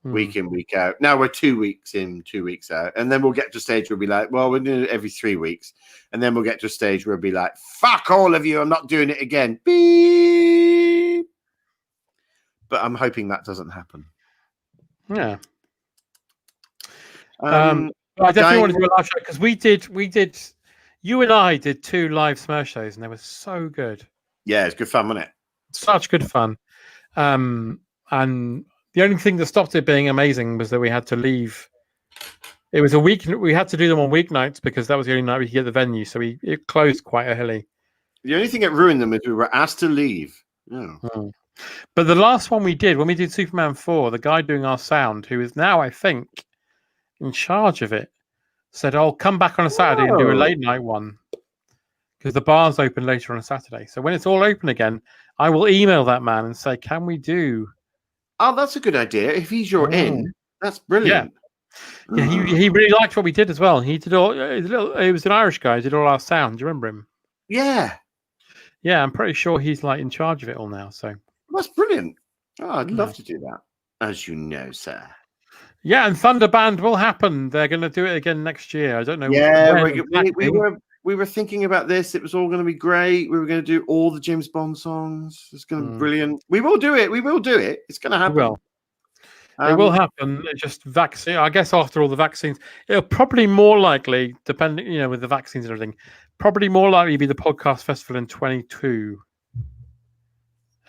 Speaker 3: week in, week out? Now we're 2 weeks in, 2 weeks out, and then we'll get to a stage where we'll be like, well, we're doing it every 3 weeks, and then we'll get to a stage where we'll be like, fuck all of you, I'm not doing it again. Beep. But I'm hoping that doesn't happen.
Speaker 2: Yeah. I definitely want to do a live show because we did. You and I did 2 live Smurf shows, and they were so good.
Speaker 3: Yeah, it's good fun, wasn't it?
Speaker 2: Such good fun. And the only thing that stopped it being amazing was that we had to leave. It was a week. We had to do them on weeknights because that was the only night we could get the venue. So it closed quite early.
Speaker 3: The only thing that ruined them is we were asked to leave. Yeah.
Speaker 2: But the last one we did, when we did Superman 4, the guy doing our sound, who is now, I think, in charge of it, said, "I'll come back on a Saturday and do a late night one because the bar's open later on a Saturday. So when it's all open again, I will email that man and say, can we do?"
Speaker 3: Oh, that's a good idea. If he's your in, that's brilliant.
Speaker 2: Yeah, he really liked what we did as well. He did all. He was an Irish guy. He did all our sound. Do you remember him?
Speaker 3: Yeah.
Speaker 2: Yeah, I'm pretty sure he's like in charge of it all now. So
Speaker 3: that's brilliant. Oh, I'd love to do that, as you know, sir.
Speaker 2: Yeah, and Thunderband will happen. They're going to do it again next year. I don't know.
Speaker 3: Yeah, we were thinking about this. It was all going to be great. We were going to do all the James Bond songs. It's going to be brilliant. We will do it. We will do it. It's going to happen.
Speaker 2: It will happen. It's just vaccine. I guess after all the vaccines, it'll probably more likely, depending, with the vaccines and everything, probably more likely be the podcast festival in 2022.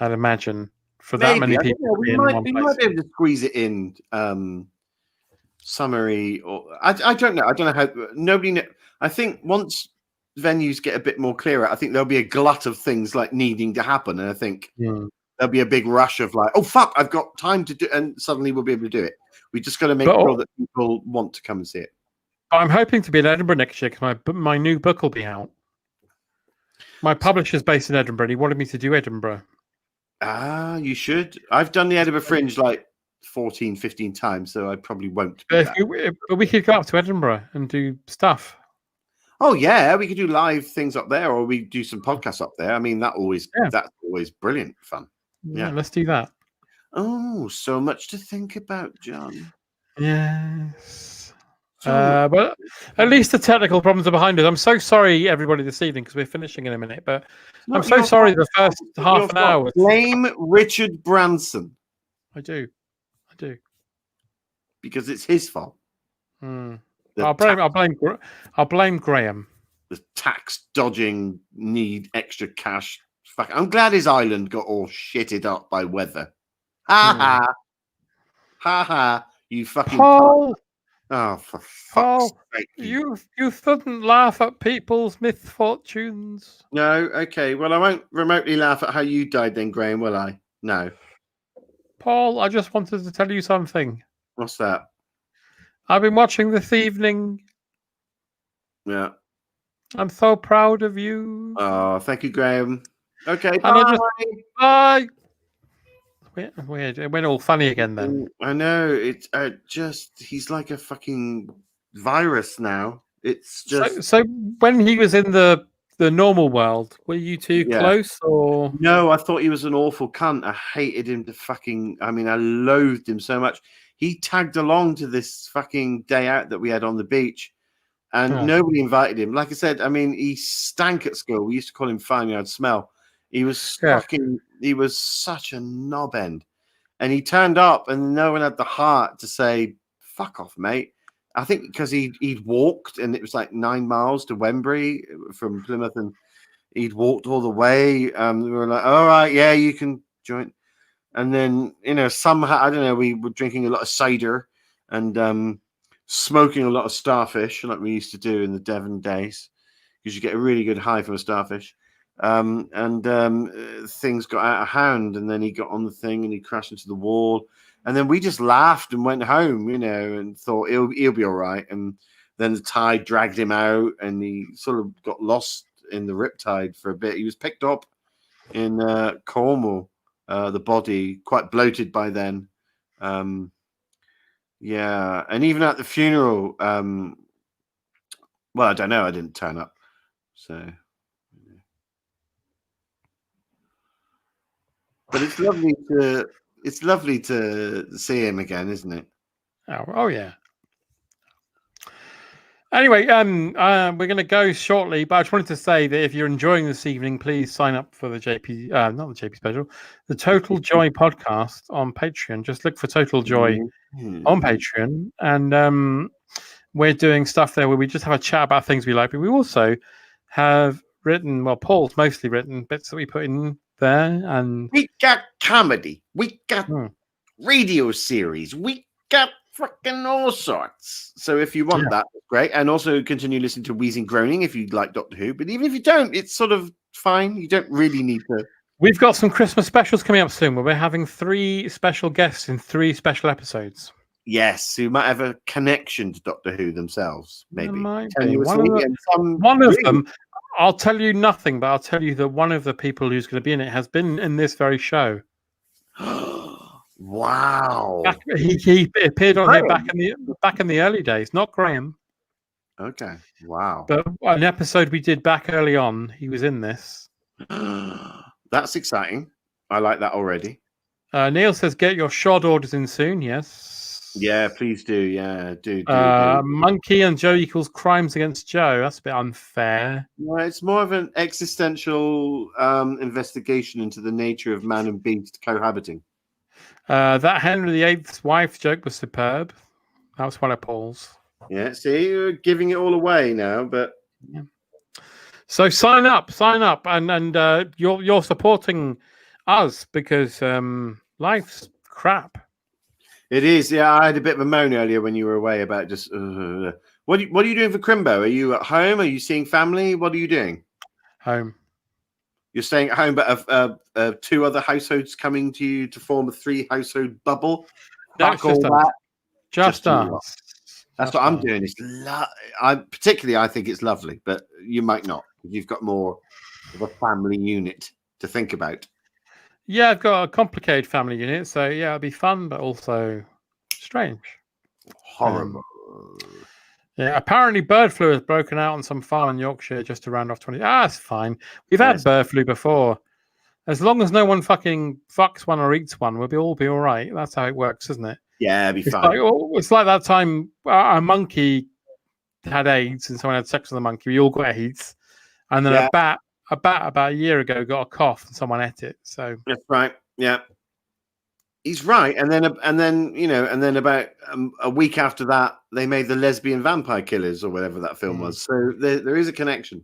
Speaker 2: I'd imagine for that many people.
Speaker 3: We might be able to squeeze it in. Summary, or I don't know. I don't know how. Nobody. I think once venues get a bit more clearer, I think there'll be a glut of things like needing to happen, and I think there'll be a big rush of like, oh fuck, I've got time to do, and suddenly we'll be able to do it. We just got to make sure that people want to come and see it.
Speaker 2: I'm hoping to be in Edinburgh next year because my new book will be out. My publisher's based in Edinburgh. He wanted me to do Edinburgh.
Speaker 3: Ah, you should. I've done the Edinburgh Fringe like 14, 15 times, so I probably won't.
Speaker 2: But we could go up to Edinburgh and do stuff.
Speaker 3: Oh yeah, we could do live things up there, or we do some podcasts up there. I mean, that's always brilliant fun.
Speaker 2: Yeah, let's do that.
Speaker 3: Oh, so much to think about, John.
Speaker 2: Yes. But at least the technical problems are behind us. I'm so sorry, everybody, this evening because we're finishing in a minute. But I'm so sorry. The first half an hour.
Speaker 3: Blame Richard Branson.
Speaker 2: I do.
Speaker 3: Because it's his fault.
Speaker 2: I'll blame Graham.
Speaker 3: The tax dodging, need extra cash. Fuck. I'm glad his island got all shitted up by weather. Ha ha. You fucking
Speaker 2: Paul.
Speaker 3: Oh, for fuck's sake.
Speaker 2: You shouldn't laugh at people's misfortunes.
Speaker 3: No, okay. Well, I won't remotely laugh at how you died then, Graham, will I? No.
Speaker 2: Paul, I just wanted to tell you something.
Speaker 3: What's that?
Speaker 2: I've been watching this evening.
Speaker 3: Yeah.
Speaker 2: I'm so proud of you.
Speaker 3: Oh, thank you, Graham. Okay,
Speaker 2: bye. Weird. It went all funny again then.
Speaker 3: I know. It's he's like a fucking virus now. It's just
Speaker 2: so when he was in the normal world, were you two close or
Speaker 3: no? I thought he was an awful cunt. I hated him to fucking. I mean, I loathed him so much. He tagged along to this fucking day out that we had on the beach, and nobody invited him. Like I said, I mean, he stank at school. We used to call him Farmyard Smell. He was fucking. He was such a knob end, and he turned up, and no one had the heart to say "fuck off, mate." I think because he'd walked, and it was like 9 miles to Wembley from Plymouth, and he'd walked all the way. We were like, all right, yeah, you can join. And then, somehow, I don't know, we were drinking a lot of cider and smoking a lot of starfish, like we used to do in the Devon days, because you get a really good high from a starfish. Things got out of hand, and then he got on the thing and he crashed into the wall. And then we just laughed and went home, and thought he'll be all right. And then the tide dragged him out, and he sort of got lost in the riptide for a bit. He was picked up in Cornwall, the body, quite bloated by then. Yeah, and even at the funeral, well, I don't know. I didn't turn up, so. But it's lovely to see him again, isn't it?
Speaker 2: Oh yeah. Anyway, we're going to go shortly, but I just wanted to say that if you're enjoying this evening, please sign up for the not the JP special, the Total Joy podcast on Patreon. Just look for Total Joy on Patreon, and we're doing stuff there where we just have a chat about things we like, but we also have written, well, Paul's mostly written bits that we put in there, and
Speaker 3: we got comedy, we got radio series, we got freaking all sorts. So if you want that, great. And also continue listening to Wheezing Groaning if you like Doctor Who. But even if you don't, it's sort of fine. You don't really need to.
Speaker 2: We've got some Christmas specials coming up soon where we're having 3 special guests in 3 special episodes.
Speaker 3: Yes, who might have a connection to Doctor Who themselves, maybe.
Speaker 2: One of them, I'll tell you nothing, but I'll tell you that one of the people who's going to be in it has been in this very show.
Speaker 3: Wow!
Speaker 2: He appeared on here back in the early days. Not Graham.
Speaker 3: Okay. Wow.
Speaker 2: But an episode we did back early on, he was in this.
Speaker 3: That's exciting. I like that already.
Speaker 2: Neil says, "Get your shod orders in soon." Yes.
Speaker 3: Yeah, please do. Yeah, do.
Speaker 2: Monkey and Joe equals crimes against Joe. That's a bit unfair.
Speaker 3: Yeah, it's more of an existential investigation into the nature of man and beast cohabiting.
Speaker 2: That Henry VIII's wife joke was superb. That was one of Paul's.
Speaker 3: Yeah, see, you're giving it all away now, but
Speaker 2: yeah. So sign up, and you're supporting us because life's crap.
Speaker 3: It is. Yeah, I had a bit of a moan earlier when you were away about just. What are you doing for Crimbo? Are you at home? Are you seeing family? What are you doing?
Speaker 2: Home.
Speaker 3: You're staying at home, but 2 other households coming to you to form a 3-household bubble.
Speaker 2: No, just us.
Speaker 3: That's what I'm doing. It's I think it's lovely, but you might not. You've got more of a family unit to think about.
Speaker 2: Yeah, I've got a complicated family unit, so yeah, it'll be fun, but also strange.
Speaker 3: Horrible.
Speaker 2: Yeah, apparently bird flu has broken out on some farm in Yorkshire just to round off 20. That's fine. We've had bird flu before. As long as no one fucking fucks one or eats one, we'll all be all right. That's how it works, isn't it?
Speaker 3: Yeah, it'll be fine.
Speaker 2: It's like that time a monkey had AIDS and someone had sex with a monkey. We all got AIDS. And then a bat about a year ago got a cough and someone ate it. So
Speaker 3: that's right. Yeah. He's right, and then about a week after that, they made the Lesbian Vampire Killers or whatever that film was. So there is a connection.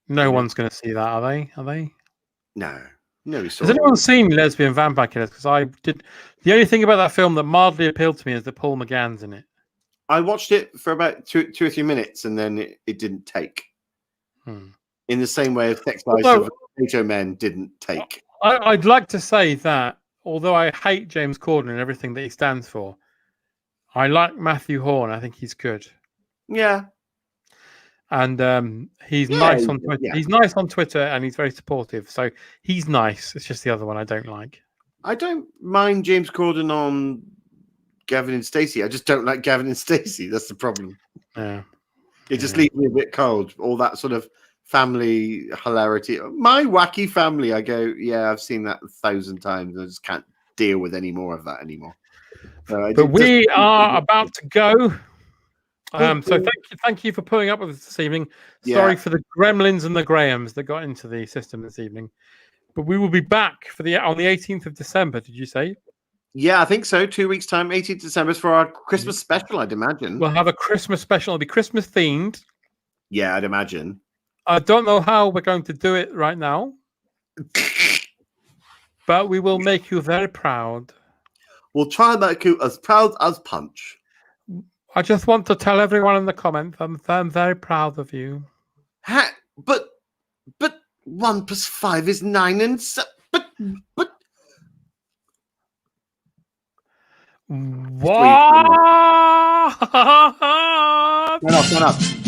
Speaker 2: No one's going to see that, are they?
Speaker 3: No.
Speaker 2: Has anyone seen Lesbian Vampire Killers? Because I did. The only thing about that film that mildly appealed to me is that Paul McGann's in it.
Speaker 3: I watched it for about 2 or 3 minutes, and then it didn't take. In the same way as Sex Lives of Potato Men didn't take.
Speaker 2: I'd like to say that. Although I hate James Corden and everything that he stands for, I like Matthew Horn. I think he's good.
Speaker 3: Yeah.
Speaker 2: And he's nice on Twitter. Yeah. He's nice on Twitter and he's very supportive. So he's nice. It's just the other one I don't like.
Speaker 3: I don't mind James Corden on Gavin and Stacey. I just don't like Gavin and Stacey. That's the problem.
Speaker 2: Yeah.
Speaker 3: It just leaves me a bit cold. All that sort of family hilarity. My Wacky Family, I go, yeah, I've seen that 1,000 times. I just can't deal with any more of that anymore.
Speaker 2: But we are about to go. So thank you for putting up with us this evening. Sorry for the gremlins and the Grahams that got into the system this evening. But we will be back on the 18th of December, did you say?
Speaker 3: Yeah, I think so. 2 weeks' time, 18th December is for our Christmas special, I'd imagine.
Speaker 2: We'll have a Christmas special. It'll be Christmas themed.
Speaker 3: Yeah, I'd imagine.
Speaker 2: I don't know how we're going to do it right now, but we will make you very proud.
Speaker 3: We'll try and make you as proud as Punch.
Speaker 2: I just want to tell everyone in the comments I'm very proud of you.
Speaker 3: But 1 + 5 is 9 and but
Speaker 2: What?
Speaker 3: Turn off.